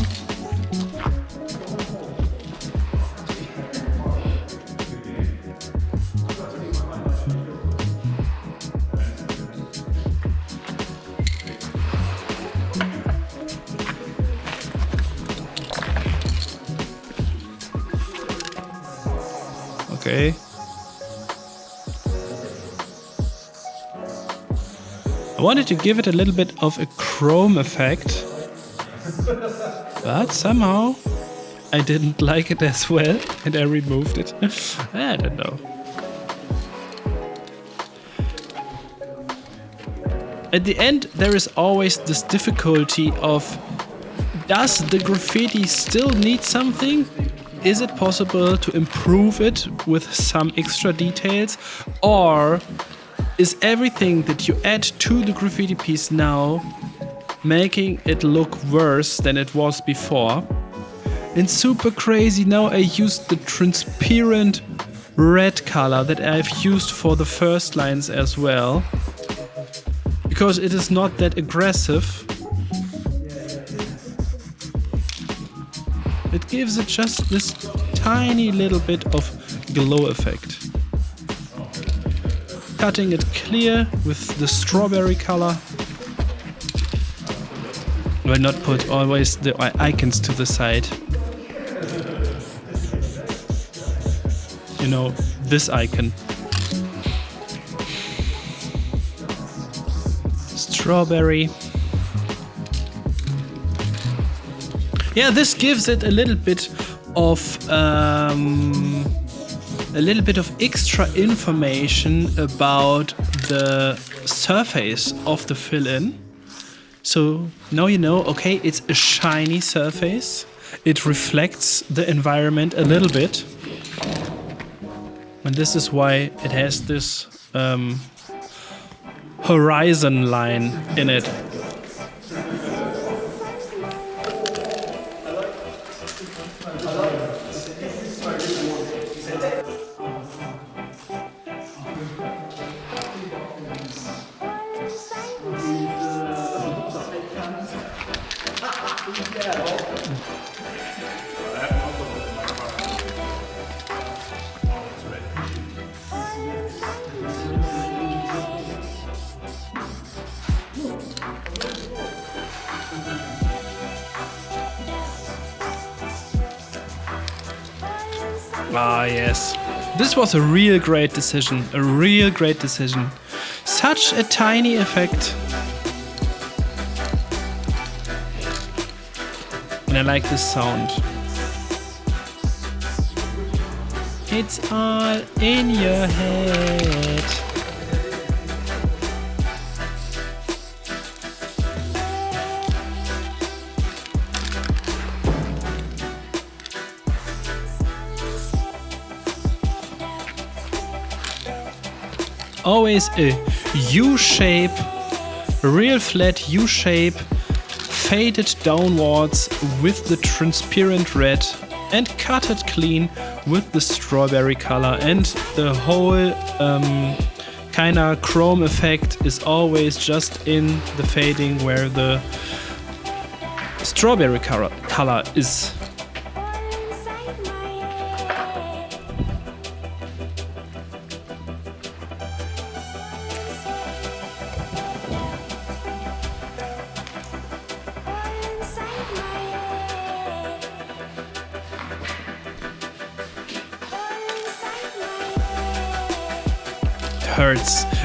Okay. I wanted to give it a little bit of a chrome effect, but somehow I didn't like it as well and I removed it. I don't know. At the end, there is always this difficulty of, does the graffiti still need something? Is it possible to improve it with some extra details? Or is everything that you add to the graffiti piece now making it look worse than it was before? And super crazy, now I used the transparent red color that I've used for the first lines as well, because it is not that aggressive. It gives it just this tiny little bit of glow effect. Cutting it clear with the strawberry color. I will not put always the icons to the side. You know, this icon. Strawberry. Yeah, this gives it a little bit of extra information about the surface of the fill-in. So now you know, okay, it's a shiny surface. It reflects the environment a little bit. And this is why it has this horizon line in it. Ah, yes. This was a real great decision. A real great decision. Such a tiny effect. And I like this sound. It's all in your head. Always a U-shape, a real flat U-shape, faded downwards with the transparent red and cut it clean with the strawberry color, and the whole kinda chrome effect is always just in the fading where the strawberry color is.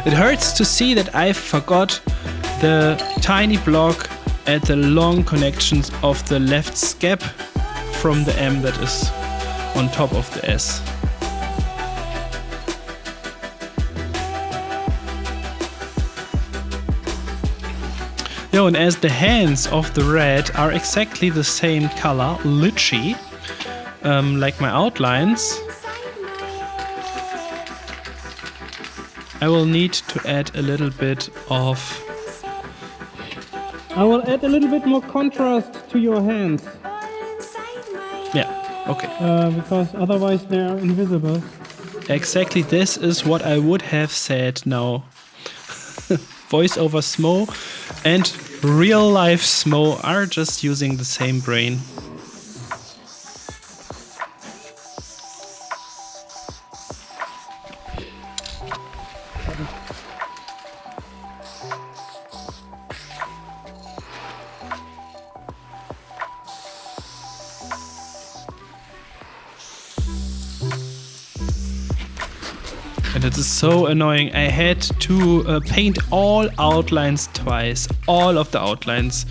It hurts to see that I forgot the tiny block at the long connections of the left scap from the M that is on top of the S. Yo, and as the hands of the red are exactly the same color, lychee, like my outlines, I will need to add a little bit of... I will add a little bit more contrast to your hands. Yeah, okay. Because otherwise they are invisible. Exactly, this is what I would have said now. Voice over Smoe. and real life Smoe are just using the same brain. And it is so annoying. I had to paint all outlines twice, all of the outlines,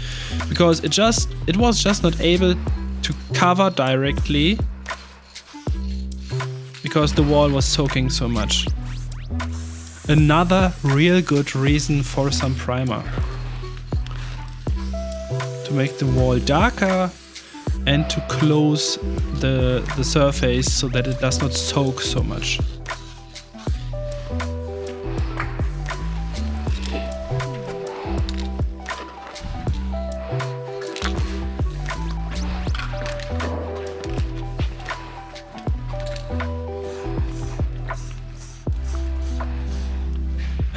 because it was just not able to cover directly because the wall was soaking so much. Another real good reason for some primer. To make the wall darker and to close the surface so that it does not soak so much.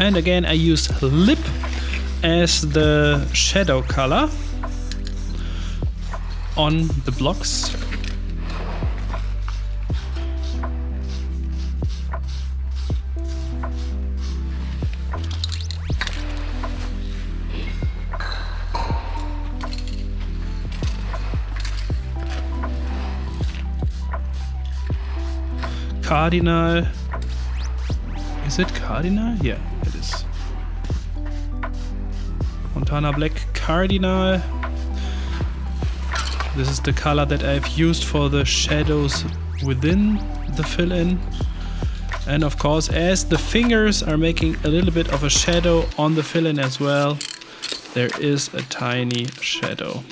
And again, I use lip as the shadow color on the blocks. Cardinal. Is it Cardinal? Yeah, it is. Montana Black Cardinal. This is the color that I've used for the shadows within the fill-in. And of course, as the fingers are making a little bit of a shadow on the fill-in as well, there is a tiny shadow.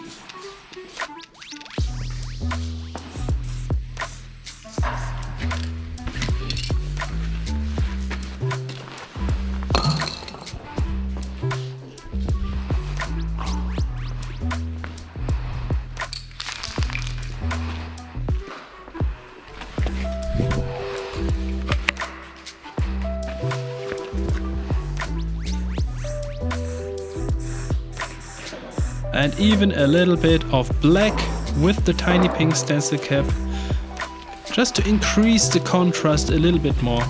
And even a little bit of black with the tiny pink stencil cap, just to increase the contrast a little bit more.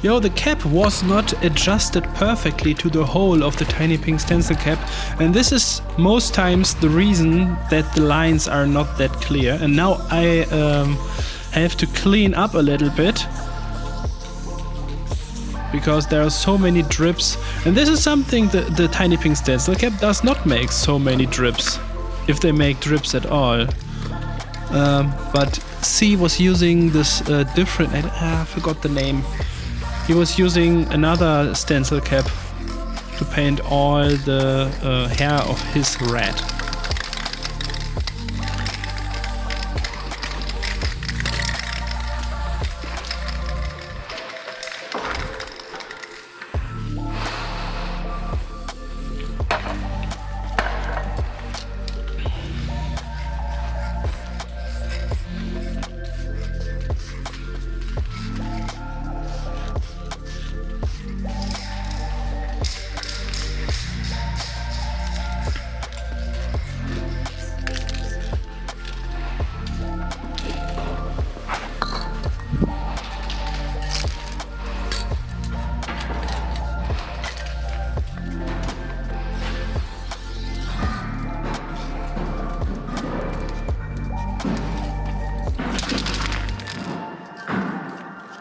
Yo, the cap was not adjusted perfectly to the hole of the tiny pink stencil cap, and this is most times the reason that the lines are not that clear. And now I have to clean up a little bit because there are so many drips, and this is something that the tiny pink stencil cap does not make so many drips, if they make drips at all. But C was using this different, I forgot the name. He was using another stencil cap to paint all the hair of his rat.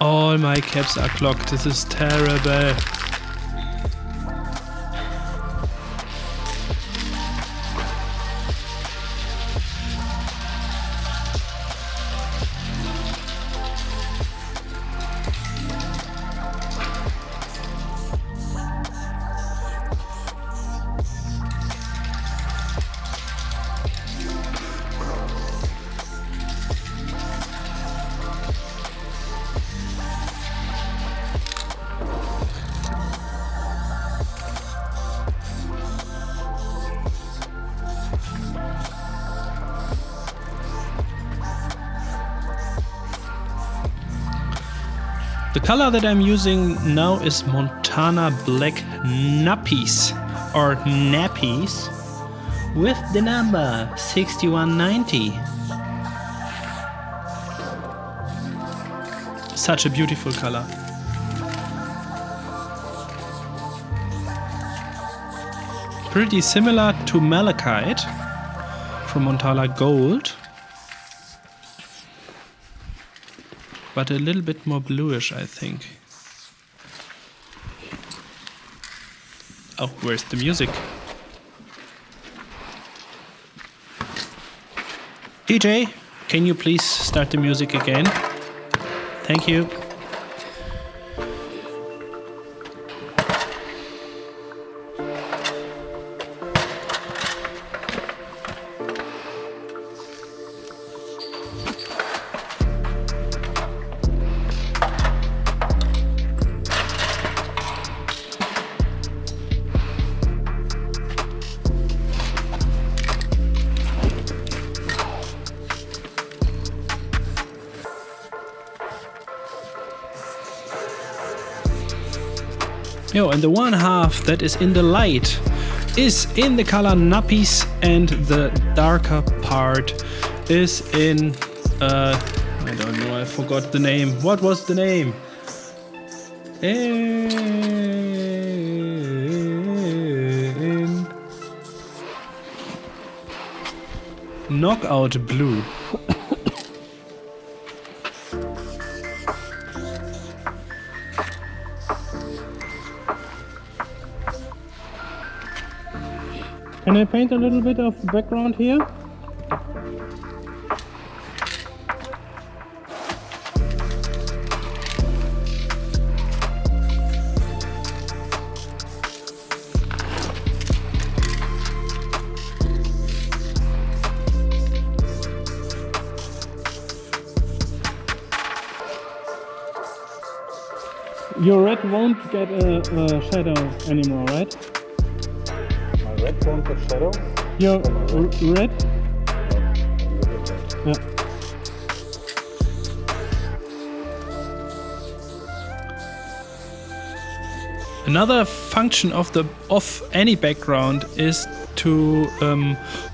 All my caps are clogged. This is terrible. The color that I'm using now is Montana Black Nappies or Nappies with the number 6190. Such a beautiful color. Pretty similar to Malachite from Montana Gold, but a little bit more bluish, I think. Oh, where's the music? DJ, can you please start the music again? Thank you. Yo, and the one half that is in the light is in the color Nappies, and the darker part is in, I don't know, I forgot the name. What was the name? In Knockout Blue. Can I paint a little bit of background here? Your red won't get a shadow anymore, right? Red won't get shadow? Your red? Yeah. Another function of any background is to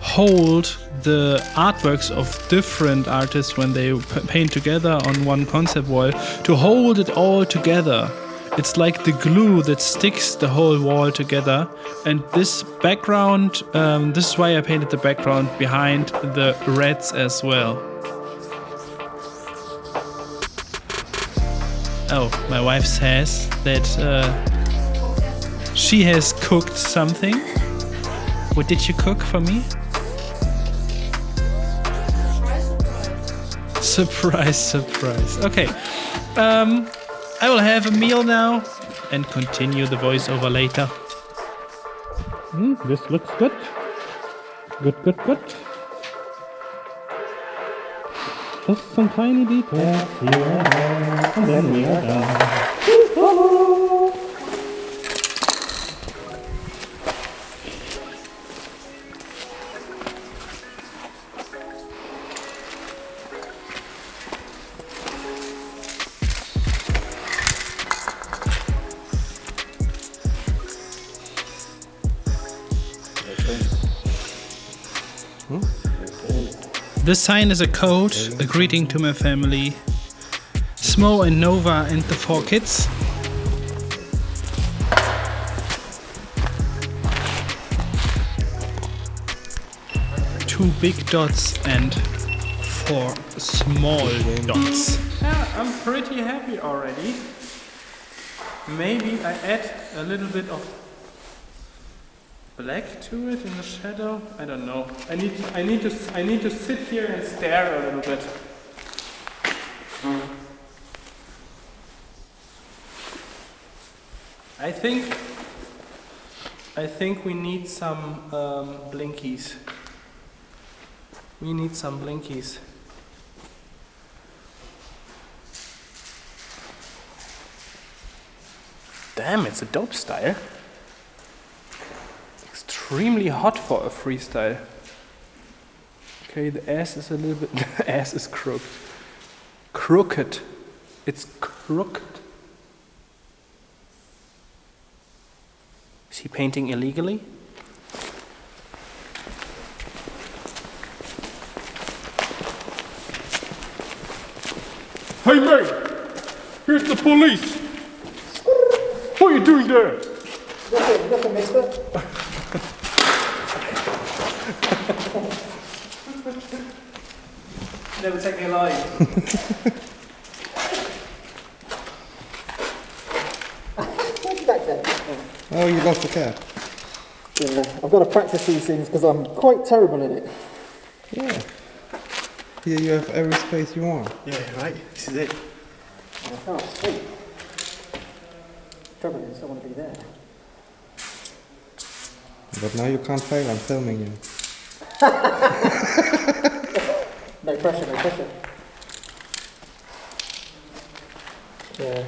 hold the artworks of different artists when they paint together on one concept wall, to hold it all together. It's like the glue that sticks the whole wall together. And this background, this is why I painted the background behind the reds as well. Oh, my wife says that she has cooked something. What did you cook for me? Surprise, surprise. Okay. I will have a meal now and continue the voiceover later. This looks good. Good, good, good. Just some tiny details here and there, and then we are done. This sign is a code, a greeting to my family, Smoe and Nova and the 4 kids. Two big dots and 4 small dots. Yeah, I'm pretty happy already. Maybe I add a little bit of black to it in the shadow. I don't know. I need to sit here and stare a little bit. I think we need some blinkies. We need some blinkies. Damn, it's a dope style. Extremely hot for a freestyle. Okay, the ass is a little bit. The ass is crooked. Crooked. It's crooked. Is he painting illegally? Hey mate! Here's the police! What are you doing there? Nothing, mister. Never take me alive. Oh, you lost the cat. Yeah, I've got to practice these things because I'm quite terrible at it. Yeah. Here you have every space you want. Yeah, right. This is it. I can't sleep. Trouble is, I want to be there. But now you can't fail, I'm filming you. No pressure, no pressure. Yeah.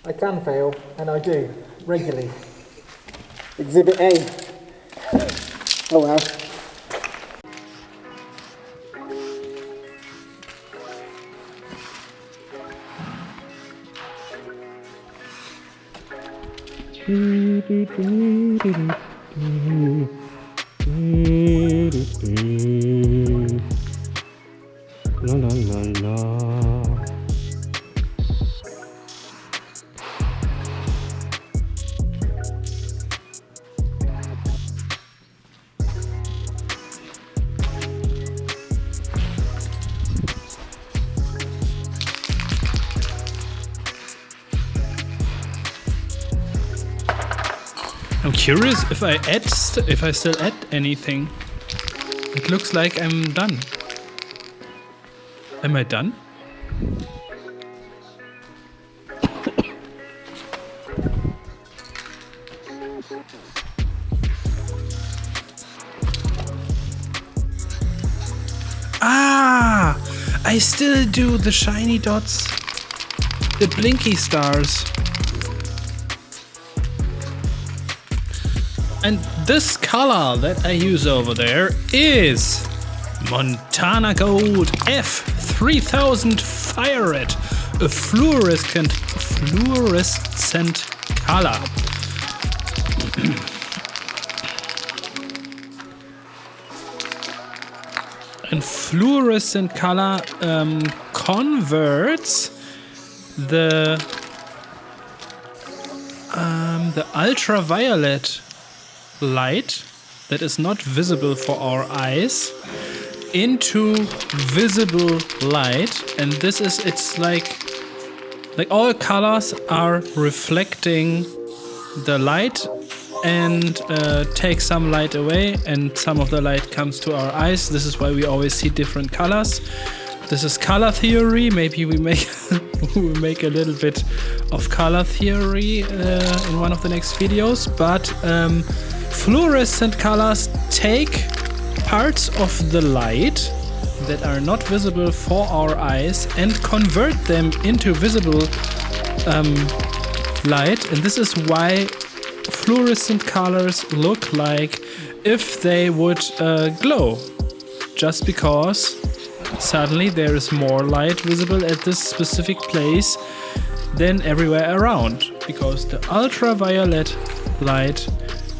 I can fail, and I do, regularly. Exhibit A. Oh well. La la la la. I'm curious if I still add anything. It looks like I'm done. Am I done? Ah! I still do the shiny dots. The blinky stars. And this color that I use over there is Montana Gold F3000 Fire Red, a fluorescent color. And fluorescent color converts the ultraviolet light that is not visible for our eyes into visible light, and this is, it's like all colors are reflecting the light and take some light away, and some of the light comes to our eyes. This is why we always see different colors. This is color theory. Maybe we make we make a little bit of color theory in one of the next videos, but fluorescent colors take parts of the light that are not visible for our eyes and convert them into visible light, and this is why fluorescent colors look like if they would glow, just because suddenly there is more light visible at this specific place than everywhere around, because the ultraviolet light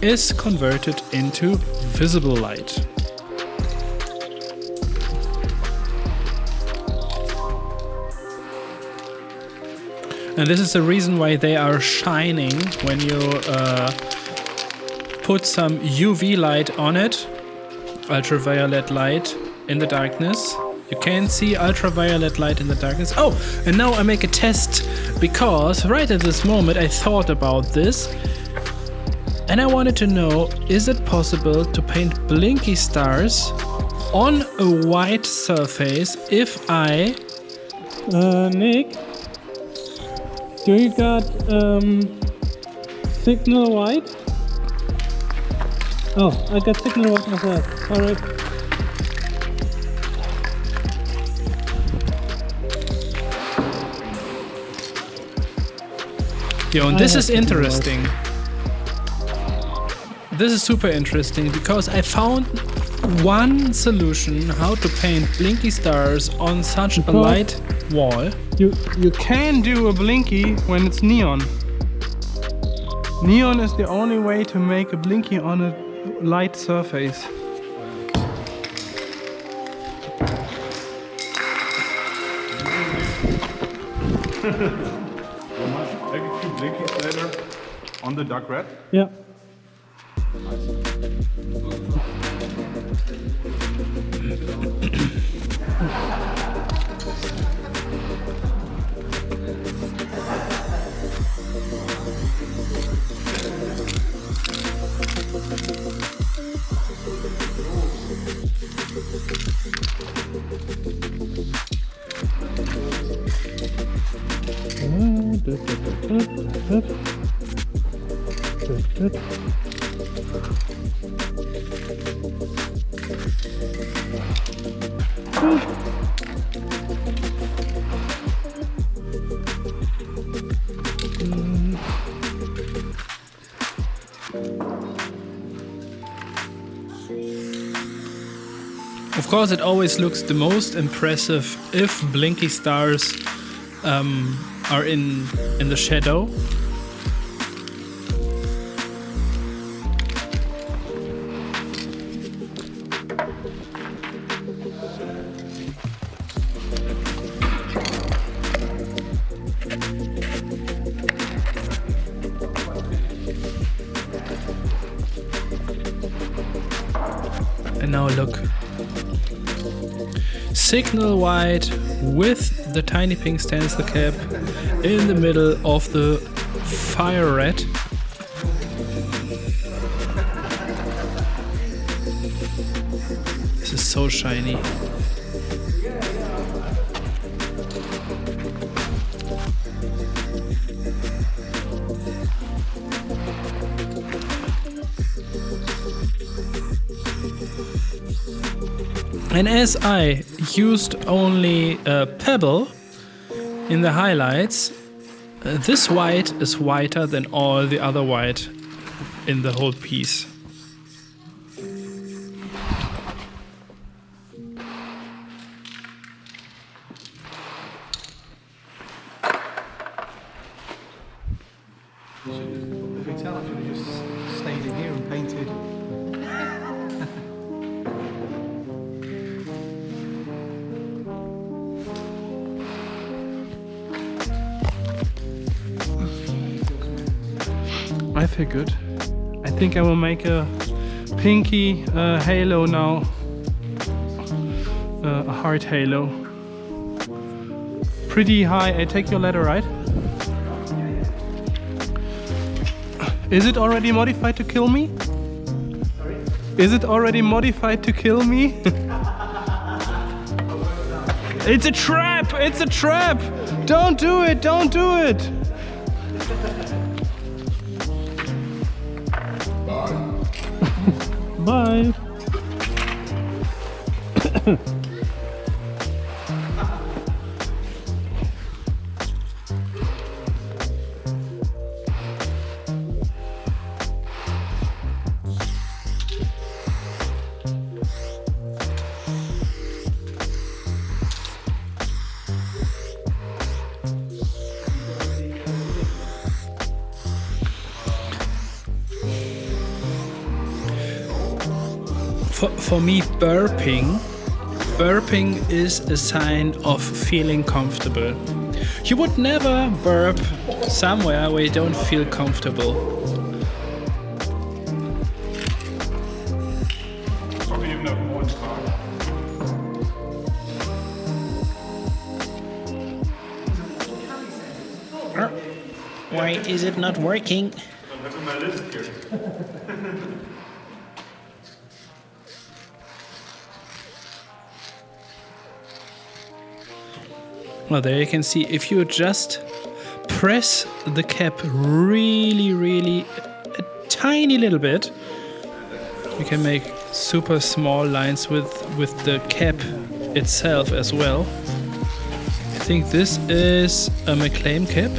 is converted into visible light. And this is the reason why they are shining when you put some UV light on it, ultraviolet light in the darkness. You can see ultraviolet light in the darkness. Oh, and now I make a test, because right at this moment I thought about this and I wanted to know, is it possible to paint blinky stars on a white surface if I... Nick, do you got signal white? Oh, I got signal white myself. Alright. Yo, and this is interesting. This is super interesting, because I found one solution how to paint blinky stars on such a light wall. You can do a blinky when it's neon. Neon is the only way to make a blinky on a light surface. Make a few blinkies later on the dark red. Yeah. Of course, it always looks the most impressive if blinky stars are in the shadow. And now look. Signal white with the tiny pink stencil cap in the middle of the fire red. This is so shiny. And as I used only a pebble in the highlights, this white is whiter than all the other white in the whole piece. If you tell, I should have just stayed in here and painted. I feel good. I think I will make a pinky halo now. A heart halo. Pretty high. I take your ladder, right? Is it already modified to kill me? Sorry? Is it already modified to kill me? It's a trap! It's a trap! Don't do it! Don't do it! Bye. For me, burping is a sign of feeling comfortable. You would never burp somewhere where you don't feel comfortable. Probably even have more in the car. Why is it not working? I'm having my list here. Well, there you can see if you just press the cap really a tiny little bit, you can make super small lines with the cap itself as well. I think this is a McLean cap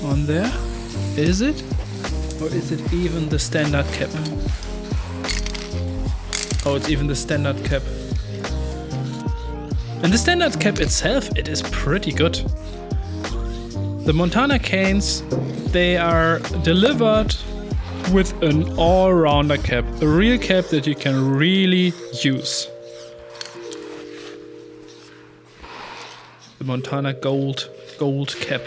on there. Is it? Or is it even the standard cap? Oh, it's even the standard cap. And the standard cap itself, it is pretty good. The Montana canes, they are delivered with an all-rounder cap. A real cap that you can really use. The Montana gold cap.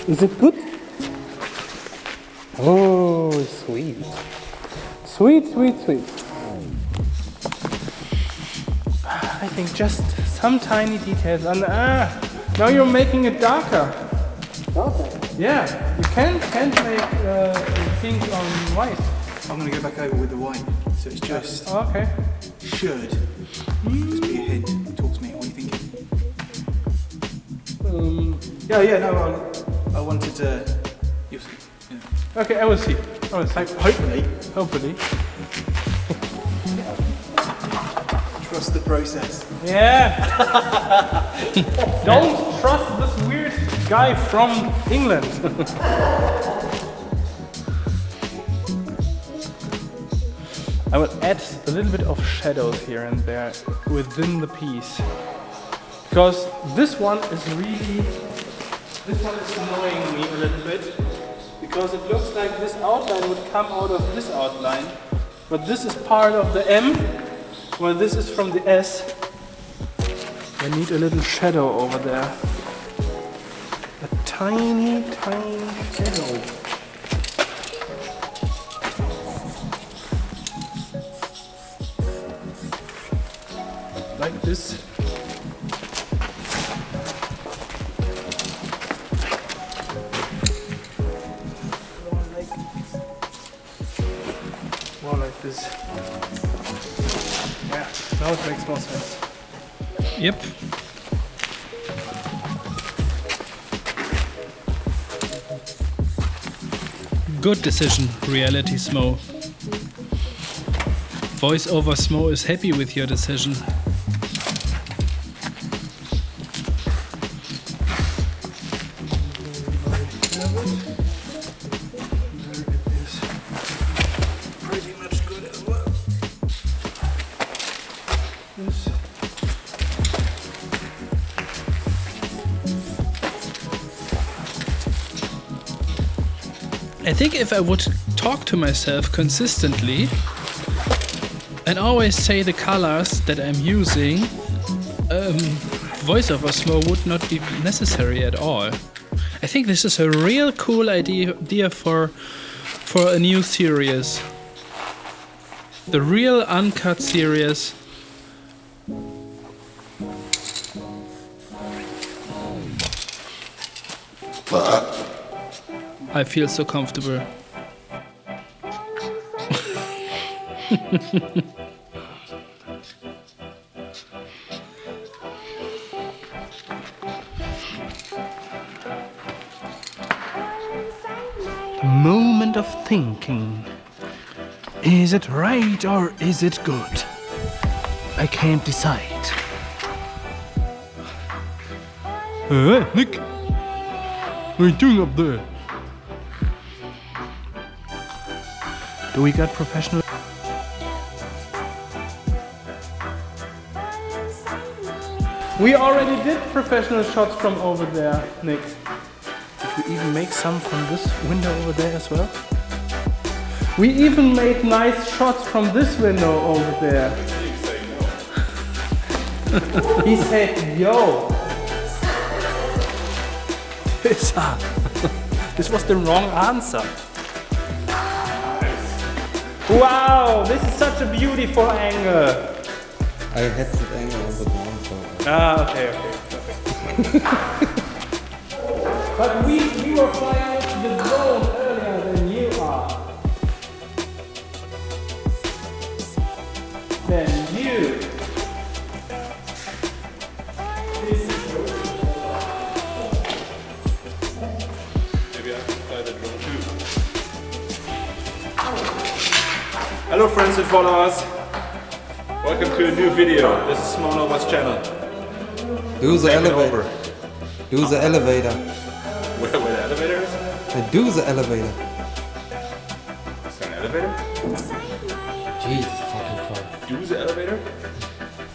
Is it good? Oh, sweet. Sweet, sweet, sweet. I think just some tiny details. And now you're making it darker. Darker? Yeah, you can't make things on white. I'm going to go back over with the white. So it's just Okay. should just be a hint. Talk to me. What are you thinking? Yeah. No, I wanted to. You'll see. Yeah. Okay, I will see. Hopefully. Hopefully. Trust the process. Yeah. Don't trust this weird guy from England. I will add a little bit of shadows here and there within the piece. Because this one is annoying me a little bit. Because it looks like this outline would come out of this outline. But this is part of the M, while this is from the S. I need a little shadow over there. A tiny, tiny shadow. Like this. More like this. Yeah, now it makes more sense. Yep. Good decision, reality Smoe. Voiceover Smoe is happy with your decision. I think if I would talk to myself consistently and always say the colors that I'm using, voiceover Smoe would not be necessary at all. I think this is a real cool idea for a new series. The real uncut series. I feel so comfortable. Moment of thinking. Is it right or is it good? I can't decide. Hey, Nick! What are you doing up there? Do we got professional? We already did professional shots from over there, Nick. Did we even make some from this window over there as well? We even made nice shots from this window over there. He said, yo. This was the wrong answer. Wow, this is such a beautiful angle. I had that angle on the ground, so. Ah, okay, perfect. But we were flying the drone earlier than you are. Than you. Maybe I have to fly the drone too. Hello friends and followers. Welcome to a new video. This is Smoe Nova's channel. Do the Take it elevator. over. Do the elevator. Where the elevator is? Do the elevator. Is there an elevator? Jesus fucking Christ. Do the elevator?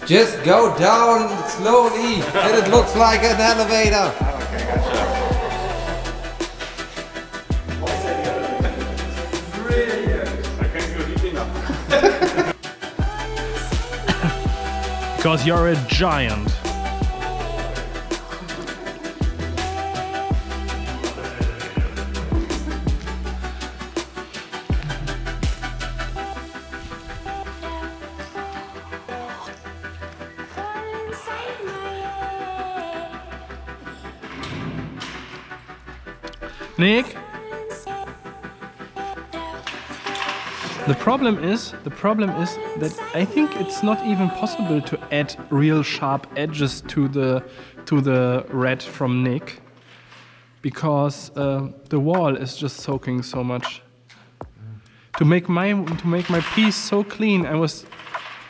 Just go down slowly, and it looks like an elevator. Okay, gotcha. Brilliant. I can't go deep enough. Because you're a giant. Nick? The problem is that I think it's not even possible to add real sharp edges to the red from Nick, because the wall is just soaking so much. To make my piece so clean, I was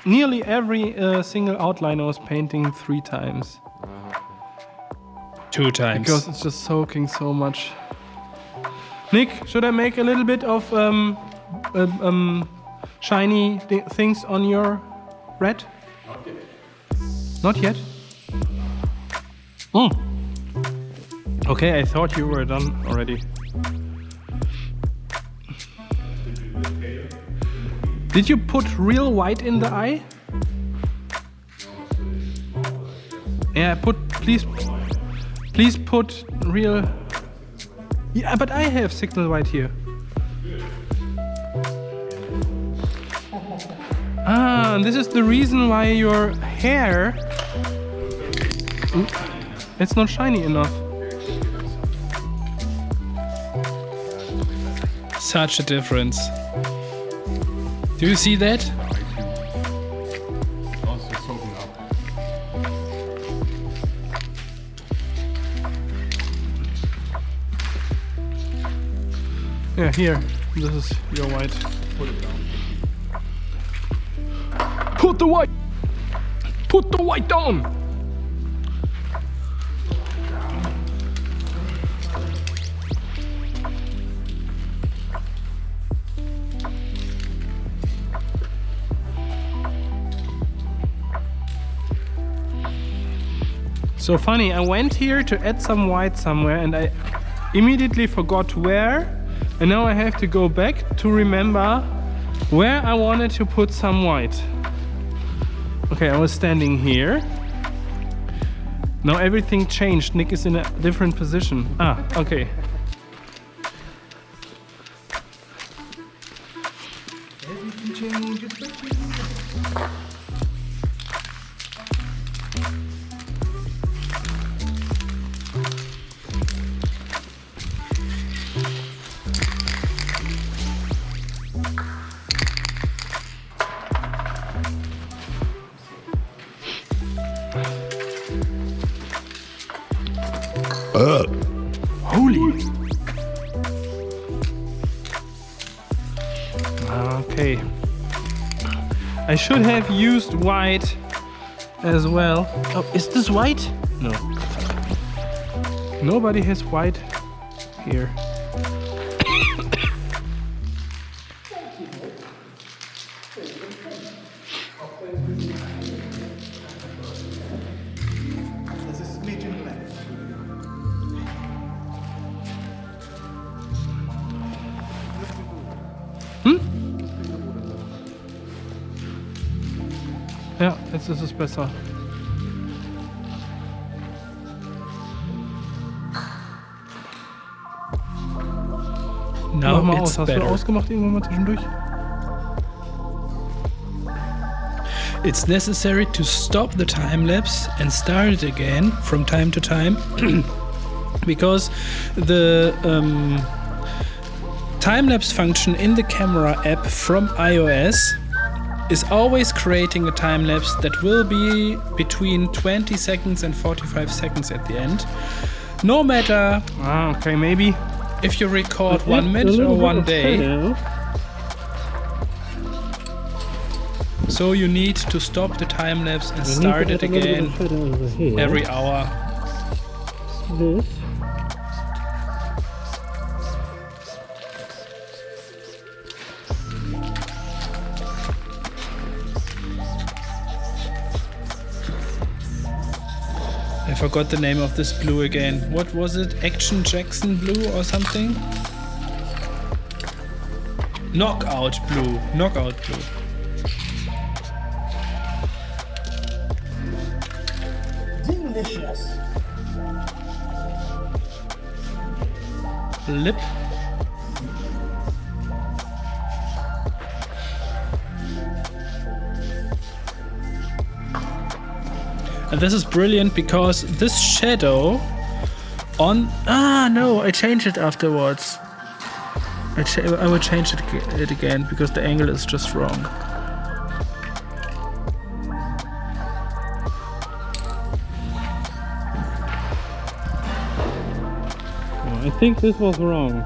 nearly every single outline I was painting 3 times. 2 times. Because it's just soaking so much. Nick, should I make a little bit of shiny things on your red? Not yet. Not yet? Mm. Okay, I thought you were done already. Did you put real white in the eye? Yeah, please put real. Yeah, but I have signal white here. Ah, and this is the reason why your hair... It's not shiny enough. Such a difference. Do you see that? Also soaking up. Yeah, here. This is your white. Put it down. Put the white! Put the white down! So funny, I went here to add some white somewhere and I immediately forgot where, and now I have to go back to remember where I wanted to put some white. Okay, I was standing here. Now everything changed. Nick is in a different position. Ah, okay. Everything changes but you. Holy! Okay. I should have used white as well. Oh, is this white? No. Nobody has white here. Das ist Medium Black. Ja, jetzt ist es besser. Now Mach mal it's aus. Hast better. du ausgemacht irgendwann mal zwischendurch? It's necessary to stop the time lapse and start it again from time to time because the time lapse function in the camera app from iOS is always creating a time lapse that will be between 20 seconds and 45 seconds at the end. No matter Ah, okay, maybe. if you record 1 minute or 1 day. So you need to stop the time lapse and start it again every hour. This. I forgot the name of this blue again. What was it? Action Jackson blue or something? Knockout blue. Knockout blue. Delicious. Lip. And this is brilliant because this shadow on... Ah, no, I changed it afterwards. I will change it again because the angle is just wrong. I think this was wrong.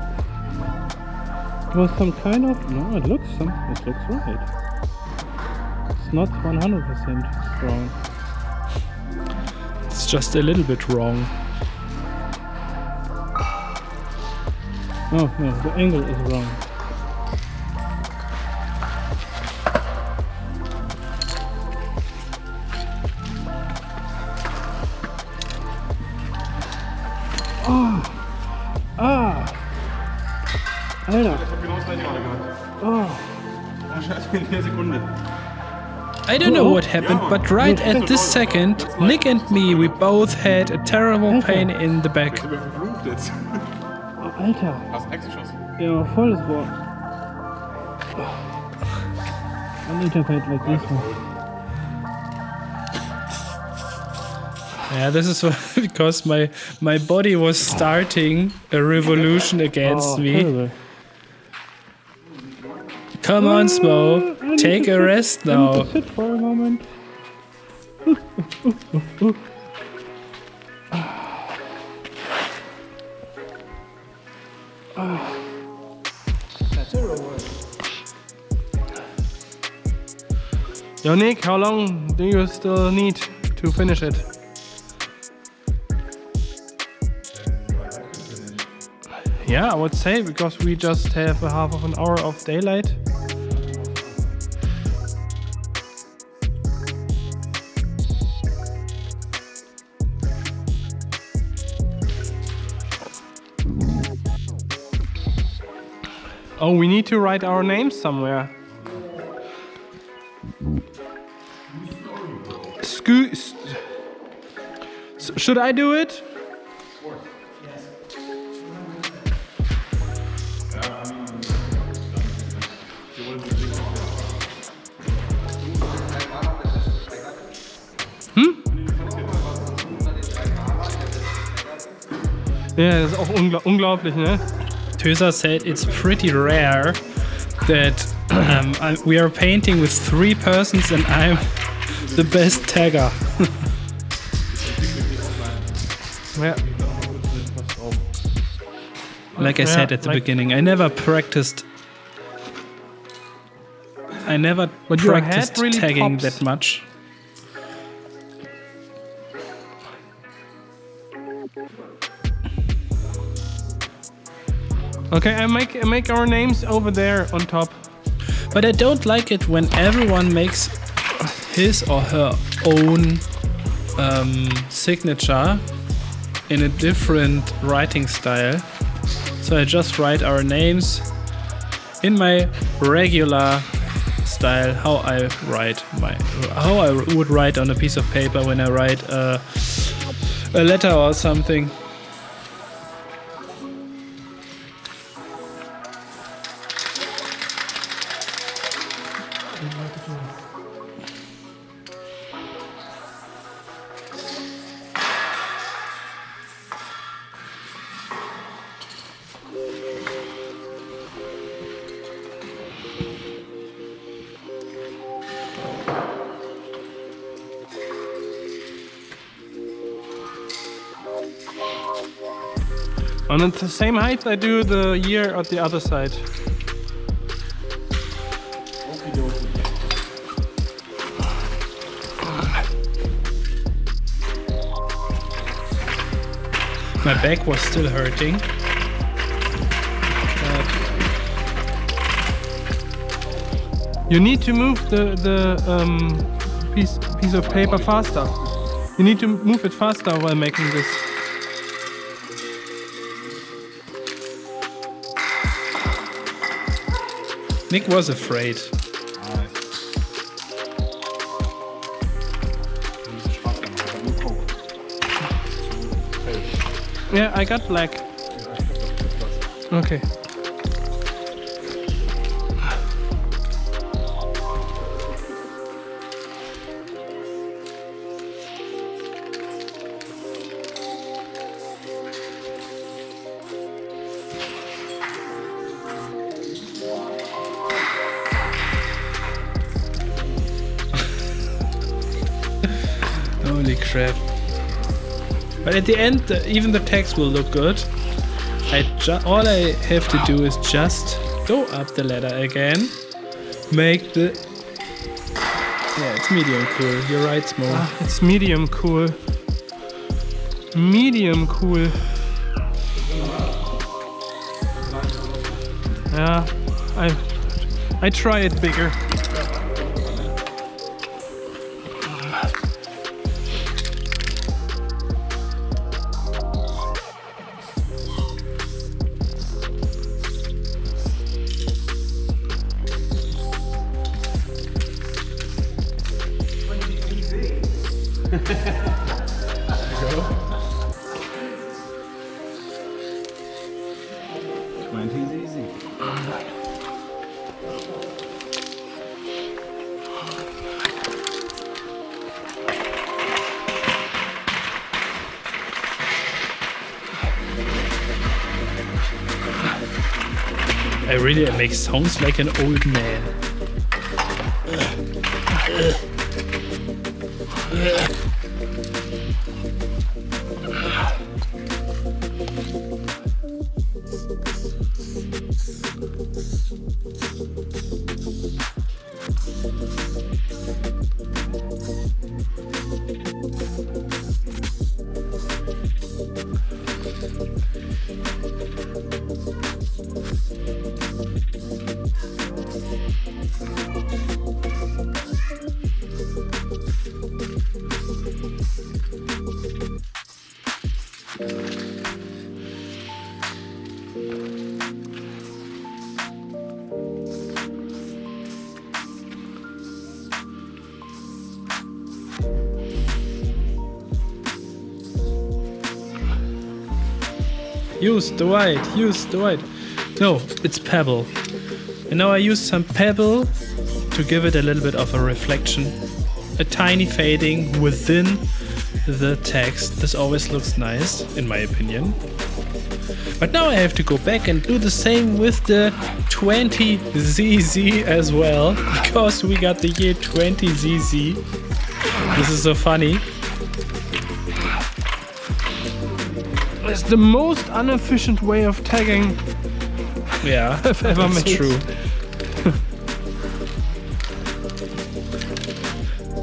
It was some kind of... No, it looks right. It's not 100% wrong. It's just a little bit wrong. Oh no, the angle is wrong. Alter. I don't know what happened, but right at this second, Nick and me, we both had a terrible pain in the back. Alter. Hast du Hex geschossen? Ja, volles Wort. I need to fight like this one. Yeah, this is because my body was starting a revolution against me. Terrible. Come on, Smoe, take a rest now. I need to sit for a moment. Yo, Nick, how long do you still need to finish it? Yeah, I would say, because we just have a half of an hour of daylight. Oh, we need to write our names somewhere. Should I do it? Ja, das ist auch unglaublich, ne? THÖSER said it's pretty rare that we are painting with 3 persons and I'm the best tagger. Yeah. Like I said at the beginning, I never practiced really tagging pops. that much. Okay, I make our names over there on top. But I don't like it when everyone makes his or her own signature in a different writing style. So I just write our names in my regular style, how I would write on a piece of paper when I write a letter or something. And at the same height I do the year on the other side. My back was still hurting. You need to move the piece of paper faster. You need to move it faster while making this. Nick was afraid. Yeah, I got black. Okay. Holy crap. But at the end, even the text will look good. All I have to do is just go up the ladder again. Make the... Yeah, it's medium cool. You're right, Smoe. It's medium cool. Medium cool. Yeah, I try it bigger. I really make sounds like an old man. Use the white, use the white. No, it's pebble. And now I use some pebble to give it a little bit of a reflection. A tiny fading within the text. This always looks nice, in my opinion. But now I have to go back and do the same with the 20ZZ as well, because we got the year 20ZZ. This is so funny. It's the most inefficient way of tagging Yeah, I've ever that's made. true.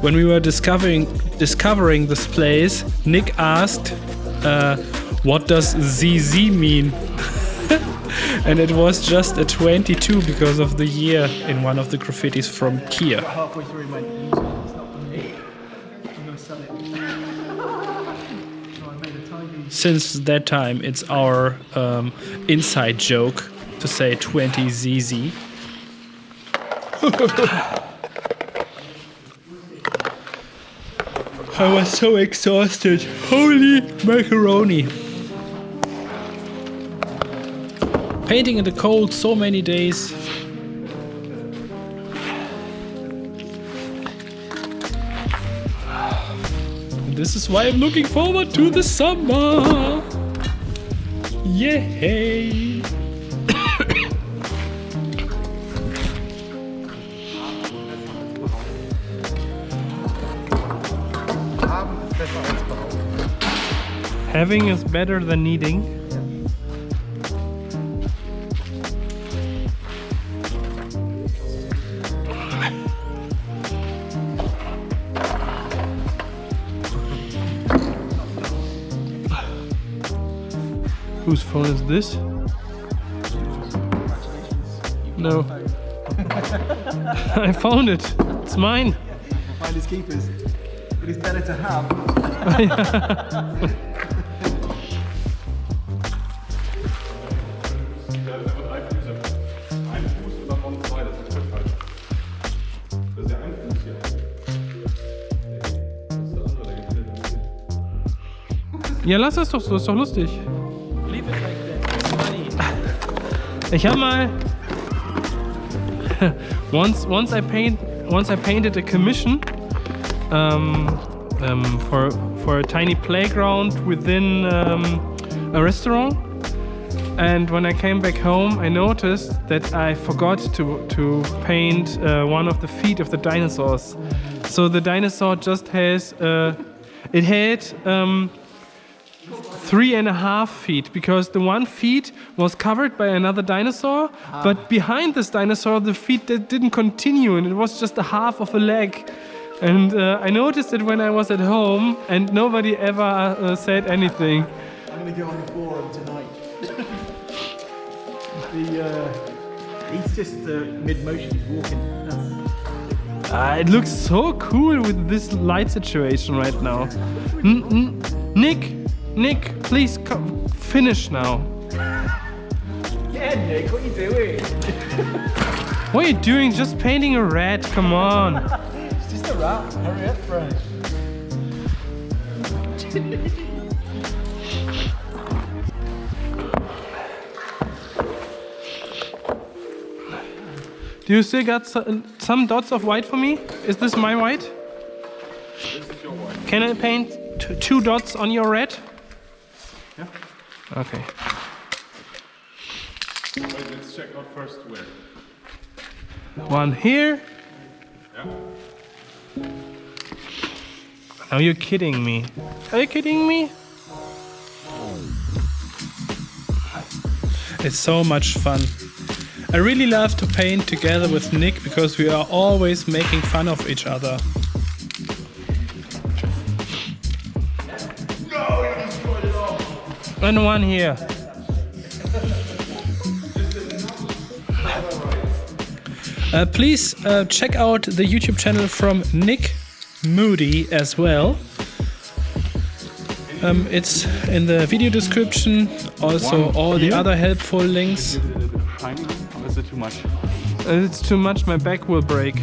When we were discovering this place, Nick asked, what does ZZ mean? And it was just a 22 because of the year in one of the graffitis from Kia. Halfway through, he went, it's not for me. I'm going to sell it. So I made a tiny... Since that time, it's our inside joke to say 20ZZ. I was so exhausted. Holy macaroni. Painting in the cold so many days. This is why I'm looking forward to the summer. Yay! Having is better than needing. Whose phone is this? No. I found it. It's mine. Finders keepers. But it's better to have. Ja, lass das doch so, ist doch lustig. Leave it like that. It's funny. Ich habe mal once I painted a commission for a tiny playground within a restaurant, and when I came back home I noticed that I forgot to paint one of the feet of the dinosaurs. So the dinosaur just has it had 3.5 feet, because the one feet was covered by another dinosaur, but behind this dinosaur the feet didn't continue, and it was just a half of a leg. And I noticed it when I was at home, and nobody ever said anything. I'm going to go on the forum tonight. He's just mid-motion, he's walking. It looks so cool with this light situation right now. Nick, please finish now. Yeah, Nick, what are you doing? What are you doing? Just painting a rat, come on. It's just a rat. Hurry up, bro. Do you still got some dots of white for me? Is this my white? This is your white. Can I paint 2 dots on your red? Yeah. Okay. Wait, let's check out first where. One here. Yeah. Are you kidding me? Are you kidding me? It's so much fun. I really love to paint together with Nick because we are always making fun of each other. And one here. Please check out the YouTube channel from Nick MOODY as well. It's in the video description. Also, all the other helpful links. Shiny, or is it too much? It's too much, my back will break.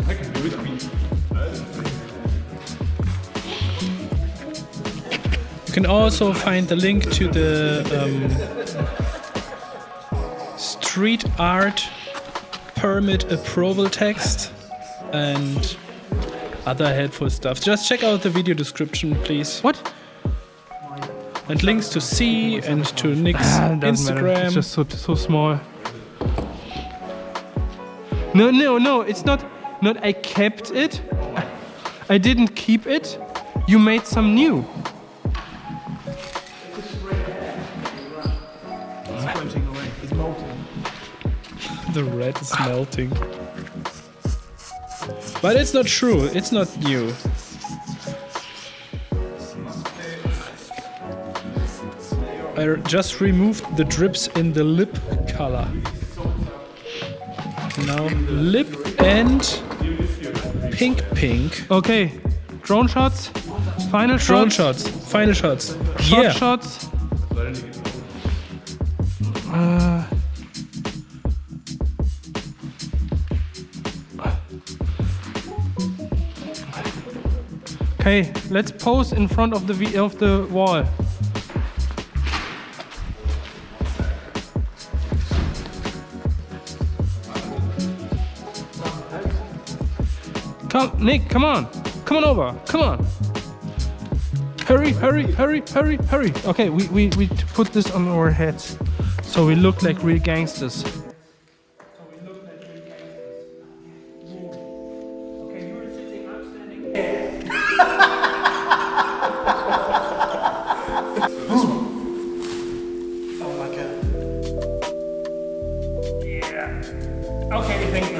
I can do it. I mean, You can also find the link to the street art permit approval text and other helpful stuff. Just check out the video description, please. What? And links to SINY and to Nick's Doesn't matter. Instagram. It's just so small. No, it's not I kept it. I didn't keep it. You made some new. It's floating away. It's molting. The red is melting. But it's not true, it's not new. I just removed the drips in the lip color. Now lip and pink. Okay, drone shots. Final Drone shots. shots, final shots. Short Yeah. shots. Okay, let's pose in front of the wall. Come, Nick, come on over, come on. Hurry. Okay, we put this on our heads, so we look like real gangsters. Okay, thank you.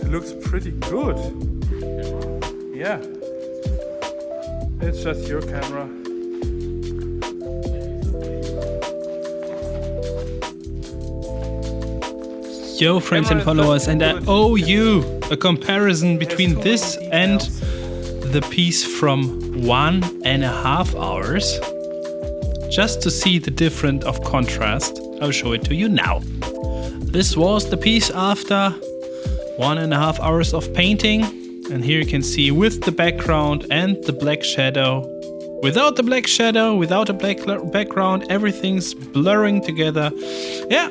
It looks pretty good. Yeah. It's just your camera. Yo, friends and followers, and I owe you a comparison between this and the piece from 1.5 hours. Just to see the difference of contrast, I'll show it to you now. This was the piece after 1.5 hours of painting, and here you can see with the background and the black shadow. Without the black shadow, without a black background, everything's blurring together. Yeah,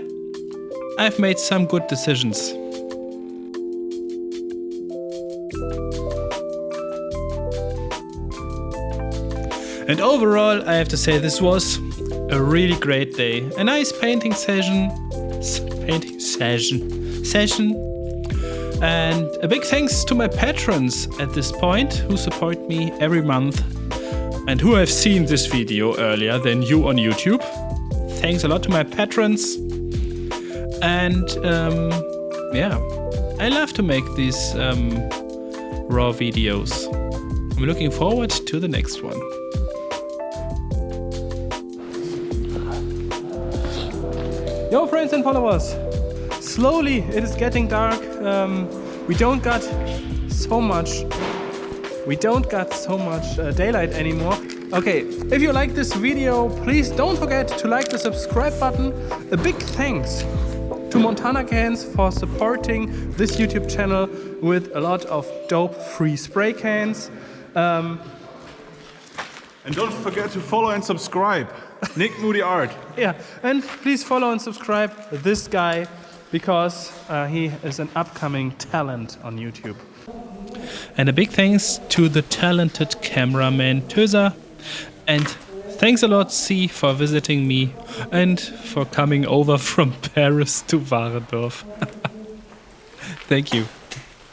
I've made some good decisions. And overall, I have to say this was a really great day. A nice painting session. And a big thanks to my patrons at this point who support me every month and who have seen this video earlier than you on YouTube. Thanks a lot to my patrons. And yeah, I love to make these raw videos. I'm looking forward to the next one. Yo, friends and followers, slowly it is getting dark. We don't got so much daylight anymore. Okay, if you like this video, please don't forget to like the subscribe button. A big thanks to Montana Cans for supporting this YouTube channel with a lot of dope free spray cans. And don't forget to follow and subscribe. Nick Moody Art. Yeah, and please follow and subscribe this guy because he is an upcoming talent on YouTube. And a big thanks to the talented cameraman THÖSER. And thanks a lot, SINY, for visiting me and for coming over from Paris to Warendorf. Thank you.